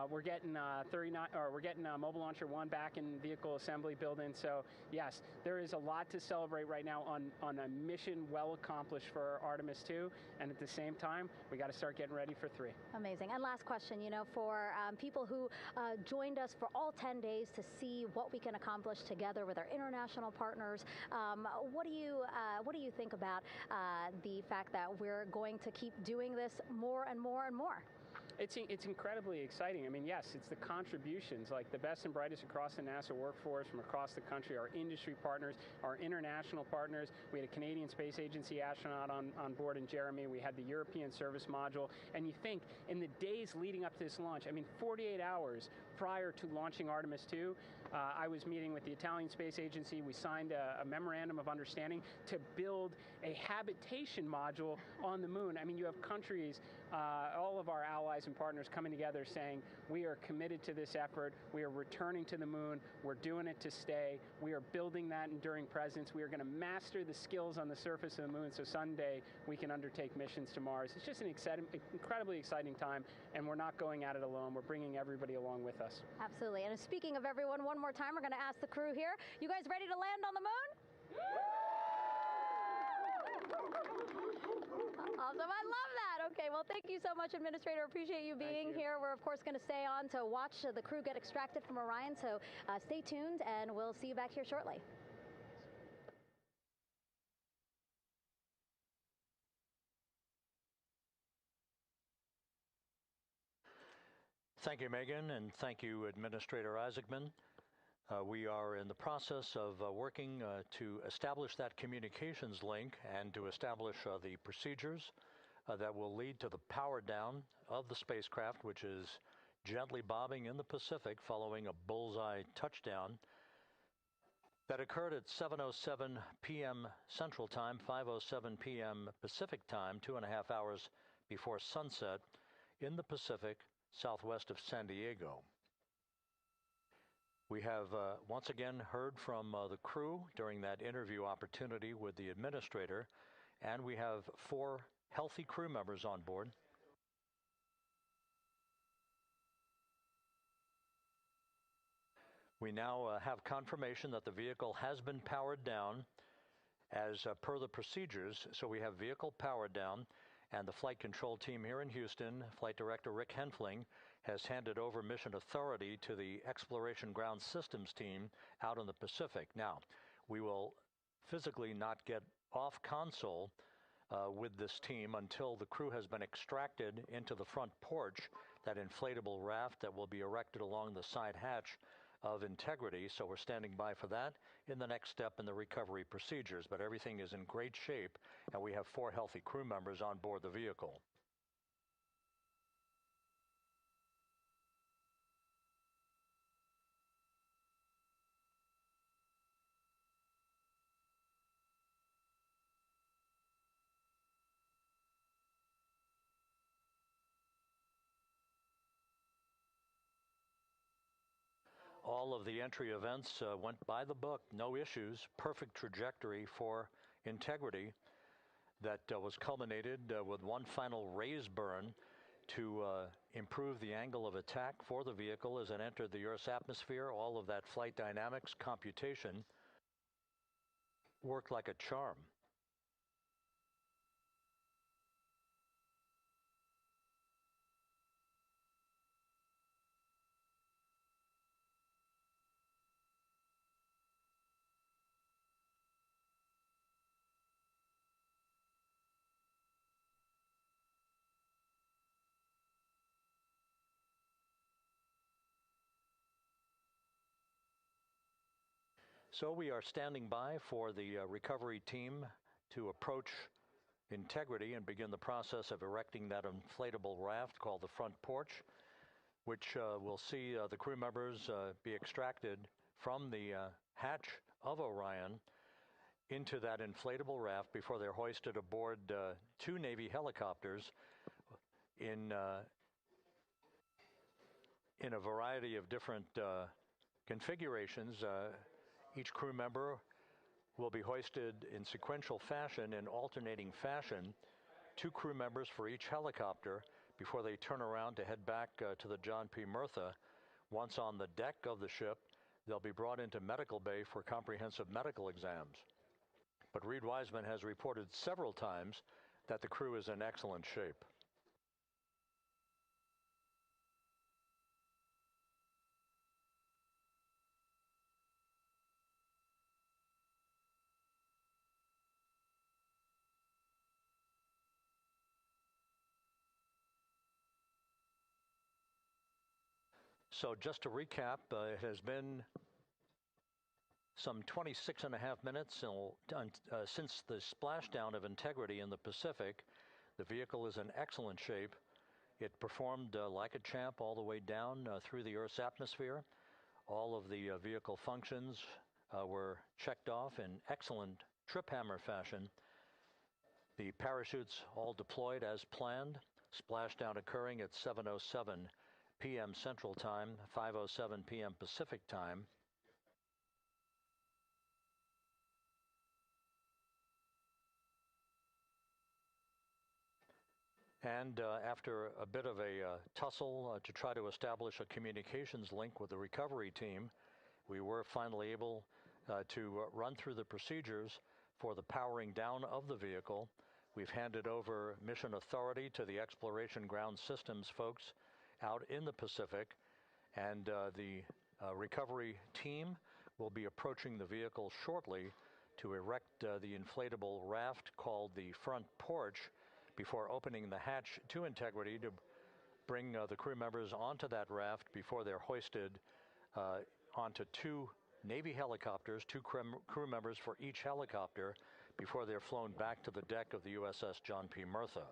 We're getting Mobile Launcher 1 back in vehicle assembly building. So yes, there is a lot to celebrate right now on a mission well accomplished for Artemis 2, and at the same time, we got to start getting ready for 3. Amazing. And last question, you know, for people who joined us for all 10 days to see what we can accomplish together with our international partners, what do you think about the fact that we're going to keep doing this more and more and more? It's incredibly exciting. I mean, yes, it's the contributions, like the best and brightest across the NASA workforce from across the country, our industry partners, our international partners. We had a Canadian Space Agency astronaut on board in Jeremy. We had the European Service Module. And you think, in the days leading up to this launch, I mean, 48 hours prior to launching Artemis II, I was meeting with the Italian Space Agency. We signed a memorandum of understanding to build a habitation module on the moon. I mean, you have countries all of our allies and partners coming together saying, we are committed to this effort, we are returning to the moon, we're doing it to stay, we are building that enduring presence, we are going to master the skills on the surface of the moon so someday we can undertake missions to Mars. It's just an incredibly exciting time, and we're not going at it alone. We're bringing everybody along with us. Absolutely. And speaking of everyone, one more time, we're going to ask the crew here, you guys ready to land on the moon? Awesome. I love that. Okay, well, thank you so much, Administrator. Appreciate you being here. We're, of course, going to stay on to watch the crew get extracted from Orion, so stay tuned, and we'll see you back here shortly. Thank you, Megan, and thank you, Administrator Isaacman. We are in the process of working to establish that communications link and to establish the procedures that will lead to the power down of the spacecraft, which is gently bobbing in the Pacific following a bullseye touchdown that occurred at 7:07 p.m. Central Time, 5:07 p.m. Pacific Time, 2.5 hours before sunset in the Pacific, southwest of San Diego. We have once again heard from the crew during that interview opportunity with the administrator, and we have 4 healthy crew members on board. We now have confirmation that the vehicle has been powered down as per the procedures. So we have vehicle powered down, and the flight control team here in Houston, Flight Director Rick Henfling, has handed over mission authority to the Exploration Ground Systems team out in the Pacific. Now, we will physically not get off console with this team until the crew has been extracted into the front porch, that inflatable raft that will be erected along the side hatch of Integrity. So we're standing by for that in the next step in the recovery procedures. But everything is in great shape, and we have 4 healthy crew members on board the vehicle. All of the entry events went by the book, no issues, perfect trajectory for Integrity that was culminated with one final raise burn to improve the angle of attack for the vehicle as it entered the Earth's atmosphere. All of that flight dynamics computation worked like a charm. So we are standing by for the recovery team to approach Integrity and begin the process of erecting that inflatable raft called the front porch, which will see the crew members be extracted from the hatch of Orion into that inflatable raft before they're hoisted aboard 2 Navy helicopters in a variety of different configurations. Each crew member will be hoisted in sequential fashion, in alternating fashion, 2 crew members for each helicopter before they turn around to head back to the John P. Murtha. Once on the deck of the ship, they'll be brought into medical bay for comprehensive medical exams. But Reed Wiseman has reported several times that the crew is in excellent shape. So just to recap, it has been some 26.5 minutes since the splashdown of Integrity in the Pacific. The vehicle is in excellent shape. It performed like a champ all the way down through the Earth's atmosphere. All of the vehicle functions were checked off in excellent trip hammer fashion. The parachutes all deployed as planned. Splashdown occurring at 7:07 p.m. Central Time, 5:07 p.m. Pacific Time. And after a bit of a tussle to try to establish a communications link with the recovery team, we were finally able to run through the procedures for the powering down of the vehicle. We've handed over mission authority to the Exploration Ground Systems folks out in the Pacific, and the recovery team will be approaching the vehicle shortly to erect the inflatable raft called the front porch before opening the hatch to Integrity to bring the crew members onto that raft before they're hoisted onto two Navy helicopters, two crew members for each helicopter, before they're flown back to the deck of the USS John P. Murtha.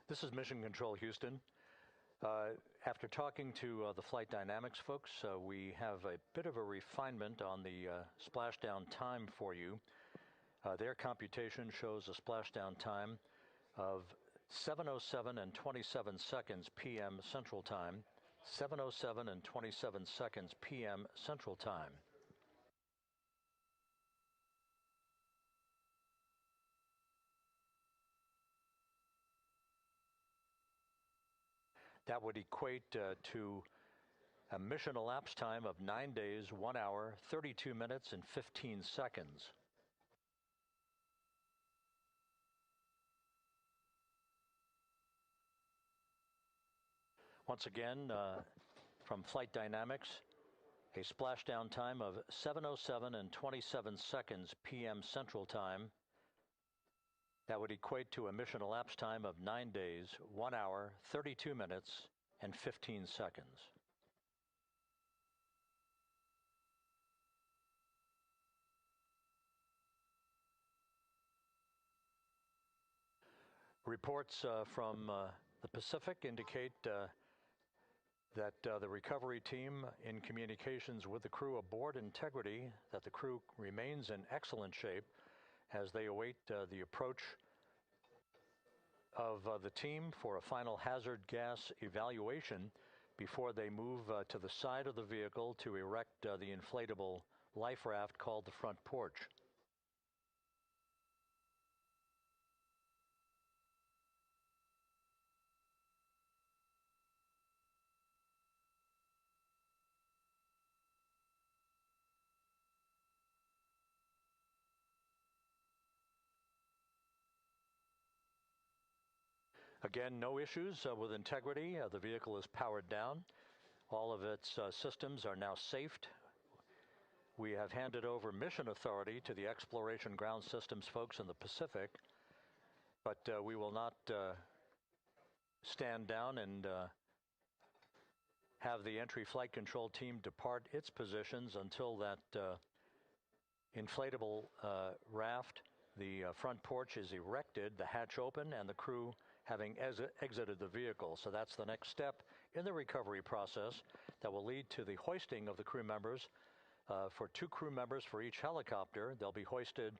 This is Mission Control Houston. After talking to the flight dynamics folks, we have a bit of a refinement on the splashdown time for you. Their computation shows a splashdown time of 7:07 and 27 seconds p.m. Central Time, 7:07 and 27 seconds p.m. Central Time. That would equate to a mission elapsed time of 9 days, 1 hour, 32 minutes, and 15 seconds. Once again, from Flight Dynamics, a splashdown time of 7:07 and 27 seconds p.m. Central Time. That would equate to a mission elapsed time of 9 days, 1 hour, 32 minutes, and 15 seconds. Reports from the Pacific indicate that the recovery team, in communications with the crew aboard Integrity, that the crew remains in excellent shape as they await the approach of the team for a final hazard gas evaluation before they move to the side of the vehicle to erect the inflatable life raft called the front porch. Again, no issues with Integrity. The vehicle is powered down. All of its systems are now safed. We have handed over mission authority to the Exploration Ground Systems folks in the Pacific, but we will not stand down and have the entry flight control team depart its positions until that inflatable raft, the front porch, is erected, the hatch open, and the crew having exited the vehicle. So that's the next step in the recovery process that will lead to the hoisting of the crew members. For 2 crew members for each helicopter, they'll be hoisted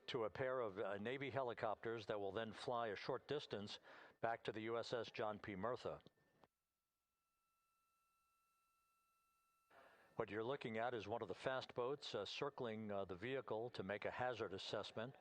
to a pair of Navy helicopters that will then fly a short distance back to the USS John P. Murtha. What you're looking at is one of the fast boats circling the vehicle to make a hazard assessment.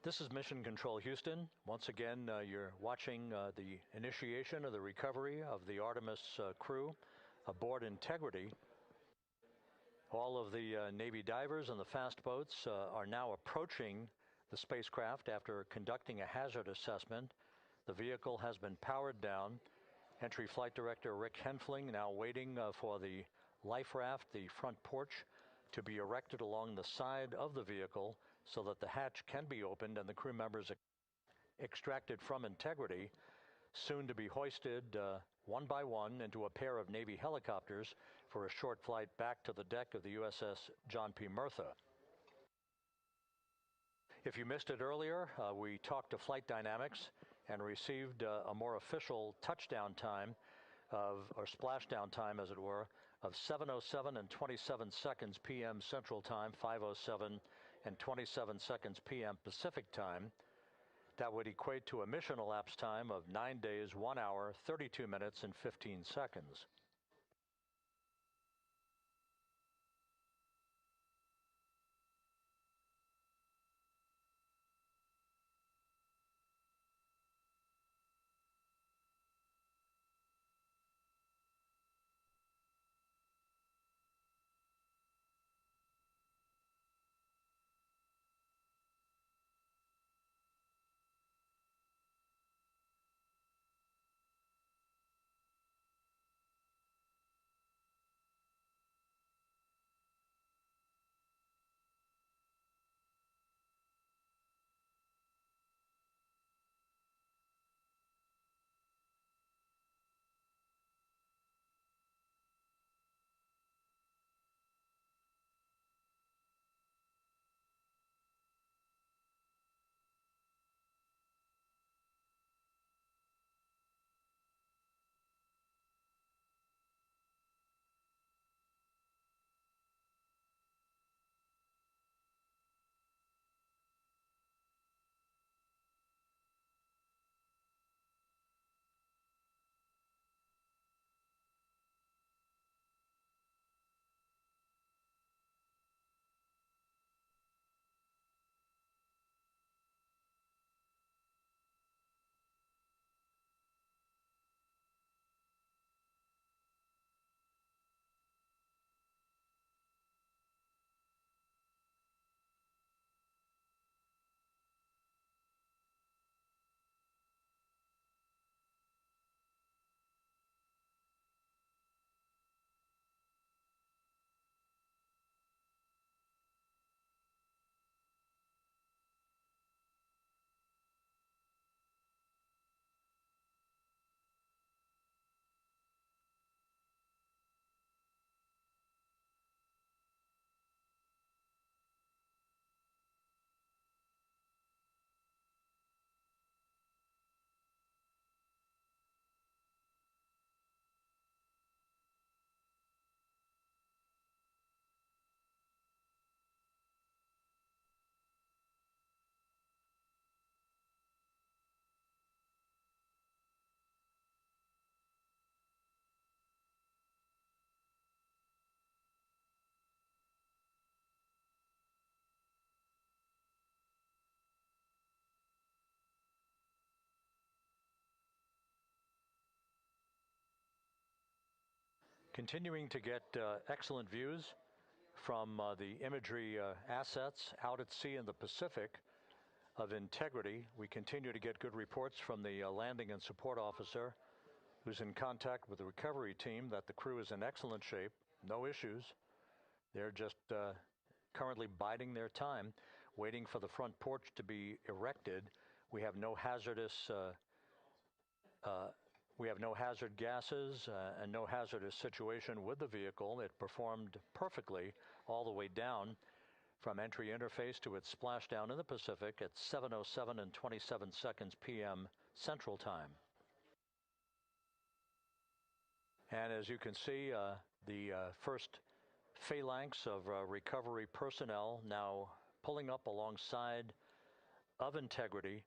This is Mission Control Houston. Once again, you're watching the initiation of the recovery of the Artemis crew aboard Integrity. All of the Navy divers and the fast boats are now approaching the spacecraft after conducting a hazard assessment. The vehicle has been powered down. Entry Flight Director Rick Henfling now waiting for the life raft, the front porch, to be erected along the side of the vehicle so that the hatch can be opened and the crew members extracted from Integrity, soon to be hoisted one by one into a pair of Navy helicopters for a short flight back to the deck of the USS John P. Murtha. If you missed it earlier, we talked to Flight Dynamics and received a more official touchdown time or splashdown time, as it were, of 7:07 and 27 seconds p.m. Central Time, 5:07 and 27 seconds p.m. Pacific Time. That would equate to a mission elapsed time of 9 days, 1 hour, 32 minutes, and 15 seconds. Continuing to get excellent views from the imagery assets out at sea in the Pacific of Integrity. We continue to get good reports from the landing and support officer, who's in contact with the recovery team, that the crew is in excellent shape, no issues. They're just currently biding their time, waiting for the front porch to be erected. We have no hazardous hazard gases and no hazardous situation with the vehicle. It performed perfectly all the way down from entry interface to its splashdown in the Pacific at 7:07 and 27 seconds p.m. Central Time. And as you can see, the first phalanx of recovery personnel now pulling up alongside of Integrity.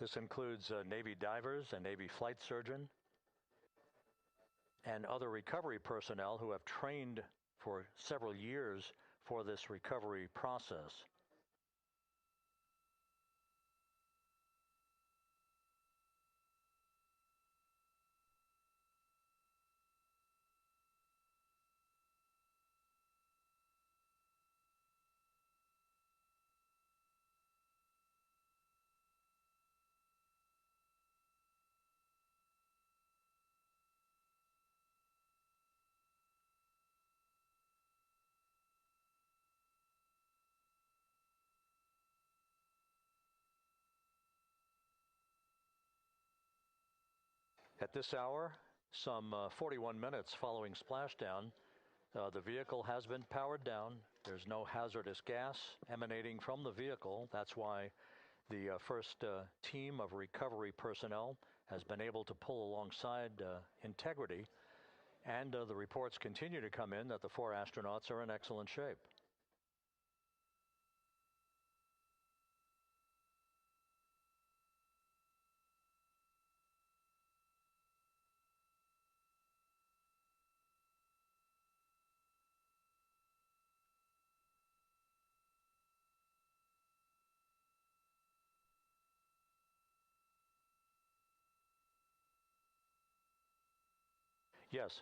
This includes Navy divers, a Navy flight surgeon, and other recovery personnel who have trained for several years for this recovery process. At this hour, some 41 minutes following splashdown, The vehicle has been powered down. There's no hazardous gas emanating from the vehicle. That's why the first team of recovery personnel has been able to pull alongside Integrity. And the reports continue to come in that the 4 astronauts are in excellent shape. Yes.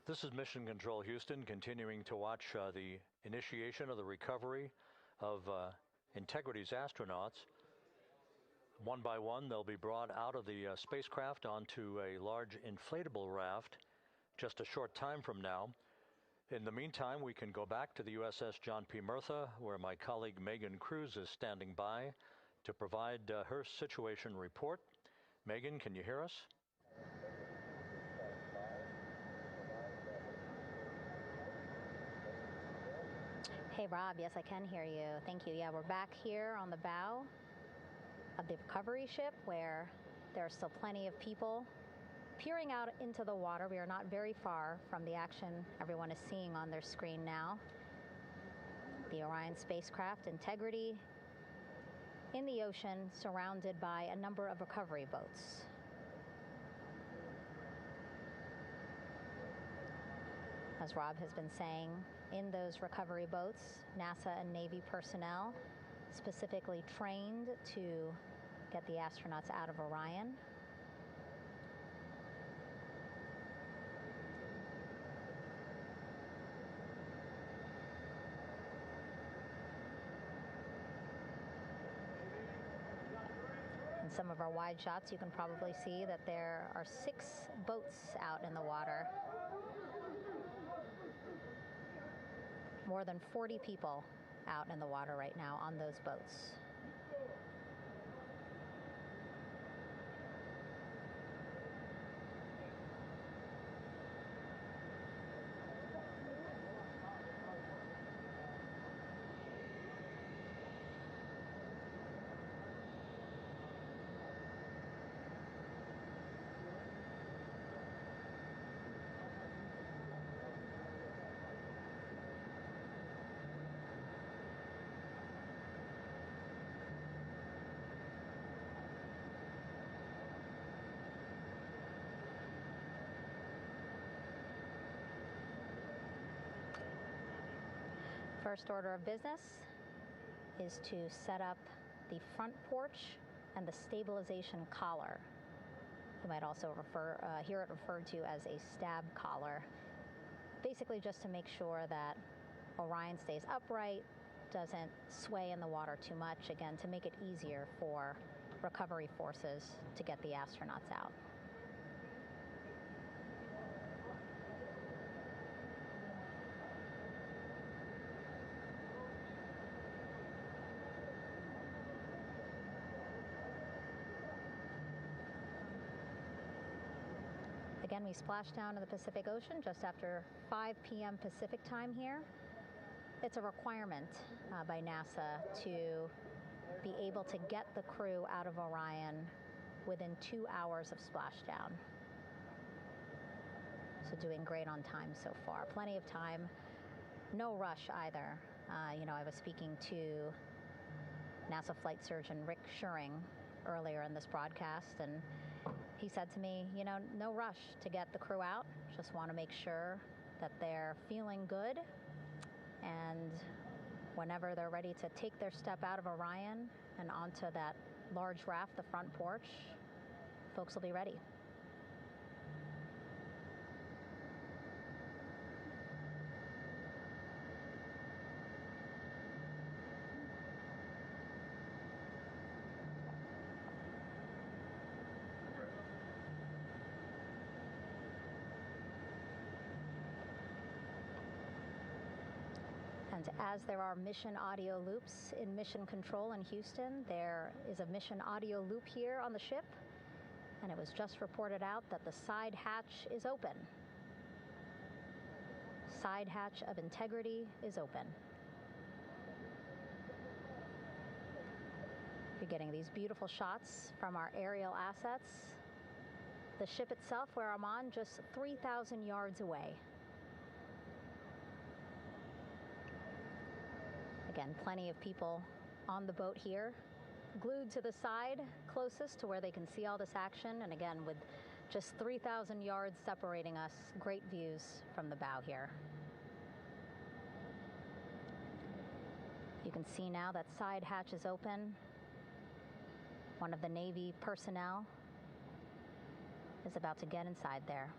This is Mission Control Houston, continuing to watch the initiation of the recovery of Integrity's astronauts. One by one, they'll be brought out of the spacecraft onto a large inflatable raft just a short time from now. In the meantime, we can go back to the USS John P. Murtha, where my colleague Megan Cruz is standing by to provide her situation report. Megan, can you hear us? Hey, Rob. Yes, I can hear you. Thank you. Yeah, we're back here on the bow of the recovery ship where there are still plenty of people peering out into the water. We are not very far from the action everyone is seeing on their screen now. The Orion spacecraft, Integrity, in the ocean, surrounded by a number of recovery boats. As Rob has been saying, in those recovery boats, NASA and Navy personnel specifically trained to get the astronauts out of Orion. In some of our wide shots, you can probably see that there are 6 boats out in the water. More than 40 people out in the water right now on those boats. First order of business is to set up the front porch and the stabilization collar. You might also hear it referred to as a stab collar. Basically just to make sure that Orion stays upright, doesn't sway in the water too much, again, to make it easier for recovery forces to get the astronauts out. Again, we splashed down in the Pacific Ocean just after 5 p.m. Pacific time here. It's a requirement by NASA to be able to get the crew out of Orion within 2 hours of splashdown. So doing great on time so far. Plenty of time. No rush either. I was speaking to NASA flight surgeon Rick Schuring earlier in this broadcast, and he said to me, no rush to get the crew out. Just want to make sure that they're feeling good, and whenever they're ready to take their step out of Orion and onto that large raft, the front porch, folks will be ready. And as there are mission audio loops in Mission Control in Houston, there is a mission audio loop here on the ship, and it was just reported out that the side hatch is open. Side hatch of Integrity is open. You're getting these beautiful shots from our aerial assets. The ship itself, where I'm on, just 3,000 yards away. Again, plenty of people on the boat here, glued to the side closest to where they can see all this action. And again, with just 3,000 yards separating us, great views from the bow here. You can see now that side hatch is open. One of the Navy personnel is about to get inside there.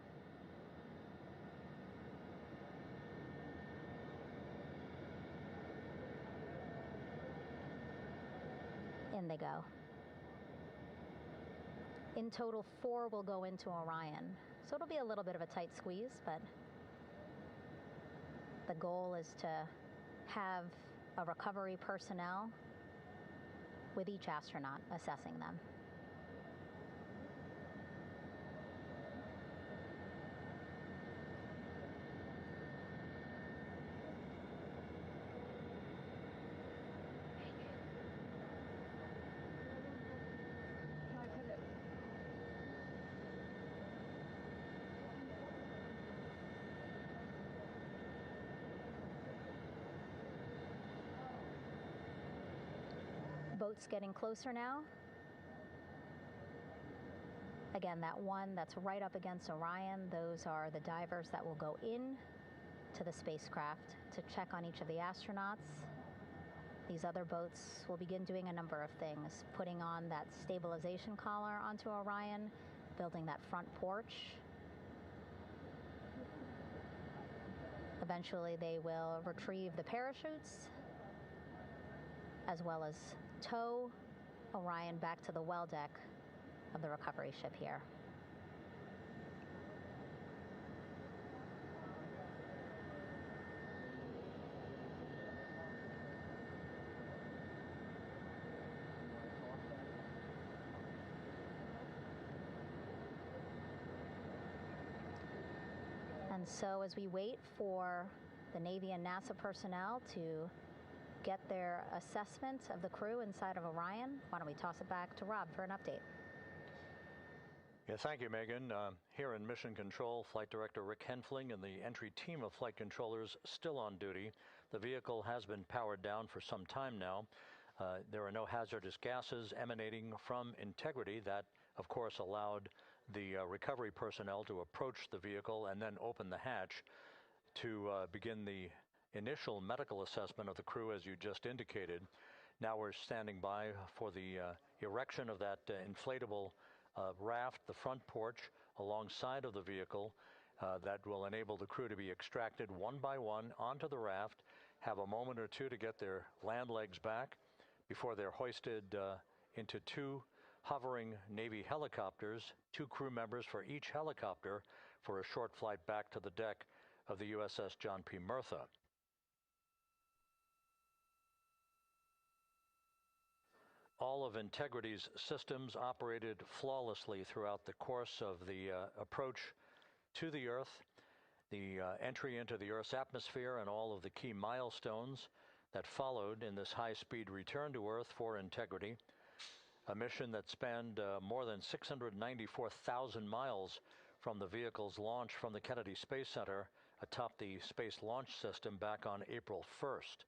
In they go. In total, 4 will go into Orion. So it'll be a little bit of a tight squeeze, but the goal is to have a recovery personnel with each astronaut assessing them. Boat's getting closer now. Again, that one that's right up against Orion, those are the divers that will go in to the spacecraft to check on each of the astronauts. These other boats will begin doing a number of things, putting on that stabilization collar onto Orion, building that front porch. Eventually, they will retrieve the parachutes, as well as tow Orion back to the well deck of the recovery ship here. And so as we wait for the Navy and NASA personnel to get their assessment of the crew inside of Orion, why don't we toss it back to Rob for an update? Yeah, thank you, Megan. Here in Mission Control, Flight Director Rick Henfling and the entry team of flight controllers still on duty. The vehicle has been powered down for some time now. There are no hazardous gases emanating from Integrity. That, of course, allowed the recovery personnel to approach the vehicle and then open the hatch to begin the initial medical assessment of the crew, as you just indicated. Now we're standing by for the erection of that inflatable raft, the front porch, alongside of the vehicle that will enable the crew to be extracted one by one onto the raft, have a moment or two to get their land legs back before they're hoisted into 2 hovering Navy helicopters, 2 crew members for each helicopter, for a short flight back to the deck of the USS John P. Murtha. All of Integrity's systems operated flawlessly throughout the course of the approach to the Earth, the entry into the Earth's atmosphere, and all of the key milestones that followed in this high-speed return to Earth for Integrity, a mission that spanned more than 694,000 miles from the vehicle's launch from the Kennedy Space Center atop the Space Launch System back on April 1st.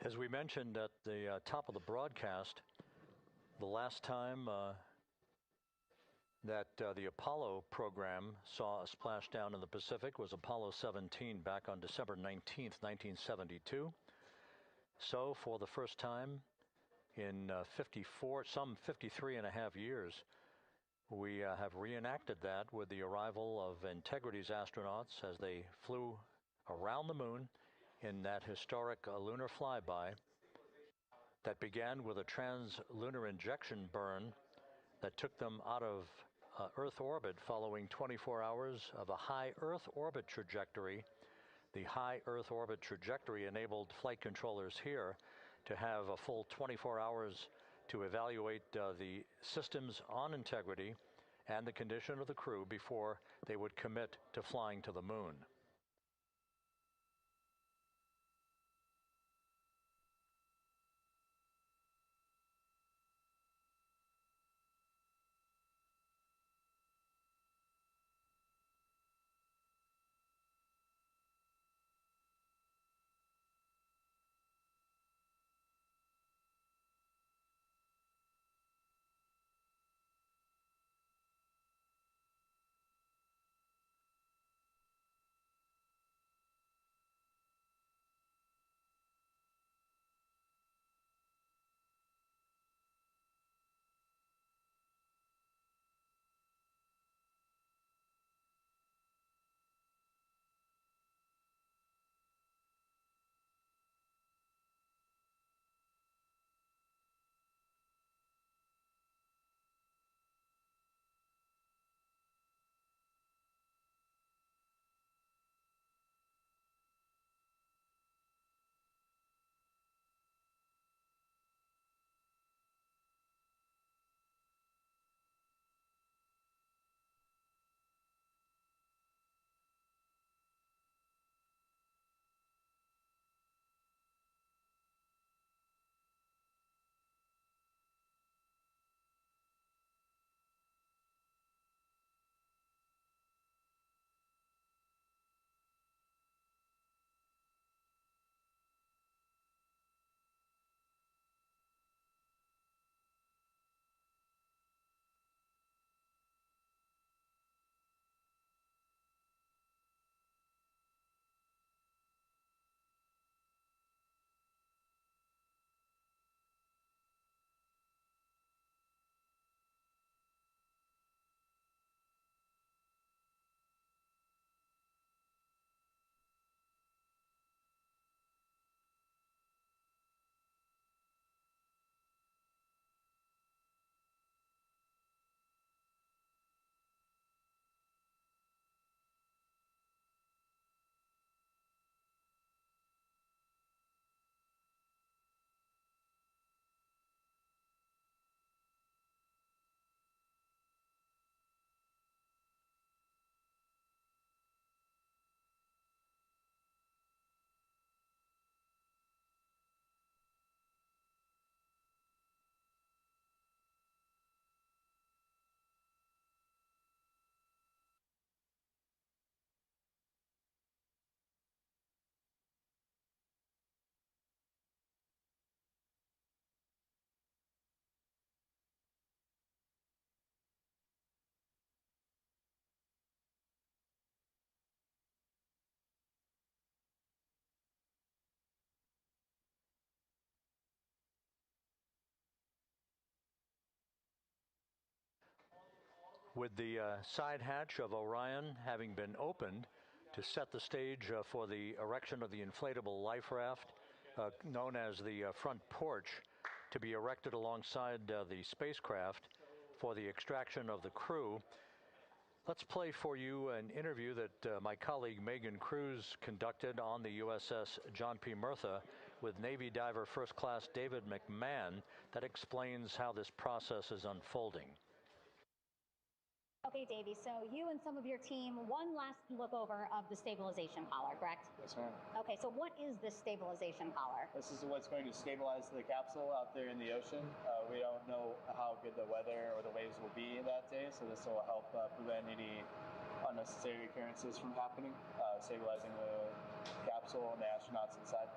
As we mentioned at the top of the broadcast, the last time that the Apollo program saw a splashdown in the Pacific was Apollo 17 back on December 19th, 1972. So for the first time in some 53 and a half years, we have reenacted that with the arrival of Integrity's astronauts as they flew around the moon in that historic lunar flyby that began with a trans-lunar injection burn that took them out of Earth orbit following 24 hours of a high Earth orbit trajectory. The high Earth orbit trajectory enabled flight controllers here to have a full 24 hours to evaluate the systems on Integrity and the condition of the crew before they would commit to flying to the moon. With the side hatch of Orion having been opened to set the stage for the erection of the inflatable life raft, known as the front porch, to be erected alongside the spacecraft for the extraction of the crew, let's play for you an interview that my colleague Megan Cruz conducted on the USS John P. Murtha with Navy diver First Class David McMahon that explains how this process is unfolding. Okay, Davey, so you and some of your team, one last look over of the stabilization collar, correct? Yes, ma'am. Okay, so what is this stabilization collar? This is what's going to stabilize the capsule out there in the ocean. We don't know how good the weather or the waves will be that day, so this will help prevent any unnecessary occurrences from happening, stabilizing the capsule and the astronauts inside.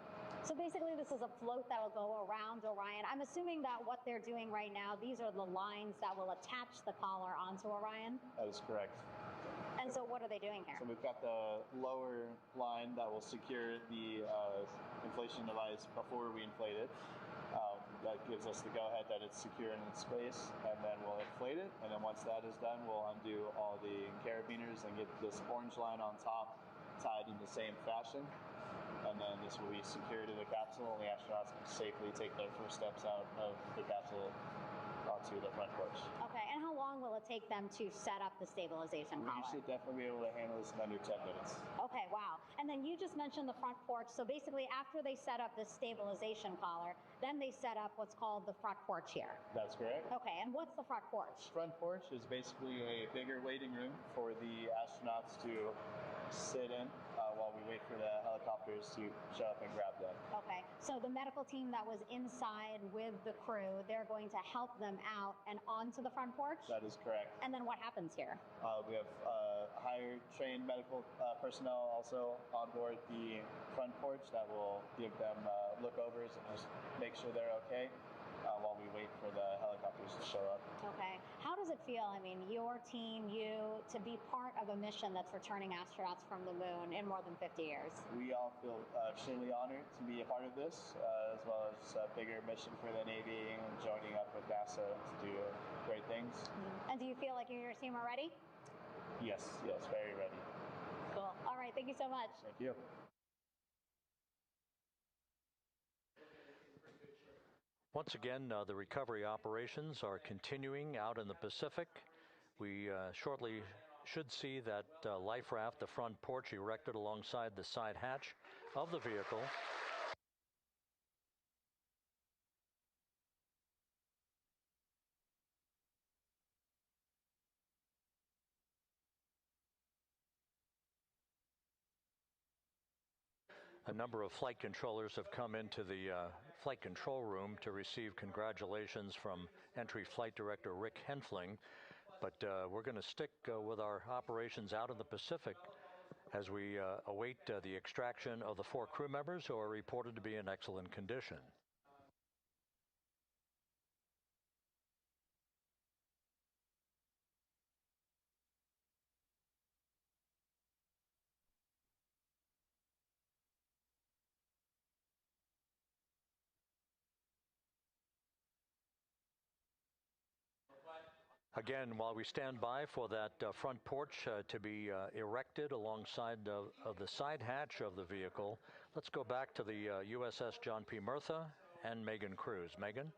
So basically this is a float that will go around Orion. I'm assuming that what they're doing right now, these are the lines that will attach the collar onto Orion? That is correct. And so what are they doing here? So we've got the lower line that will secure the inflation device before we inflate it. That gives us the go-ahead that it's secure in its space, and then we'll inflate it, and then once that is done, we'll undo all the carabiners and get this orange line on top tied in the same fashion. And then this will be secured to the capsule, and the astronauts can safely take their first steps out of the capsule onto the front porch. Okay, and how long will it take them to set up the stabilization collar? We should definitely be able to handle this in under 10 minutes. Okay, wow. And then you just mentioned the front porch. So basically, after they set up this stabilization collar, then they set up what's called the front porch here. That's correct. Okay, and what's the front porch? Front porch is basically a bigger waiting room for the astronauts to sit in while we wait for the helicopters to show up and grab them. Okay, so the medical team that was inside with the crew, they're going to help them out and onto the front porch? That is correct. And then what happens here? We have higher trained medical personnel also on board the front porch that will give them lookovers and just make sure they're okay while we wait for the helicopters to show up. Okay. How does it feel, I mean, your team, you, to be part of a mission that's returning astronauts from the moon in more than 50 years? We all feel extremely honored to be a part of this, as well as a bigger mission for the Navy and joining up with NASA to do great things. Mm-hmm. And do you feel like you and your team are ready? Yes, very ready. Cool. All right, thank you so much. Thank you. Once again, the recovery operations are continuing out in the Pacific. We shortly should see that life raft, the front porch, erected alongside the side hatch of the vehicle. A number of flight controllers have come into the flight control room to receive congratulations from Entry Flight Director Rick Henfling. But we're going to stick with our operations out in the Pacific as we await the extraction of the 4 crew members who are reported to be in excellent condition. Again, while we stand by for that front porch to be erected alongside of the side hatch of the vehicle, let's go back to the USS John P. Murtha and Megan Cruz. Megan?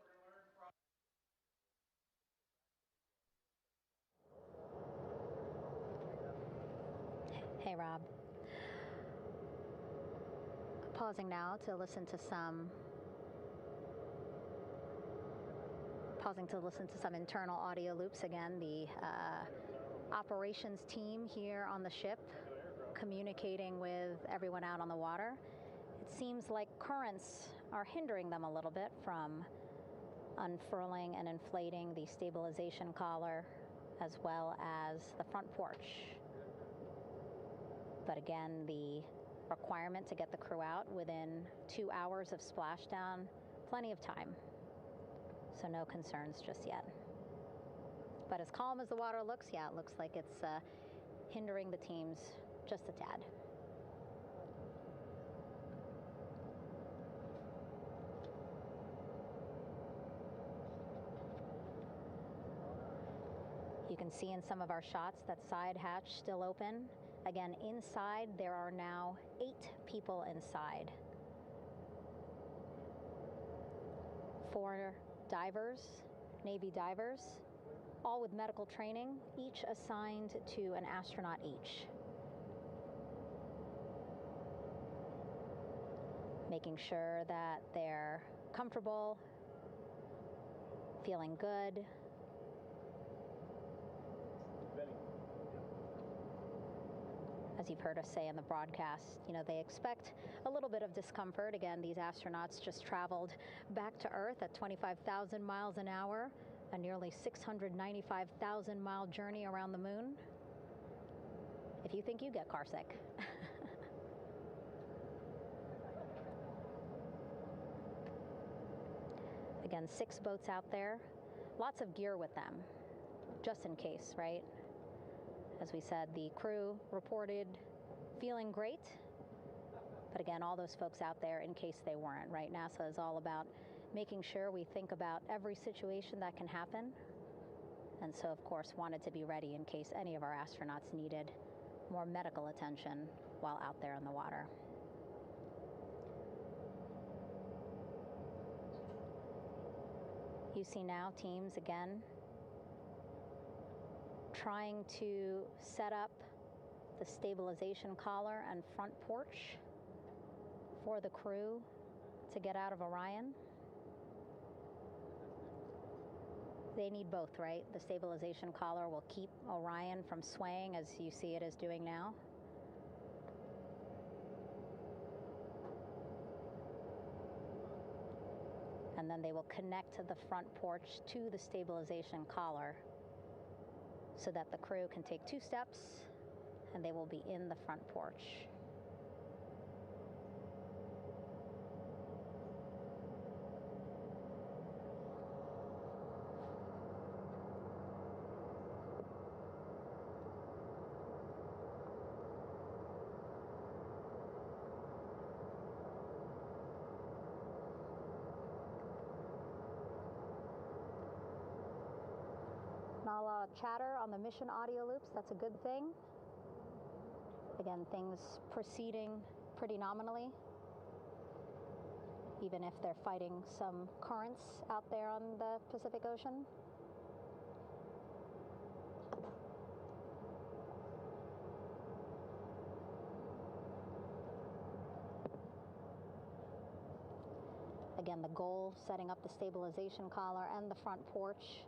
Hey, Rob. Pausing now to listen to some internal audio loops. Again, the operations team here on the ship communicating with everyone out on the water. It seems like currents are hindering them a little bit from unfurling and inflating the stabilization collar as well as the front porch. But again, the requirement to get the crew out within 2 hours of splashdown, plenty of time. So no concerns just yet. But as calm as the water looks, yeah, it looks like it's hindering the teams just a tad. You can see in some of our shots that side hatch still open. Again, inside there are now 8 people inside. 4 divers, Navy divers, all with medical training, each assigned to an astronaut each. Making sure that they're comfortable, feeling good. As you've heard us say in the broadcast, you know, they expect a little bit of discomfort. Again, these astronauts just traveled back to Earth at 25,000 miles an hour, a nearly 695,000-mile journey around the moon. If you think you get car sick. Again, 6 boats out there, lots of gear with them, just in case, right? As we said, the crew reported feeling great, but again, all those folks out there in case they weren't, right? NASA is all about making sure we think about every situation that can happen, and so, of course, wanted to be ready in case any of our astronauts needed more medical attention while out there in the water. You see now teams, again, trying to set up the stabilization collar and front porch for the crew to get out of Orion. They need both, right? The stabilization collar will keep Orion from swaying as you see it is doing now. And then they will connect the front porch to the stabilization collar so that the crew can take 2 steps and they will be in the front porch. Not a lot of chatter on the mission audio loops. That's a good thing. Again, things proceeding pretty nominally, even if they're fighting some currents out there on the Pacific Ocean. Again, the goal, setting up the stabilization collar and the front porch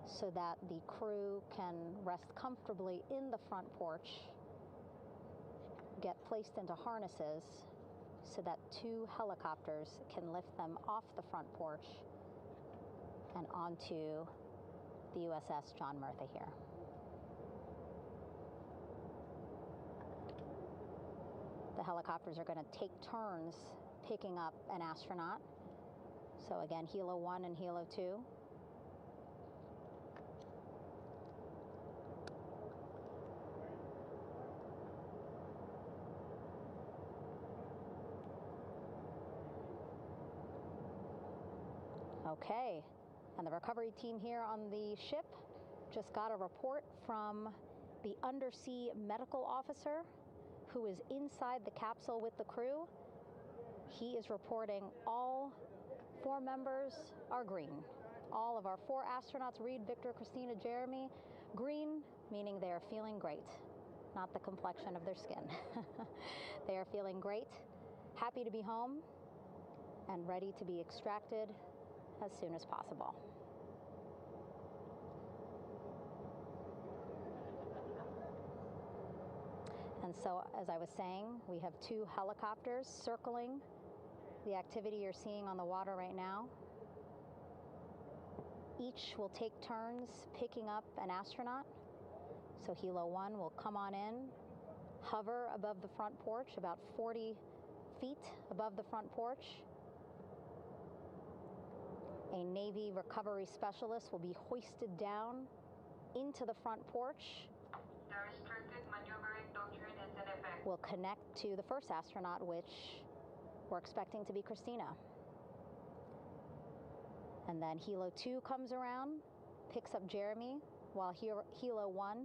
so that the crew can rest comfortably in the front porch, get placed into harnesses so that 2 helicopters can lift them off the front porch and onto the USS John Murtha here. The helicopters are going to take turns picking up an astronaut. So again, Helo 1 and Helo 2. Okay, and the recovery team here on the ship just got a report from the undersea medical officer who is inside the capsule with the crew. He is reporting all 4 members are green. All of our 4 astronauts, Reed, Victor, Christina, Jeremy, green, meaning they are feeling great, not the complexion of their skin. They are feeling great, happy to be home, and ready to be extracted as soon as possible. And so, as I was saying, we have 2 helicopters circling the activity you're seeing on the water right now. Each will take turns picking up an astronaut. So Helo 1 will come on in, hover above the front porch, about 40 feet above the front porch. A Navy recovery specialist will be hoisted down into the front porch. The restricted maneuvering doctrine is in effect. Will connect to the first astronaut, which we're expecting to be Christina. And then Helo 2 comes around, picks up Jeremy, while Helo 1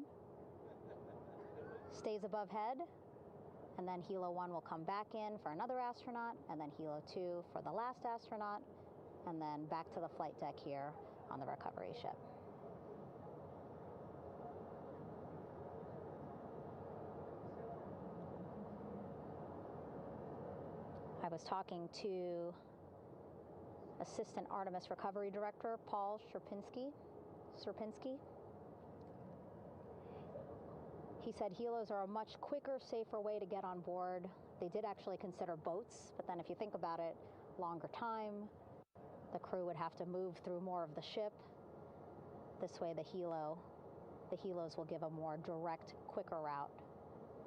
stays above head, and then Helo 1 will come back in for another astronaut, and then Helo 2 for the last astronaut, and then back to the flight deck here on the recovery ship. I was talking to Assistant Artemis Recovery Director Paul Sierpinski. He said helos are a much quicker, safer way to get on board. They did actually consider boats, but then if you think about it, longer time, the crew would have to move through more of the ship. This way the helos will give a more direct, quicker route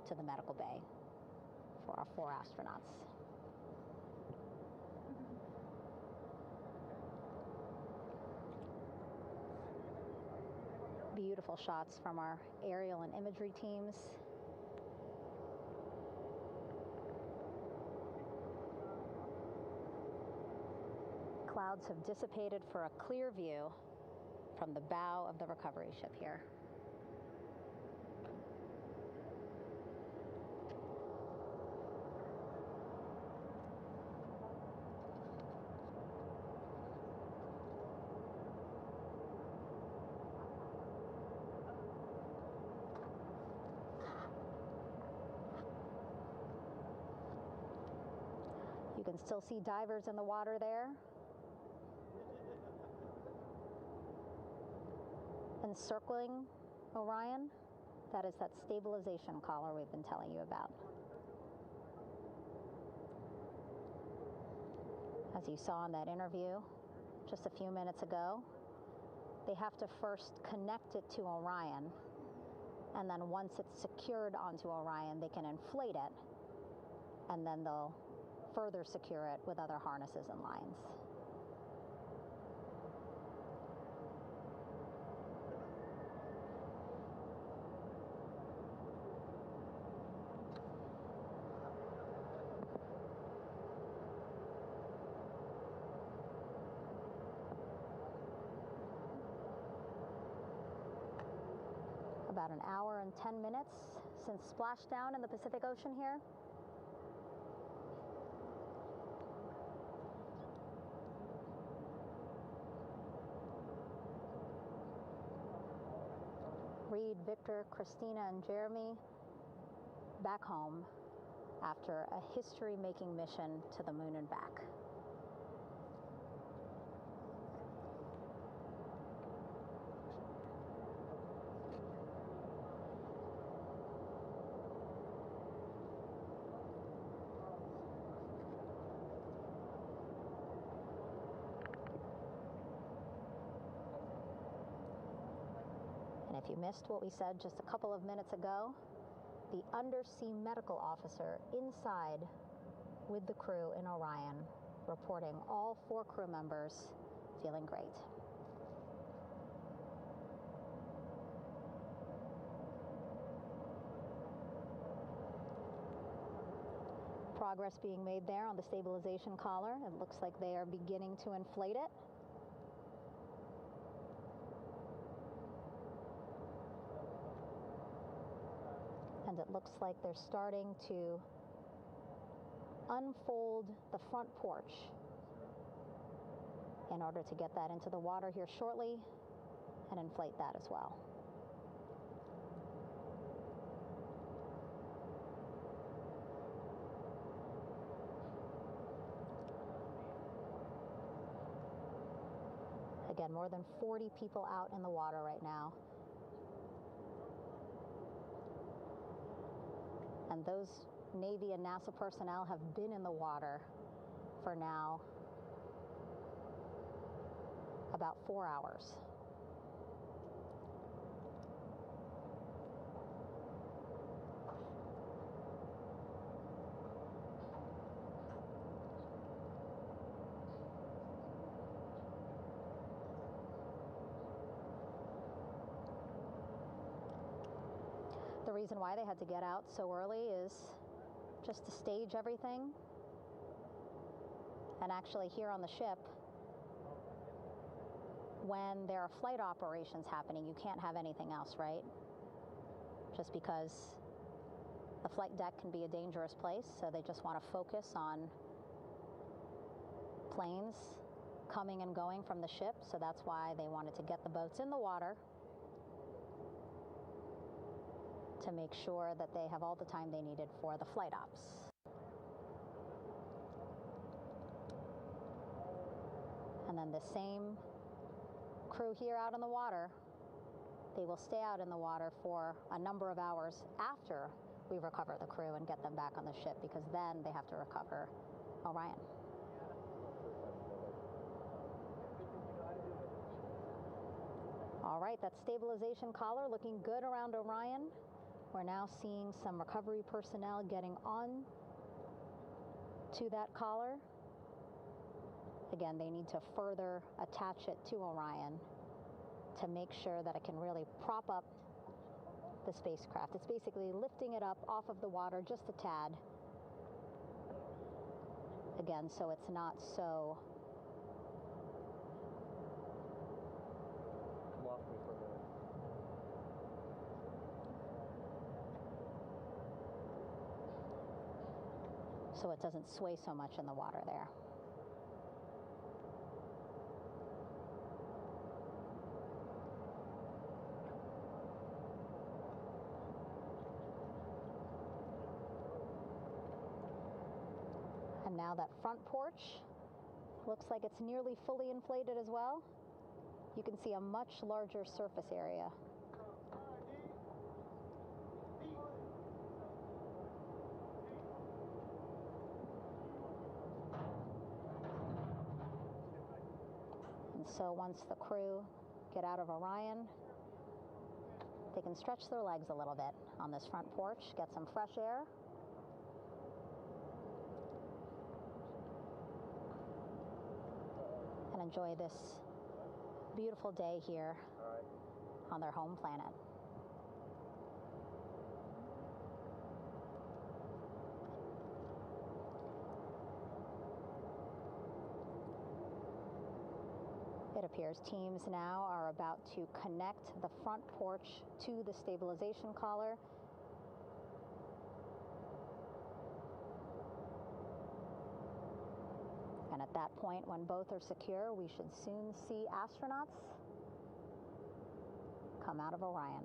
to the medical bay for our 4 astronauts. Beautiful shots from our aerial and imagery teams. Clouds have dissipated for a clear view from the bow of the recovery ship here. You can still see divers in the water there. Encircling Orion, that is that stabilization collar we've been telling you about. As you saw in that interview just a few minutes ago, they have to first connect it to Orion, and then once it's secured onto Orion, they can inflate it, and then they'll further secure it with other harnesses and lines. About an hour and 10 minutes since splashdown in the Pacific Ocean here. Reed, Victor, Christina, and Jeremy back home after a history-making mission to the moon and back. And if you missed what we said just a couple of minutes ago, the undersea medical officer inside with the crew in Orion reporting all 4 crew members feeling great. Progress being made there on the stabilization collar. It looks like they are beginning to inflate it. And it looks like they're starting to unfold the front porch in order to get that into the water here shortly and inflate that as well. Again, more than 40 people out in the water right now. And those Navy and NASA personnel have been in the water for now about 4 hours. The reason why they had to get out so early is just to stage everything. And actually here on the ship, when there are flight operations happening, you can't have anything else, right? Just because the flight deck can be a dangerous place, so they just want to focus on planes coming and going from the ship, so that's why they wanted to get the boats in the water to make sure that they have all the time they needed for the flight ops. And then the same crew here out in the water, they will stay out in the water for a number of hours after we recover the crew and get them back on the ship, because then they have to recover Orion. All right, that stabilization collar looking good around Orion. We're now seeing some recovery personnel getting on to that collar. Again, they need to further attach it to Orion to make sure that it can really prop up the spacecraft. It's basically lifting it up off of the water just a tad. Again, so it's not so so it doesn't sway so much in the water there. And now that front porch looks like it's nearly fully inflated as well. You can see a much larger surface area. And so once the crew get out of Orion, they can stretch their legs a little bit on this front porch, get some fresh air. And enjoy this beautiful day here on their home planet. It appears teams now are about to connect the front porch to the stabilization collar. And at that point, when both are secure, we should soon see astronauts come out of Orion.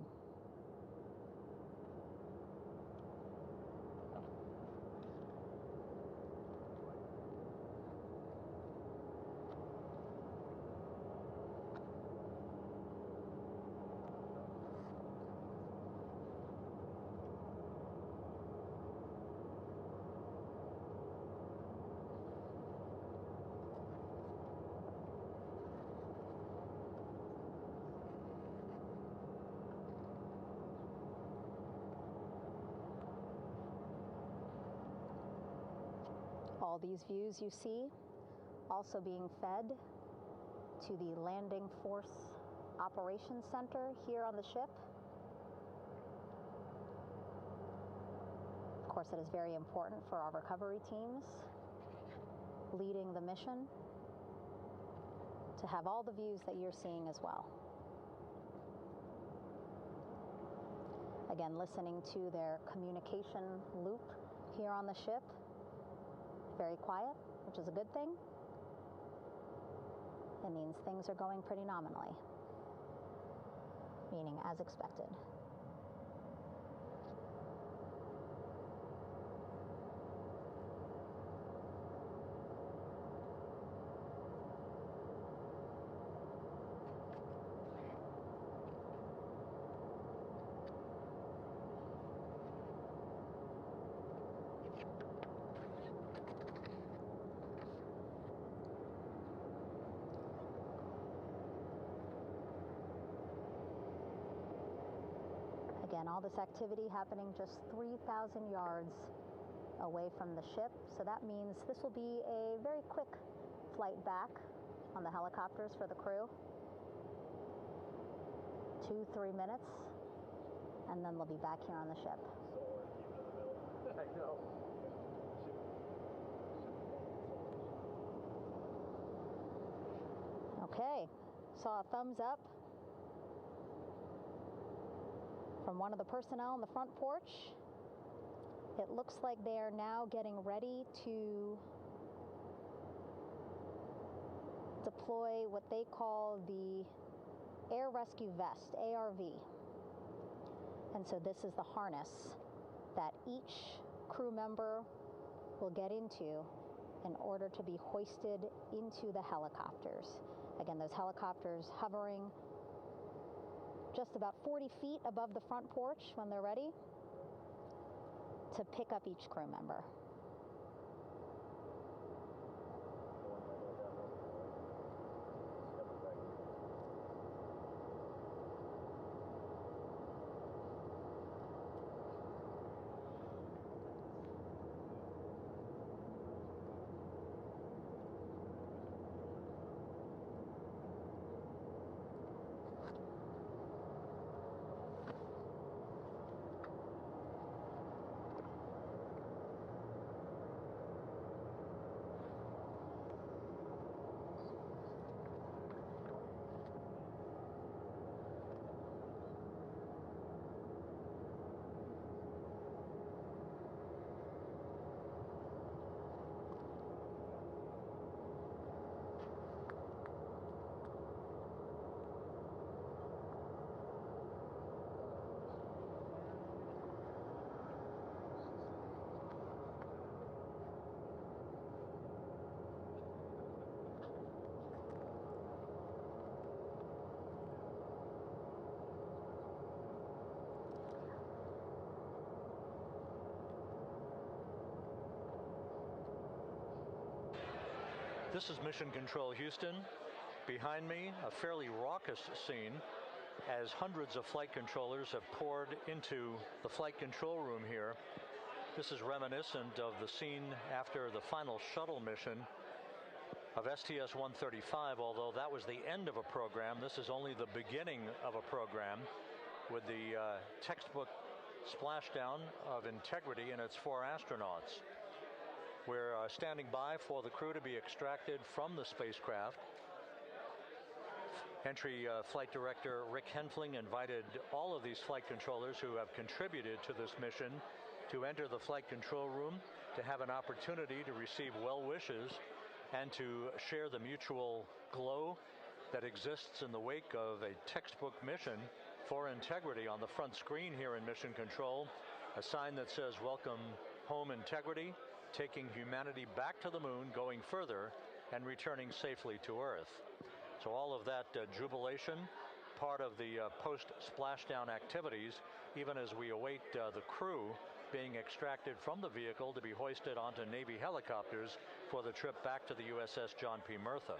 All these views you see also being fed to the Landing Force Operations Center here on the ship. Of course, it is very important for our recovery teams leading the mission to have all the views that you're seeing as well. Again, listening to their communication loop here on the ship. Very quiet, which is a good thing. It means things are going pretty nominally, meaning as expected. Again, all this activity happening just 3,000 yards away from the ship. So that means this will be a very quick flight back on the helicopters for the crew. 2-3 minutes, and then they'll be back here on the ship. I know. Okay, saw a thumbs up from one of the personnel on the front porch. It looks like they are now getting ready to deploy what they call the Air Rescue Vest, ARV. And so this is the harness that each crew member will get into in order to be hoisted into the helicopters. Again, those helicopters hovering just about 40 feet above the front porch when they're ready to pick up each crew member. This is Mission Control Houston. Behind me, a fairly raucous scene as hundreds of flight controllers have poured into the flight control room here. This is reminiscent of the scene after the final shuttle mission of STS-135, although that was the end of a program. This is only the beginning of a program with the textbook splashdown of Integrity and its 4 astronauts. We're standing by for the crew to be extracted from the spacecraft. Entry Flight Director Rick Henfling invited all of these flight controllers who have contributed to this mission to enter the flight control room, to have an opportunity to receive well wishes and to share the mutual glow that exists in the wake of a textbook mission for Integrity. On the front screen here in Mission Control, a sign that says, "Welcome home, Integrity, taking humanity back to the moon, going further, and returning safely to Earth." So all of that jubilation, part of the post-splashdown activities, even as we await the crew being extracted from the vehicle to be hoisted onto Navy helicopters for the trip back to the USS John P. Murtha.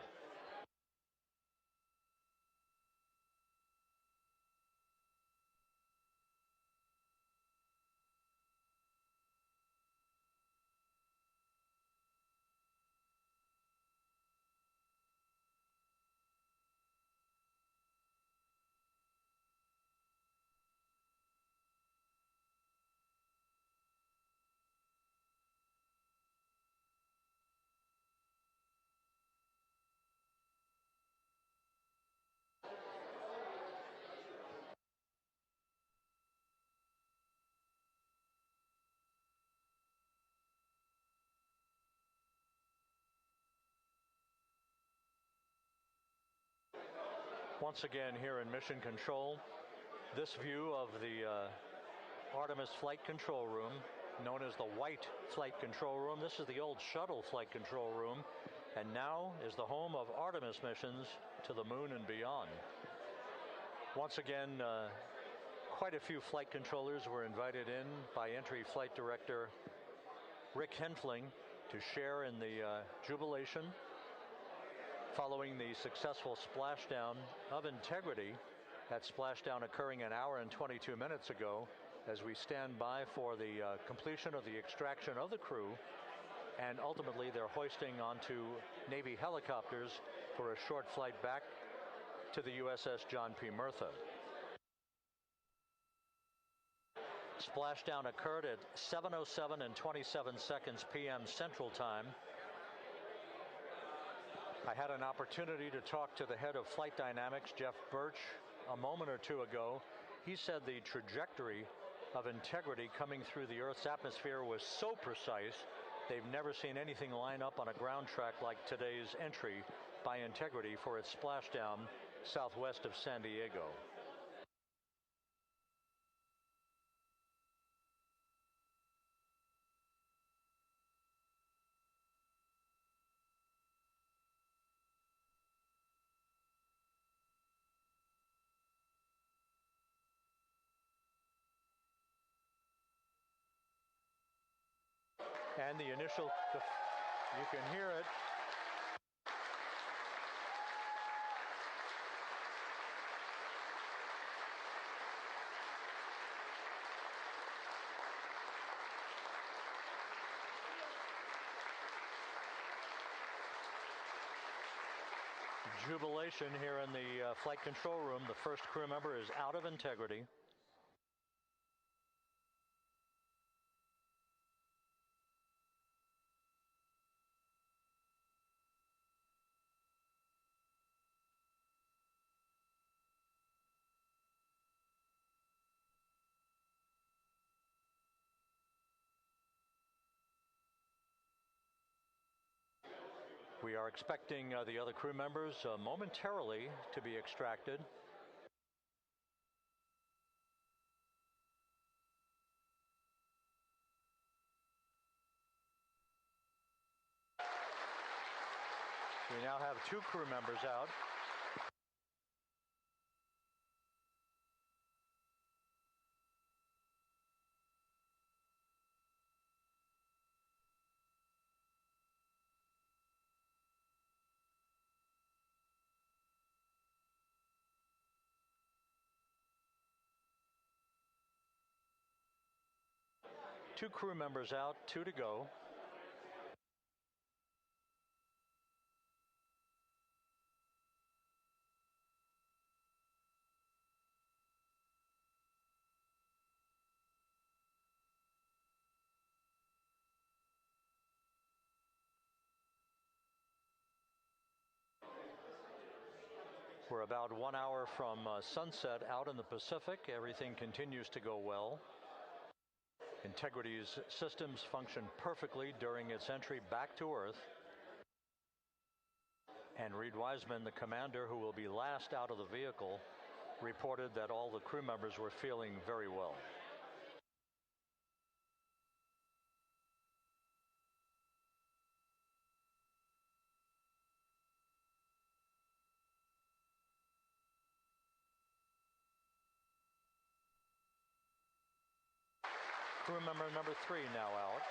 Once again here in Mission Control, this view of the Artemis Flight Control Room, known as the White Flight Control Room. This is the old shuttle flight control room, and now is the home of Artemis missions to the moon and beyond. Once again, quite a few flight controllers were invited in by Entry Flight Director Rick Henfling to share in the jubilation following the successful splashdown of Integrity. That splashdown occurring an hour and 22 minutes ago, as we stand by for the completion of the extraction of the crew, and ultimately their hoisting onto Navy helicopters for a short flight back to the USS John P. Murtha. Splashdown occurred at 7:07 and 27 seconds p.m. Central Time. I had an opportunity to talk to the head of flight dynamics, Jeff Birch, a moment or two ago. He said the trajectory of Integrity coming through the Earth's atmosphere was so precise, they've never seen anything line up on a ground track like today's entry by Integrity for its splashdown southwest of San Diego. And the initial, you can hear it. Jubilation here in the flight control room. The first crew member is out of Integrity. We are expecting the other crew members momentarily to be extracted. We now have 2 crew members out. Two crew members out, 2 to go. We're about 1 hour from sunset out in the Pacific. Everything continues to go well. Integrity's systems function perfectly during its entry back to Earth. And Reed Wiseman, the commander who will be last out of the vehicle, reported that all the crew members were feeling very well. Crew member number 3 now out.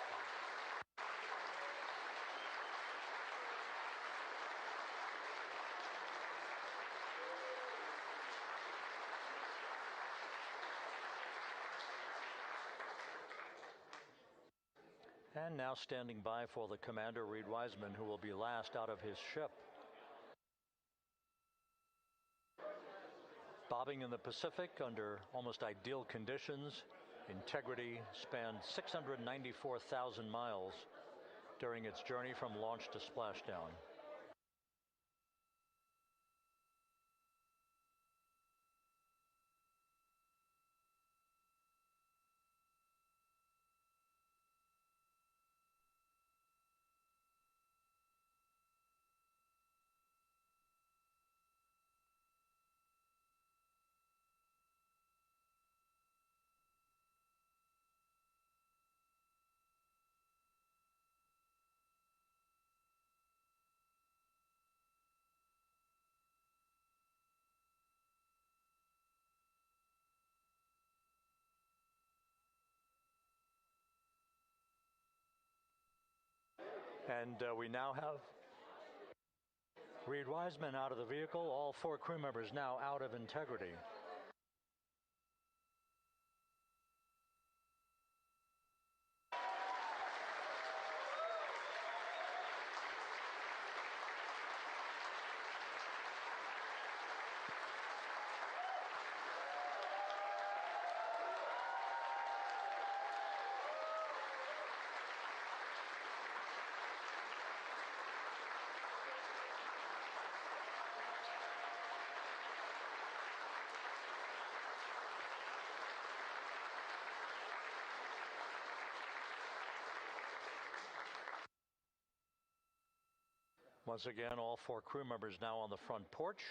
And now standing by for the commander, Reed Wiseman, who will be last out of his ship. Bobbing in the Pacific under almost ideal conditions, Integrity spanned 694,000 miles during its journey from launch to splashdown. And we now have Reed Wiseman out of the vehicle, all 4 crew members now out of Integrity. Once again, all 4 crew members now on the front porch,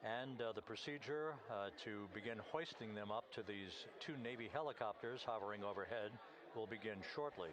and the procedure to begin hoisting them up to these 2 Navy helicopters hovering overhead will begin shortly.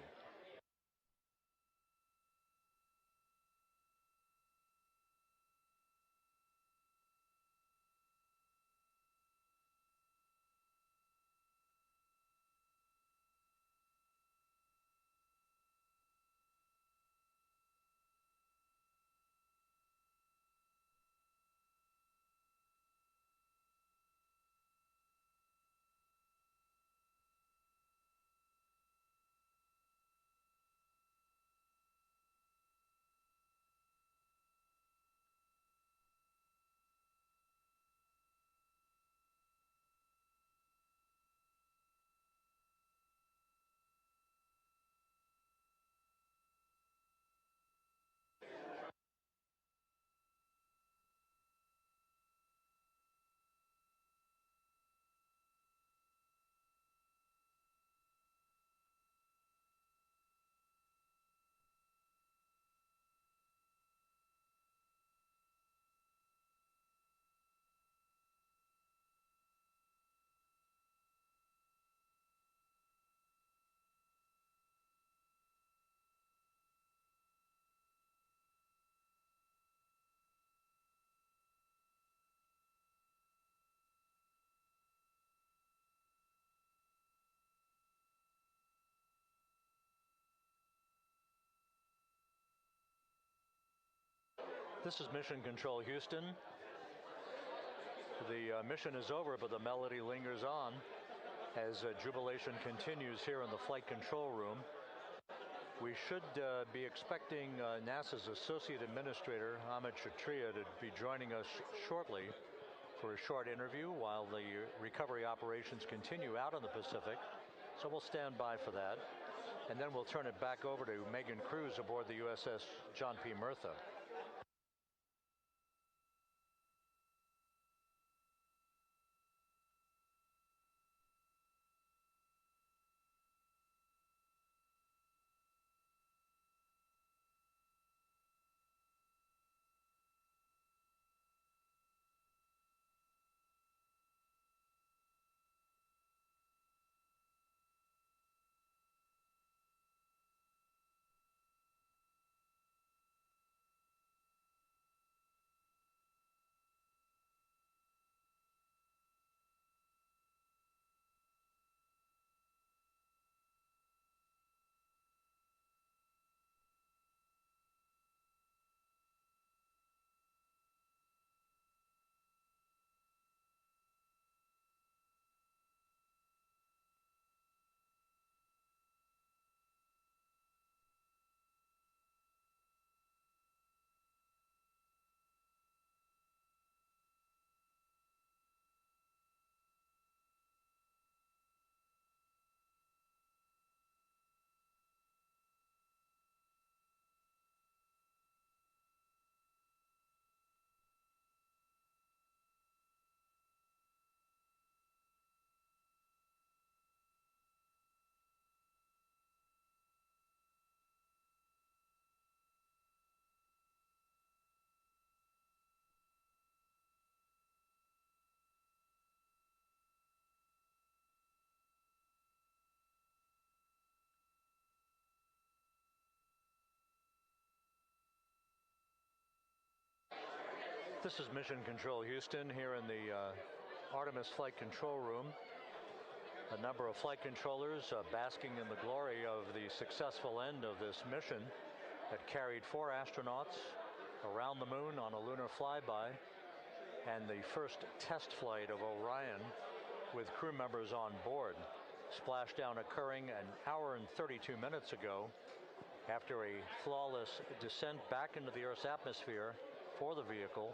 This is Mission Control Houston. The mission is over, but the melody lingers on as jubilation continues here in the flight control room. We should be expecting NASA's Associate Administrator, Amit Kshatriya, to be joining us shortly for a short interview while the recovery operations continue out in the Pacific. So we'll stand by for that. And then we'll turn it back over to Megan Cruz aboard the USS John P. Murtha. This is Mission Control Houston here in the Artemis Flight Control Room. A number of flight controllers basking in the glory of the successful end of this mission that carried 4 astronauts around the moon on a lunar flyby, and the first test flight of Orion with crew members on board. Splashdown occurring an hour and 32 minutes ago after a flawless descent back into the Earth's atmosphere for the vehicle.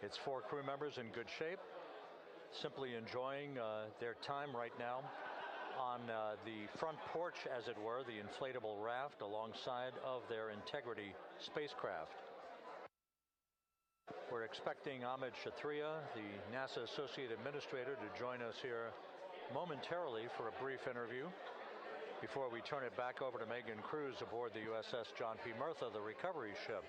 Its 4 crew members in good shape, simply enjoying their time right now on the front porch, as it were, the inflatable raft alongside of their Integrity spacecraft. We're expecting Amit Kshatriya, the NASA Associate Administrator, to join us here momentarily for a brief interview before we turn it back over to Megan Cruz aboard the USS John P. Murtha, the recovery ship.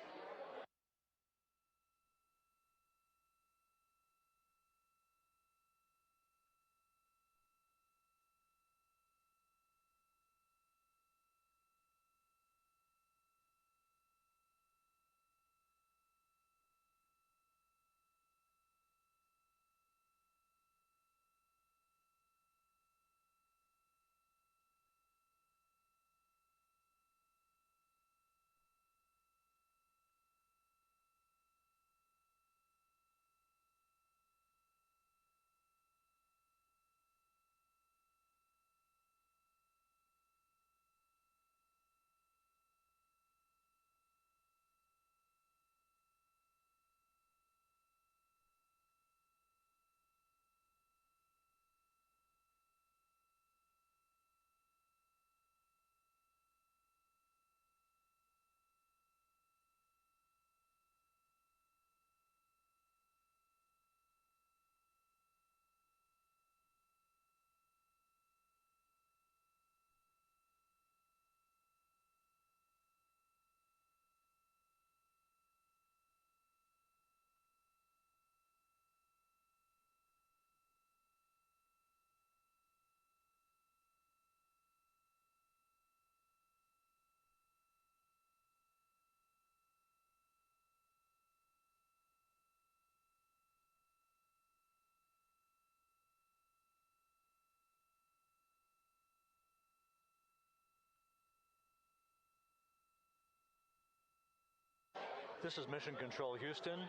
This is Mission Control Houston.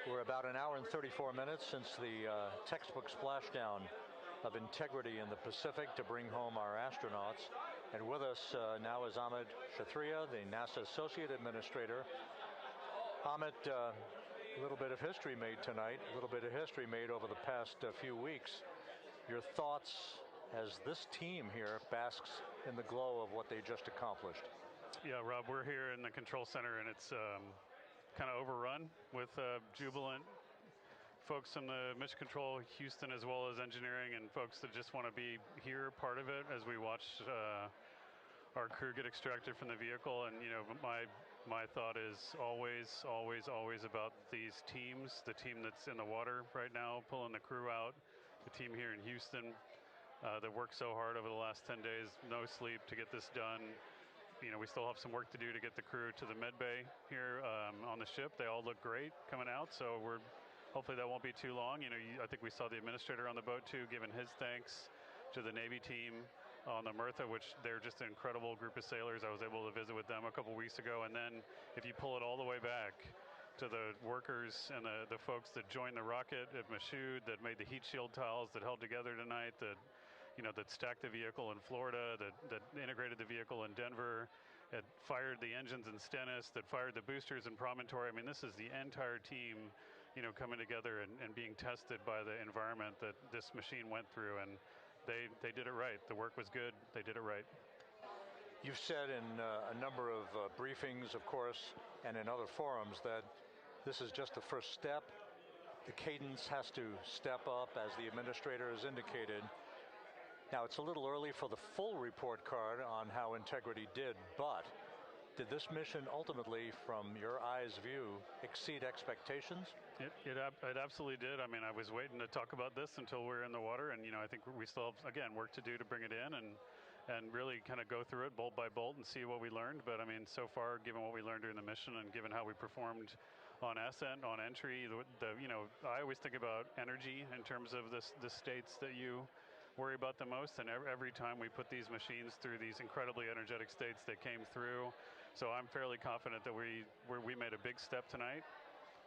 We're about an hour and 34 minutes since the textbook splashdown of integrity in the Pacific to bring home our astronauts. And with us now is Amit Kshatriya, the NASA Associate Administrator. Amit, a little bit of history made tonight, a little bit of history made over the past few weeks. Your thoughts as this team here basks in the glow of what they just accomplished. Yeah, Rob, we're here in the control center, and it's kind of overrun with jubilant folks in the Mission Control Houston, as well as engineering, and folks that just want to be here, part of it, as we watch our crew get extracted from the vehicle. And my thought is always about these teams. The team that's in the water right now, pulling the crew out. The team here in Houston that worked so hard over the last 10 days, no sleep to get this done. We still have some work to do to get the crew to the med bay here on the ship. They all look great coming out, so hopefully that won't be too long. I think we saw the administrator on the boat too, giving his thanks to the Navy team on the Mirtha, which they're just an incredible group of sailors. I was able to visit with them a couple weeks ago. And then if you pull it all the way back to the workers and the folks that joined the rocket at Michoud, that made the heat shield tiles that held together tonight, that stacked the vehicle in Florida, that integrated the vehicle in Denver, that fired the engines in Stennis, that fired the boosters in Promontory. I mean, this is the entire team, coming together and being tested by the environment that this machine went through, and they did it right. The work was good. They did it right. You've said in a number of briefings, of course, and in other forums that this is just the first step. The cadence has to step up, as the administrator has indicated. Now, it's a little early for the full report card on how integrity did, but did this mission ultimately, from your eyes' view, exceed expectations? It absolutely did. I mean, I was waiting to talk about this until we were in the water, and I think we still have, again, work to do to bring it in and really kind of go through it bolt by bolt and see what we learned. But I mean, so far, given what we learned during the mission and given how we performed on ascent, on entry, I always think about energy in terms of the states that you worry about the most, and every time we put these machines through these incredibly energetic states that came through. So I'm fairly confident that we made a big step tonight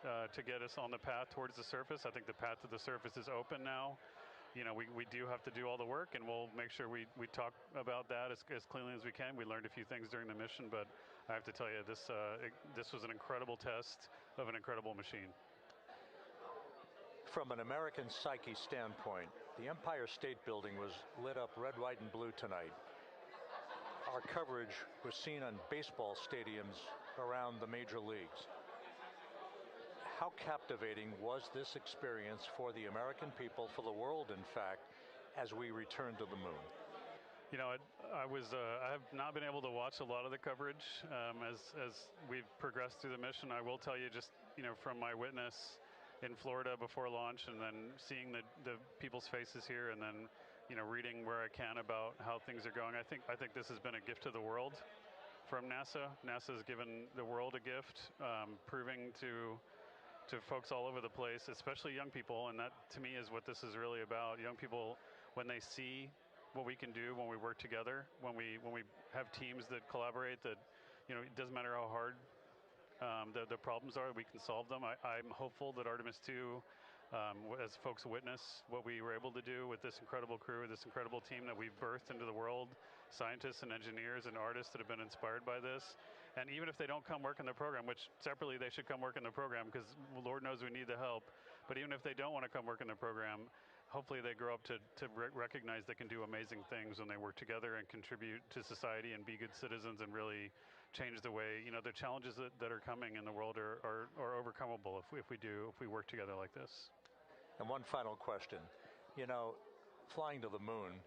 to get us on the path towards the surface. I think the path to the surface is open now. We do have to do all the work, and we'll make sure we talk about that as cleanly as we can. We learned a few things during the mission, but I have to tell you, this was an incredible test of an incredible machine. From an American psyche standpoint, the Empire State Building was lit up red, white, and blue tonight. Our coverage was seen on baseball stadiums around the major leagues. How captivating was this experience for the American people, for the world, in fact, as we returned to the moon? I have not been able to watch a lot of the coverage as we've progressed through the mission. I will tell you, just from my witness in Florida before launch, and then seeing the people's faces here, and then reading where I can about how things are going. I think this has been a gift to the world from NASA. NASA has given the world a gift, proving to folks all over the place, especially young people, and that to me is what this is really about. Young people, when they see what we can do when we work together, when we have teams that collaborate, that it doesn't matter how hard the problems are, we can solve them. I'm hopeful that Artemis II, as folks witness what we were able to do with this incredible crew, this incredible team that we've birthed into the world, scientists and engineers and artists that have been inspired by this. And even if they don't come work in the program, which separately they should come work in the program, because Lord knows we need the help, but even if they don't want to come work in the program, hopefully they grow up to recognize they can do amazing things when they work together and contribute to society and be good citizens and really change the way, the challenges that are coming in the world are overcomable if we work together like this. And one final question. Flying to the moon,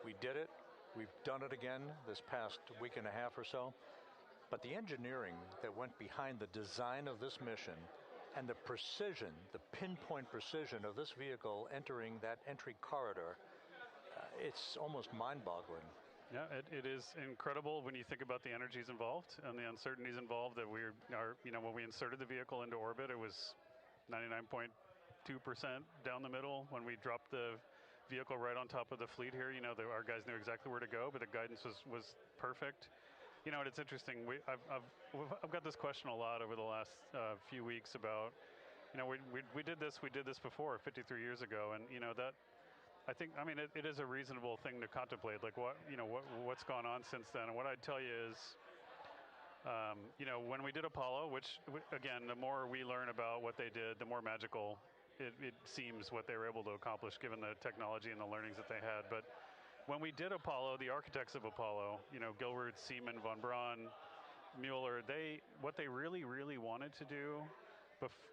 we did it. We've done it again this past week and a half or so. But the engineering that went behind the design of this mission and the precision, the pinpoint precision of this vehicle entering that entry corridor, it's almost mind-boggling. Yeah, it is incredible when you think about the energies involved and the uncertainties involved. That when we inserted the vehicle into orbit, it was 99.2% down the middle. When we dropped the vehicle right on top of the fleet here, our guys knew exactly where to go, but the guidance was perfect. You know, it's interesting. I've got this question a lot over the last few weeks about, you know, we did this before 53 years ago, and you know that. I think, I mean, it is a reasonable thing to contemplate, like what's gone on since then. And what I'd tell you is, you know, when we did Apollo, which again, the more we learn about what they did, the more magical it seems what they were able to accomplish given the technology and the learnings that they had. But when we did Apollo, the architects of Apollo, you know, Gilbert, Seaman, von Braun, Mueller, what they really, really wanted to do,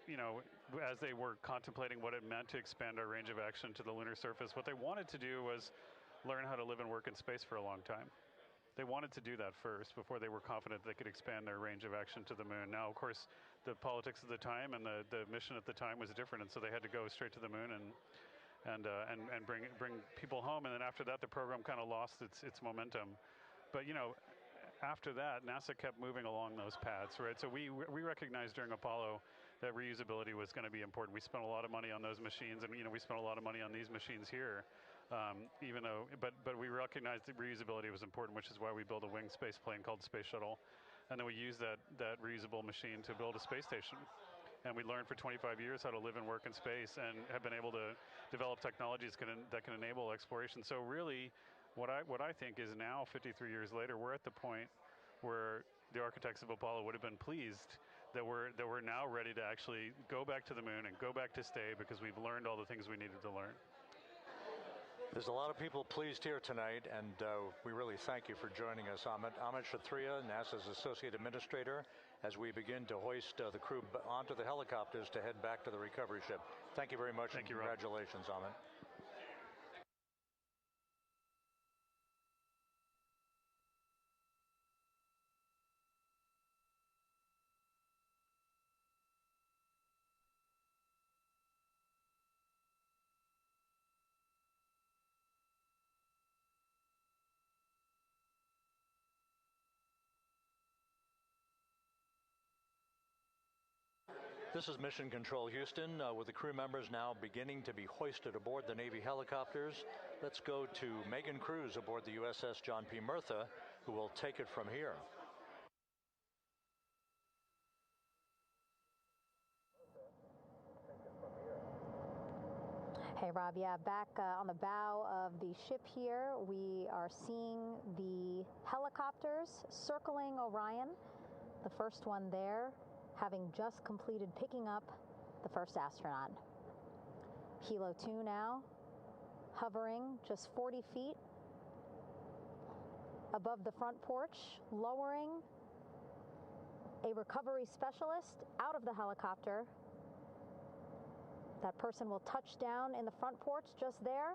you know, as they were contemplating what it meant to expand our range of action to the lunar surface, what they wanted to do was learn how to live and work in space for a long time. They wanted to do that first before they were confident they could expand their range of action to the moon. Now, of course, the politics of the time and the mission at the time was different, and so they had to go straight to the moon and bring people home. And then after that, the program kind of lost its momentum. But you know, after that, NASA kept moving along those paths, right? So we recognized during Apollo that reusability was going to be important. We spent a lot of money on those machines, and you know, we spent a lot of money on these machines here. Even though, but we recognized that reusability was important, which is why we built a winged space plane called Space Shuttle, and then we used that reusable machine to build a space station. And we learned for 25 years how to live and work in space, and have been able to develop technologies that can enable exploration. So really, what I think is now, 53 years later, we're at the point where the architects of Apollo would have been pleased that we're now ready to actually go back to the moon and go back to stay, because we've learned all the things we needed to learn. There's a lot of people pleased here tonight, and we really thank you for joining us. Amit Kshatriya, NASA's Associate Administrator, as we begin to hoist the crew onto the helicopters to head back to the recovery ship. Thank you very much, and congratulations, Amit. This is Mission Control Houston, with the crew members now beginning to be hoisted aboard the Navy helicopters. Let's go to Megan Cruz aboard the USS John P. Murtha, who will take it from here. Hey, Rob. Yeah, back on the bow of the ship here, we are seeing the helicopters circling Orion. The first one there, having just completed picking up the first astronaut. Helo 2 now, hovering just 40 feet above the front porch, lowering a recovery specialist out of the helicopter. That person will touch down in the front porch just there.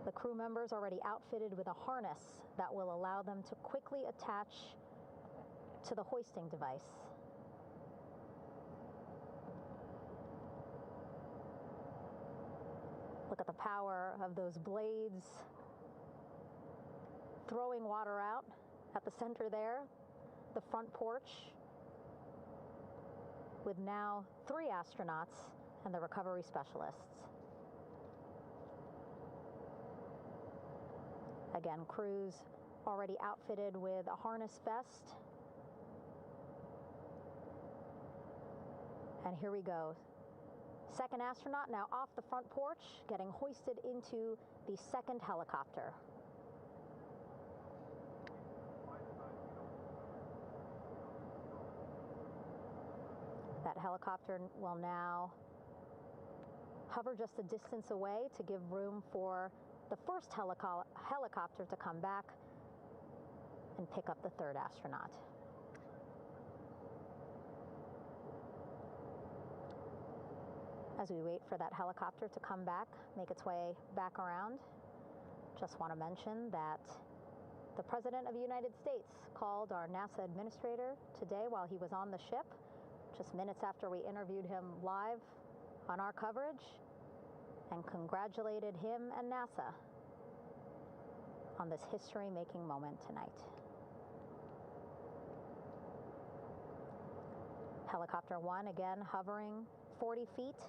The crew members already outfitted with a harness that will allow them to quickly attach to the hoisting device. Look at the power of those blades throwing water out at the center there, the front porch, with now 3 astronauts and the recovery specialists. Again, crews already outfitted with a harness vest. And here we go. Second astronaut now off the front porch, getting hoisted into the second helicopter. That helicopter will now hover just a distance away to give room for the first helicopter to come back and pick up the third astronaut. As we wait for that helicopter to come back, make its way back around, just want to mention that the President of the United States called our NASA administrator today while he was on the ship, just minutes after we interviewed him live on our coverage, and congratulated him and NASA on this history-making moment tonight. Helicopter 1 again hovering 40 feet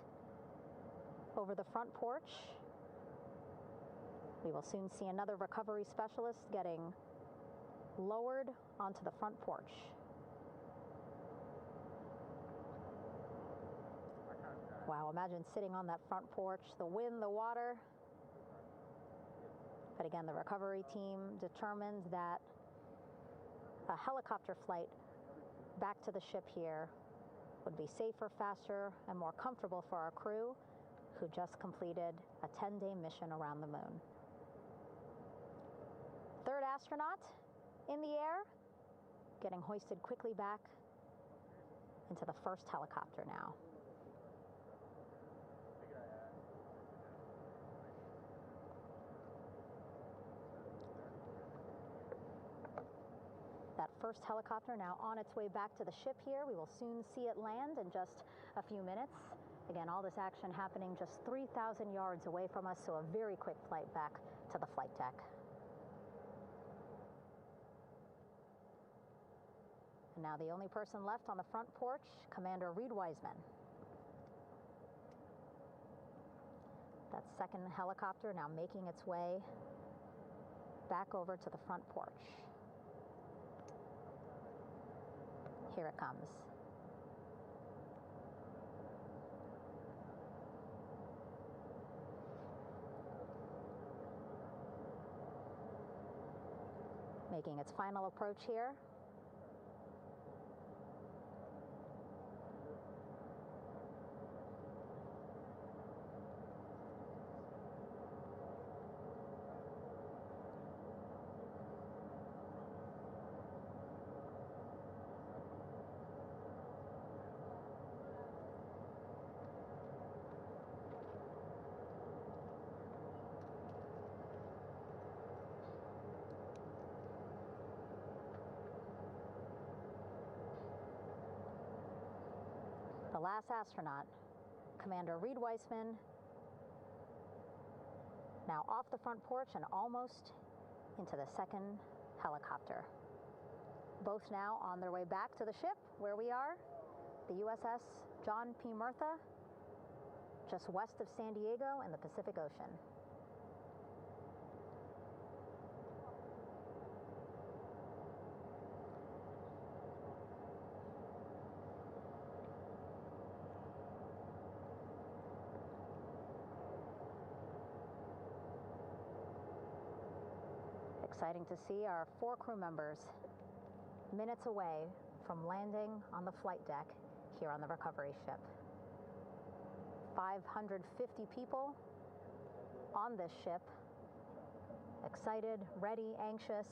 over the front porch, We will soon see another recovery specialist getting lowered onto the front porch. Wow, imagine sitting on that front porch, the wind, the water. But again, the recovery team determined that a helicopter flight back to the ship here would be safer, faster, and more comfortable for our crew who just completed a 10-day mission around the moon. Third astronaut in the air, getting hoisted quickly back into the first helicopter now. That first helicopter now on its way back to the ship here. We will soon see it land in just a few minutes. Again, all this action happening just 3,000 yards away from us, so a very quick flight back to the flight deck. And now the only person left on the front porch, Commander Reed Wiseman. That second helicopter now making its way back over to the front porch. Here it comes. Making its final approach here. The last astronaut, Commander Reed Wiseman, now off the front porch and almost into the second helicopter. Both now on their way back to the ship where we are, the USS John P. Murtha, just west of San Diego in the Pacific Ocean. Exciting to see our 4 crew members minutes away from landing on the flight deck here on the recovery ship. 550 people on this ship, excited, ready, anxious,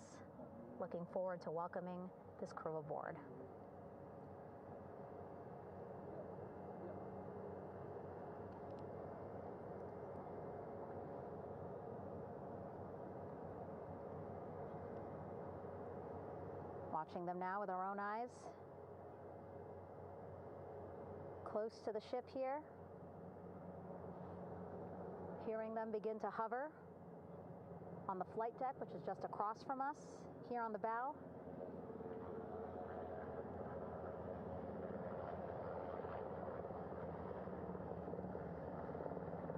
looking forward to welcoming this crew aboard. Watching them now with our own eyes. Close to the ship here. Hearing them begin to hover on the flight deck, which is just across from us, here on the bow.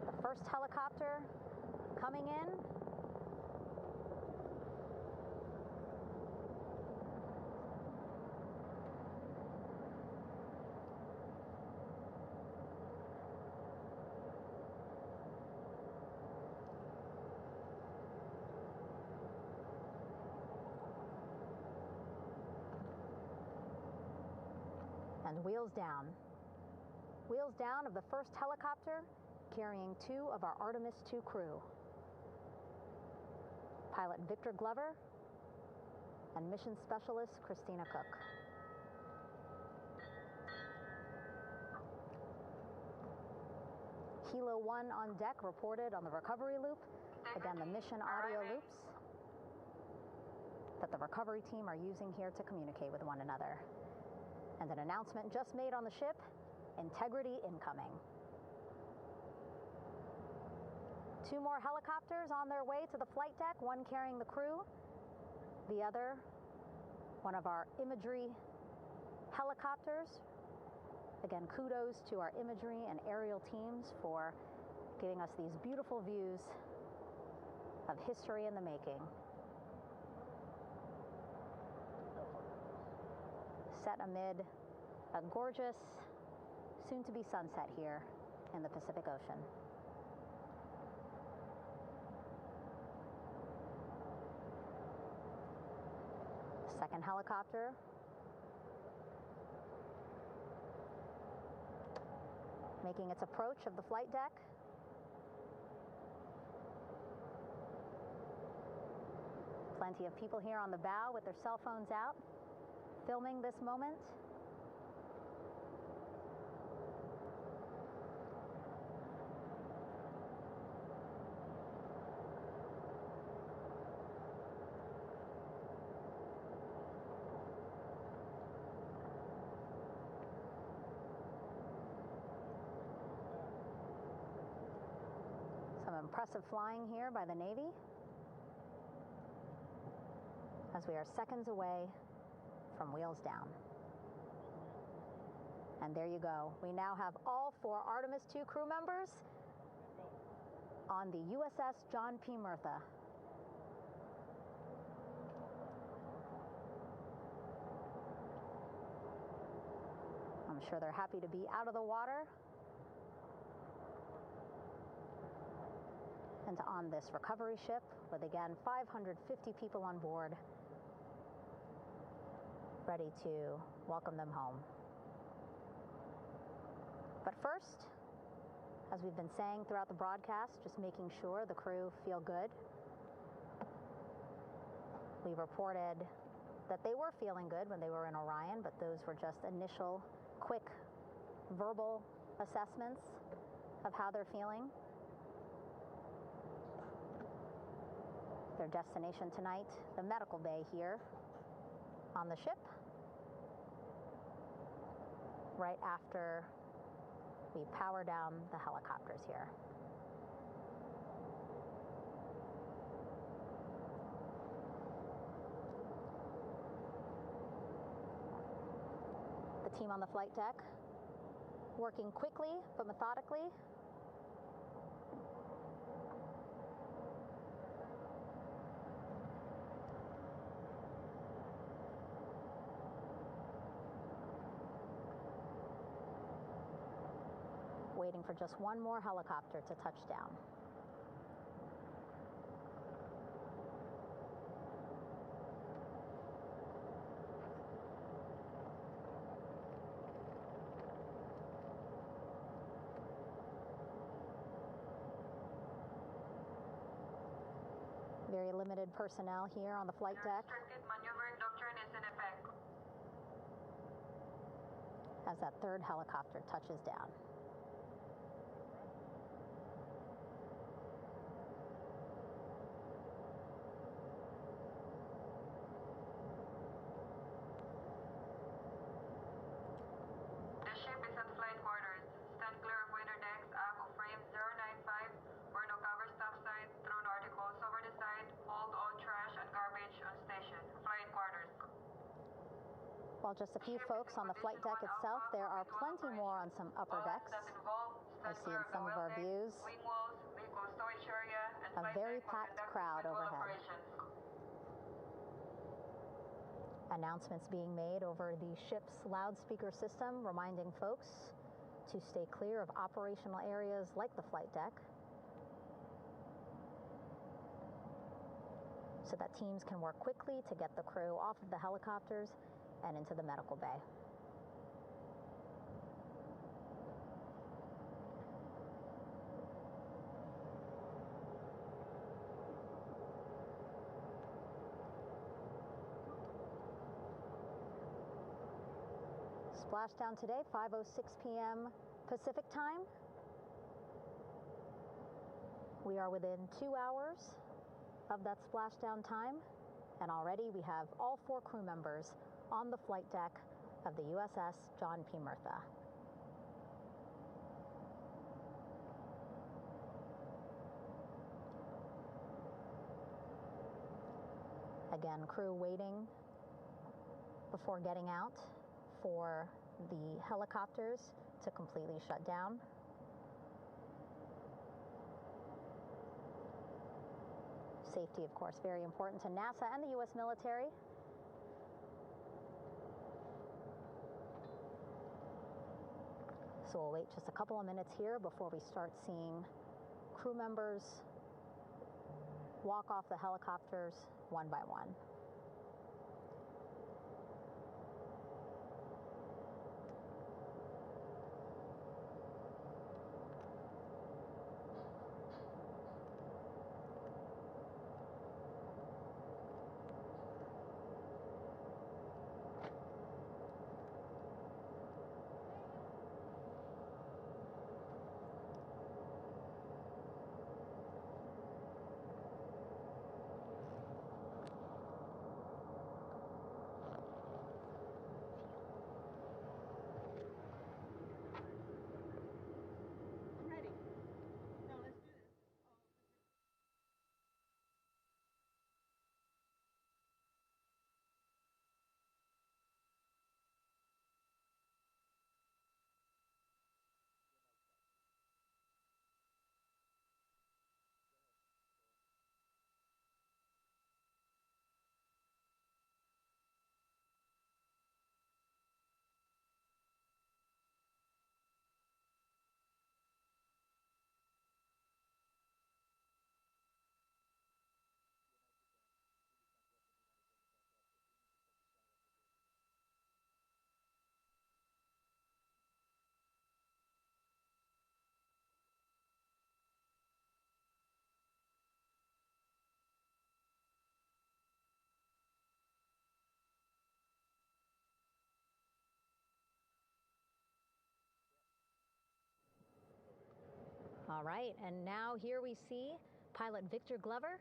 The first helicopter coming in. And wheels down. Wheels down of the first helicopter carrying 2 of our Artemis II crew. Pilot Victor Glover and mission specialist Christina Cook. Kilo 1 on deck reported on the recovery loop. Again, the mission audio loops that the recovery team are using here to communicate with one another. And an announcement just made on the ship, integrity incoming. 2 more helicopters on their way to the flight deck, one carrying the crew, the other, one of our imagery helicopters. Again, kudos to our imagery and aerial teams for giving us these beautiful views of history in the making. Set amid a gorgeous, soon-to-be sunset here in the Pacific Ocean. Second helicopter making its approach of the flight deck. Plenty of people here on the bow with their cell phones out, filming this moment. Some impressive flying here by the Navy, as we are seconds away from wheels down. And there you go. We now have all 4 Artemis II crew members on the USS John P. Murtha. I'm sure they're happy to be out of the water and on this recovery ship with, again, 550 people on board, ready to welcome them home. But first, as we've been saying throughout the broadcast, just making sure the crew feel good. We reported that they were feeling good when they were in Orion, but those were just initial, quick, verbal assessments of how they're feeling. Their destination tonight, the medical bay here on the ship, right after we power down the helicopters here. The team on the flight deck working quickly but methodically. Waiting for just one more helicopter to touch down. Very limited personnel here on the flight deck. Restricted maneuver doctrine is in effect. As that third helicopter touches down. The ship is at flight quarters. Stand clear of waiter decks, aft of frame 095, or no cover staff side, thrown articles over the side, hold all trash and garbage on station. Flight quarters. While just a few folks on the flight deck itself, there are plenty more on some upper decks. I see in some of our views a very packed crowd overhead. Announcements being made over the ship's loudspeaker system, reminding folks to stay clear of operational areas like the flight deck, so that teams can work quickly to get the crew off of the helicopters and into the medical bay. Splashdown today, 5:06 p.m. Pacific time. We are within 2 hours of that splashdown time, and already we have all 4 crew members on the flight deck of the USS John P. Murtha. Again, crew waiting before getting out for the helicopters to completely shut down. Safety, of course, very important to NASA and the U.S. military. So we'll wait just a couple of minutes here before we start seeing crew members walk off the helicopters one by one. All right, and now here we see pilot Victor Glover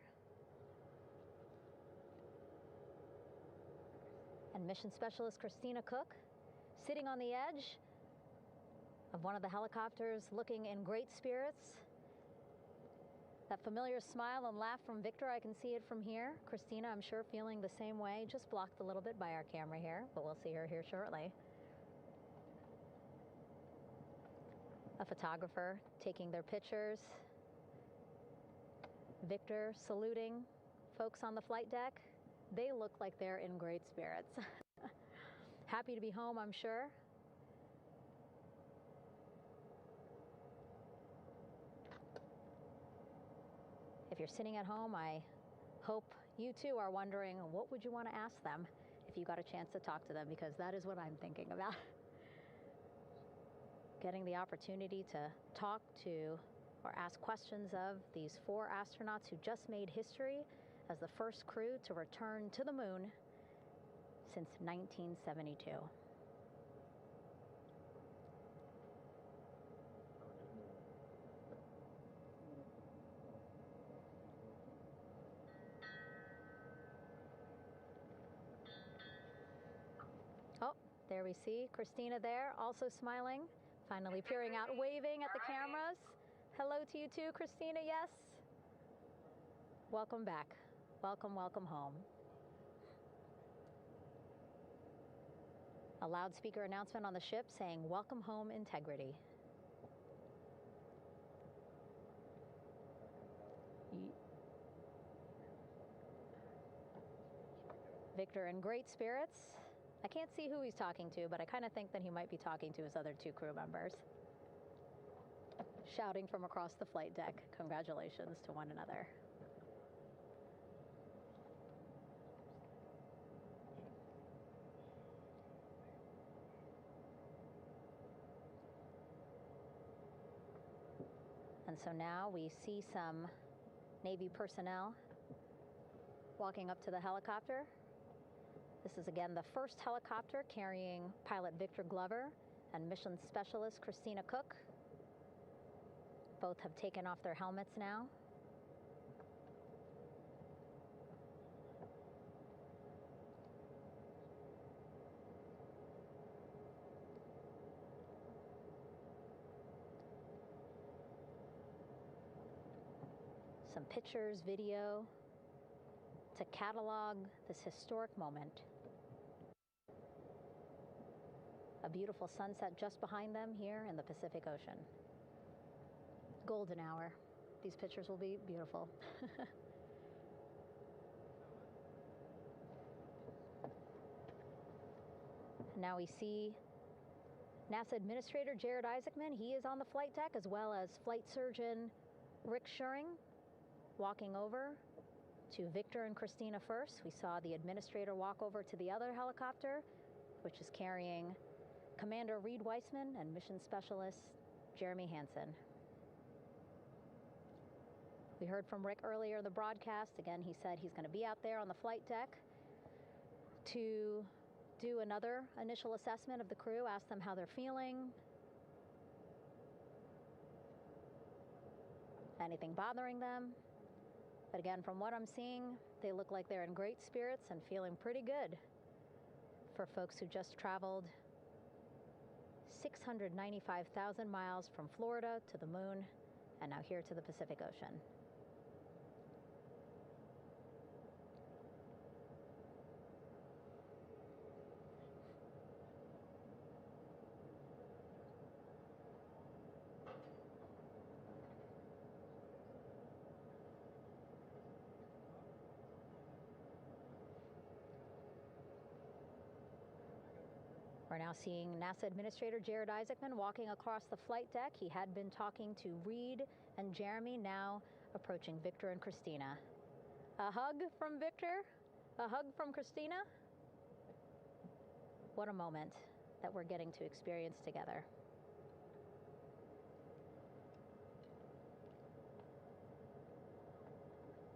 and mission specialist Christina Cook sitting on the edge of one of the helicopters, looking in great spirits. That familiar smile and laugh from Victor, I can see it from here. Christina, I'm sure, feeling the same way, just blocked a little bit by our camera here, but we'll see her here shortly. A photographer taking their pictures. Victor saluting folks on the flight deck. They look like they're in great spirits. Happy to be home, I'm sure. If you're sitting at home, I hope you too are wondering, what would you want to ask them if you got a chance to talk to them, because that is what I'm thinking about. Getting the opportunity to talk to or ask questions of these 4 astronauts who just made history as the first crew to return to the moon since 1972. Oh, there we see Christina there, also smiling. Finally peering out, waving at the cameras. Hello to you too, Christina, yes? Welcome back. Welcome, welcome home. A loudspeaker announcement on the ship saying, "Welcome home, Integrity." Victor in great spirits. I can't see who he's talking to, but I kind of think that he might be talking to his other 2 crew members. Shouting from across the flight deck, congratulations to one another. And so now we see some Navy personnel walking up to the helicopter. This is again the first helicopter carrying pilot Victor Glover and mission specialist Christina Cook. Both have taken off their helmets now. Some pictures, video to catalog this historic moment. A beautiful sunset just behind them here in the Pacific Ocean. Golden hour. These pictures will be beautiful. Now we see NASA Administrator Jared Isaacman. He is on the flight deck, as well as Flight Surgeon Rick Schuring walking over to Victor and Christina first. We saw the administrator walk over to the other helicopter, which is carrying Commander Reed Weissman and Mission Specialist Jeremy Hansen. We heard from Rick earlier in the broadcast. Again, he said he's going to be out there on the flight deck to do another initial assessment of the crew, ask them how they're feeling, anything bothering them. But again, from what I'm seeing, they look like they're in great spirits and feeling pretty good for folks who just traveled 695,000 miles from Florida to the moon and now here to the Pacific Ocean. We're now seeing NASA Administrator Jared Isaacman walking across the flight deck. He had been talking to Reed and Jeremy, now approaching Victor and Christina. A hug from Victor, a hug from Christina. What a moment that we're getting to experience together.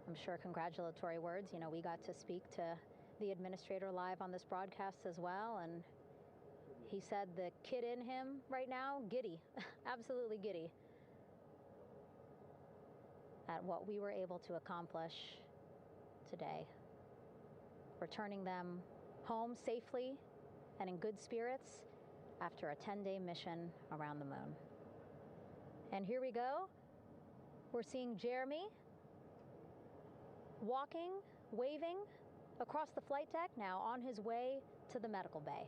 I'm sure congratulatory words. You know, we got to speak to the administrator live on this broadcast as well, and he said the kid in him right now, giddy, absolutely giddy at what we were able to accomplish today. Returning them home safely and in good spirits after a 10-day mission around the moon. And here we go. We're seeing Jeremy walking, waving across the flight deck, now on his way to the medical bay.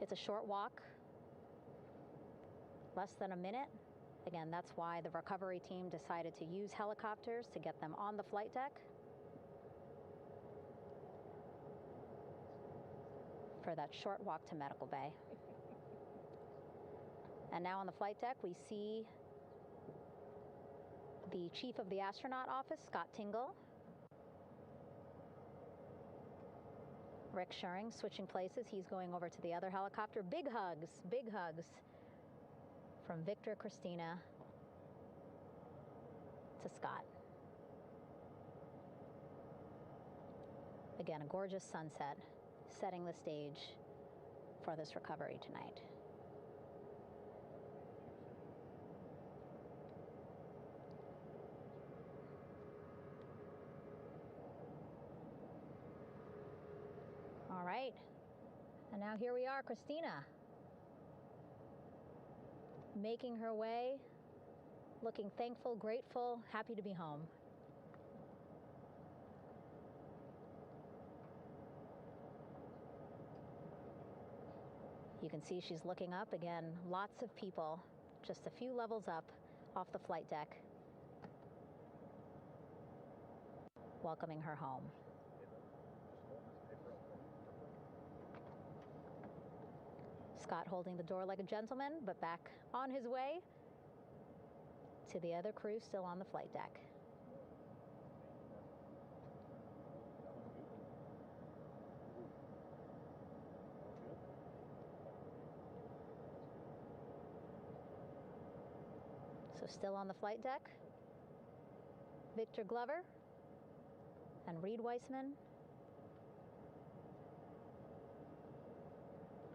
It's a short walk, less than a minute. Again, that's why the recovery team decided to use helicopters to get them on the flight deck for that short walk to medical bay. And now on the flight deck, we see the chief of the astronaut office, Scott Tingle. Rick Schuring switching places. He's going over to the other helicopter. Big hugs from Victor, Christina to Scott. Again, a gorgeous sunset setting the stage for this recovery tonight. All right, and now here we are, Christina, making her way, looking thankful, grateful, happy to be home. You can see she's looking up again, lots of people, just a few levels up off the flight deck, welcoming her home. Scott holding the door like a gentleman, but back on his way to the other crew still on the flight deck. So still on the flight deck, Victor Glover and Reed Weissman.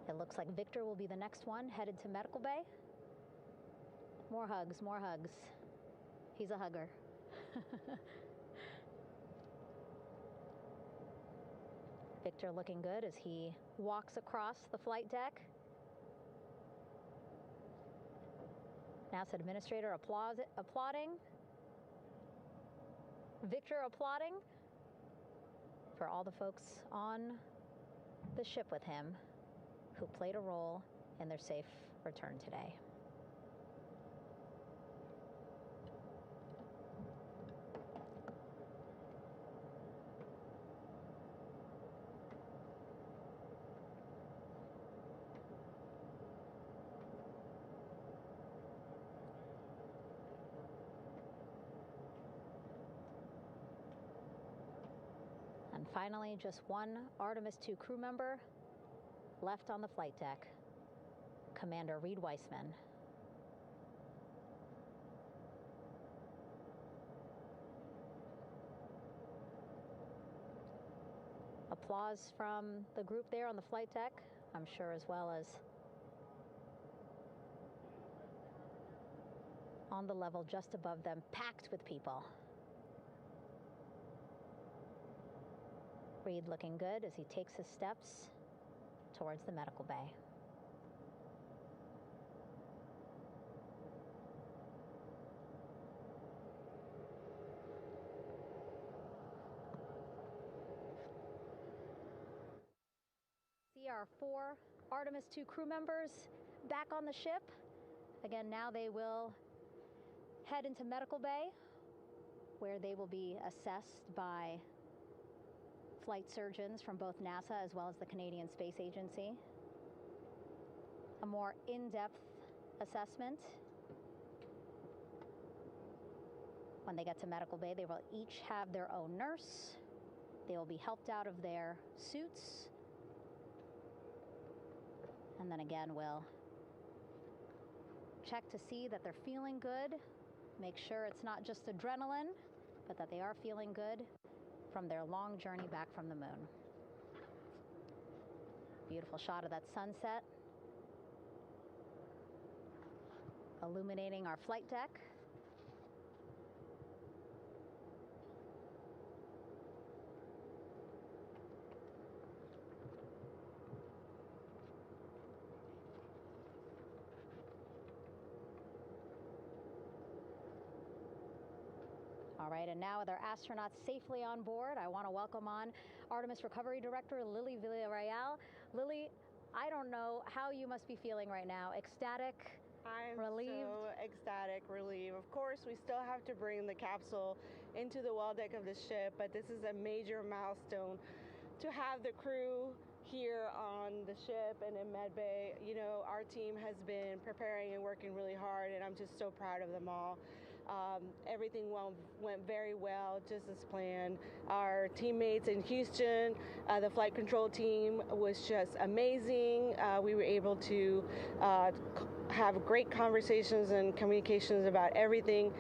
It looks like Victor will be the next one headed to medical bay. More hugs, more hugs. He's a hugger. Victor looking good as he walks across the flight deck. NASA administrator applauding. Victor applauding for all the folks on the ship with him who played a role in their safe return today. Finally, just one Artemis II crew member left on the flight deck, Commander Reed Weissman. Applause from the group there on the flight deck, I'm sure, as well as on the level just above them, packed with people. Reed looking good as he takes his steps towards the medical bay. See our 4 Artemis II crew members back on the ship. Again, now they will head into medical bay, where they will be assessed by flight surgeons from both NASA as well as the Canadian Space Agency. A more in-depth assessment. When they get to medical bay, they will each have their own nurse. They will be helped out of their suits. And then again, we'll check to see that they're feeling good. Make sure it's not just adrenaline, but that they are feeling good from their long journey back from the moon. Beautiful shot of that sunset, illuminating our flight deck. All right, and now with our astronauts safely on board, I want to welcome on Artemis Recovery Director Lily Villarreal. Lily, I don't know how you must be feeling right now. Ecstatic, relieved? I'm so ecstatic, relieved. Of course, we still have to bring the capsule into the well deck of the ship, but this is a major milestone to have the crew here on the ship and in medbay. You know, our team has been preparing and working really hard, and I'm just so proud of them all. Everything went very well, just as planned. Our teammates in Houston, the flight control team was just amazing. We were able to have great conversations and communications about everything.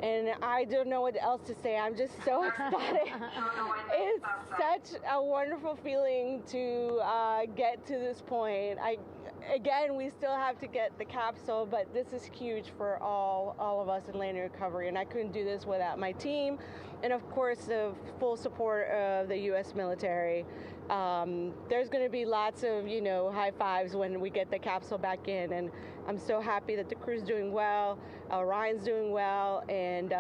And I don't know what else to say. I'm just so ecstatic. It's such a wonderful feeling to get to this point. Again, we still have to get the capsule, but this is huge for all of us in landing recovery, and I couldn't do this without my team, and of course the full support of the U.S. military. There's going to be lots of, high fives when we get the capsule back in, and I'm so happy that the crew's doing well, Orion's doing well, and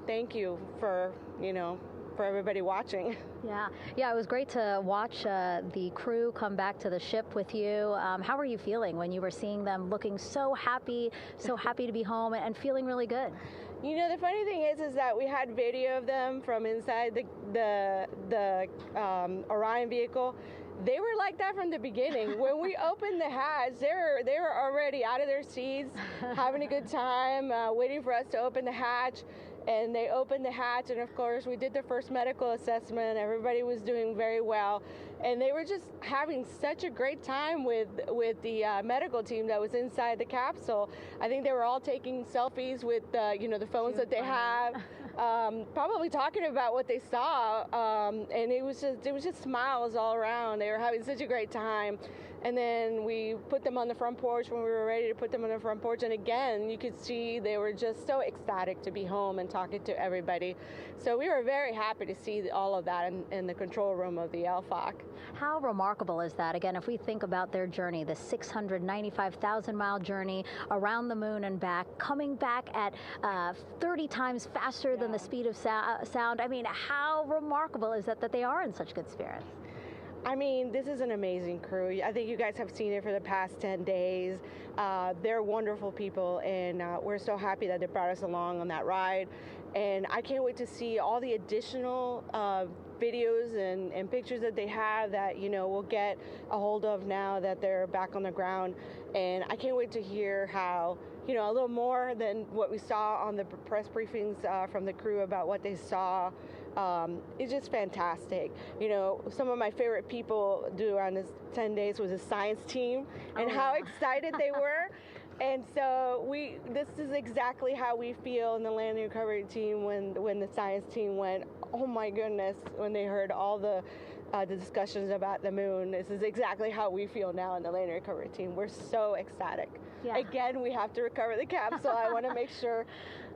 thank you for everybody watching. Yeah, it was great to watch the crew come back to the ship with you. How were you feeling when you were seeing them looking so happy to be home and feeling really good? The funny thing is that we had video of them from inside the Orion vehicle. They were like that from the beginning. When we opened the hatch, they were already out of their seats, having a good time, waiting for us to open the hatch. And they opened the hatch, and of course we did the first medical assessment. Everybody was doing very well, and they were just having such a great time with the medical team that was inside the capsule. I think they were all taking selfies with the phones that they have, probably talking about what they saw, and it was just smiles all around. They were having such a great time. And then we put them on the front porch when we were ready to put them on the front porch. And again, you could see they were just so ecstatic to be home and talking to everybody. So we were very happy to see all of that in the control room of the LFOC. How remarkable is that? Again, if we think about their journey, the 695,000-mile journey around the moon and back, coming back at 30 times faster than the speed of sound. I mean, how remarkable is that they are in such good spirits? I mean, this is an amazing crew. I think you guys have seen it for the past 10 days. They're wonderful people, and we're so happy that they brought us along on that ride. And I can't wait to see all the additional videos and pictures that they have that, we'll get a hold of now that they're back on the ground. And I can't wait to hear how a little more than what we saw on the press briefings from the crew about what they saw. It's just fantastic. Some of my favorite people around this 10 days was the science team and how excited they were. And so this is exactly how we feel in the landing recovery team when the science team went, oh my goodness, when they heard all the discussions about the moon. This is exactly how we feel now in the landing recovery team. We're so ecstatic. Yeah. Again, we have to recover the capsule. I want to make sure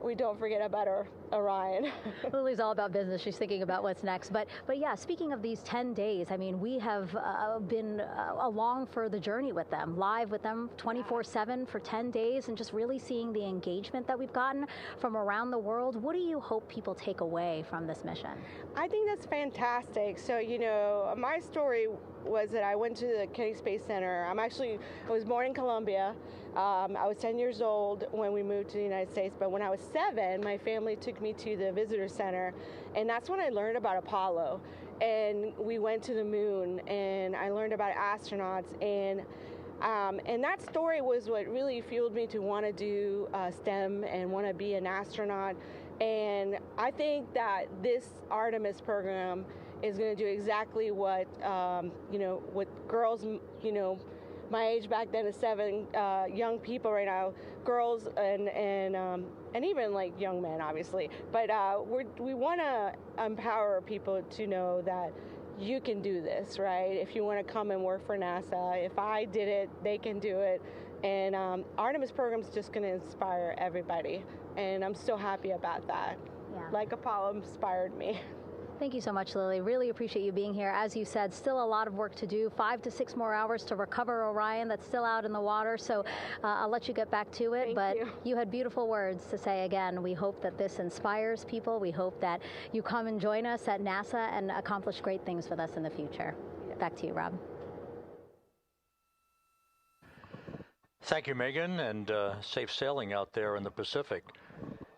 we don't forget about our Orion. Lily's all about business. She's thinking about what's next. But yeah, speaking of these 10 days, I mean, we have been along for the journey with them, live with them 24/7 for 10 days, and just really seeing the engagement that we've gotten from around the world. What do you hope people take away from this mission? I think that's fantastic. So, my story was that I went to the Kennedy Space Center. I was born in Colombia. I was 10 years old when we moved to the United States, but when I was 7, my family took me to the visitor center, and that's when I learned about Apollo. And we went to the moon, and I learned about astronauts, and that story was what really fueled me to want to do STEM and want to be an astronaut. And I think that this Artemis program is going to do exactly what what girls, my age back then is 7, young people right now, girls and even like young men, obviously. But we want to empower people to know that you can do this, right? If you want to come and work for NASA, if I did it, they can do it. And Artemis program is just going to inspire everybody. And I'm so happy about that. Yeah. Like Apollo inspired me. Thank you so much, Lily. Really appreciate you being here. As you said, still a lot of work to do, 5 to 6 more hours to recover Orion that's still out in the water. So I'll let you get back to it. But you had beautiful words to say again. We hope that this inspires people. We hope that you come and join us at NASA and accomplish great things with us in the future. Yeah. Back to you, Rob. Thank you, Megan, and safe sailing out there in the Pacific.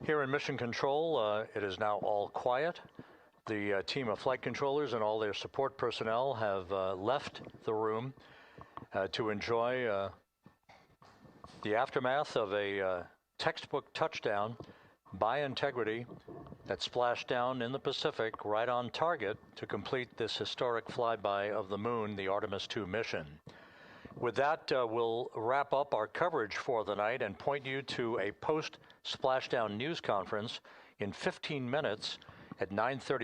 Here in Mission Control, it is now all quiet. The team of flight controllers and all their support personnel have left the room to enjoy the aftermath of a textbook touchdown by Integrity that splashed down in the Pacific right on target to complete this historic flyby of the moon, the Artemis II mission. With that, we'll wrap up our coverage for the night and point you to a post-splashdown news conference in 15 minutes at 9:30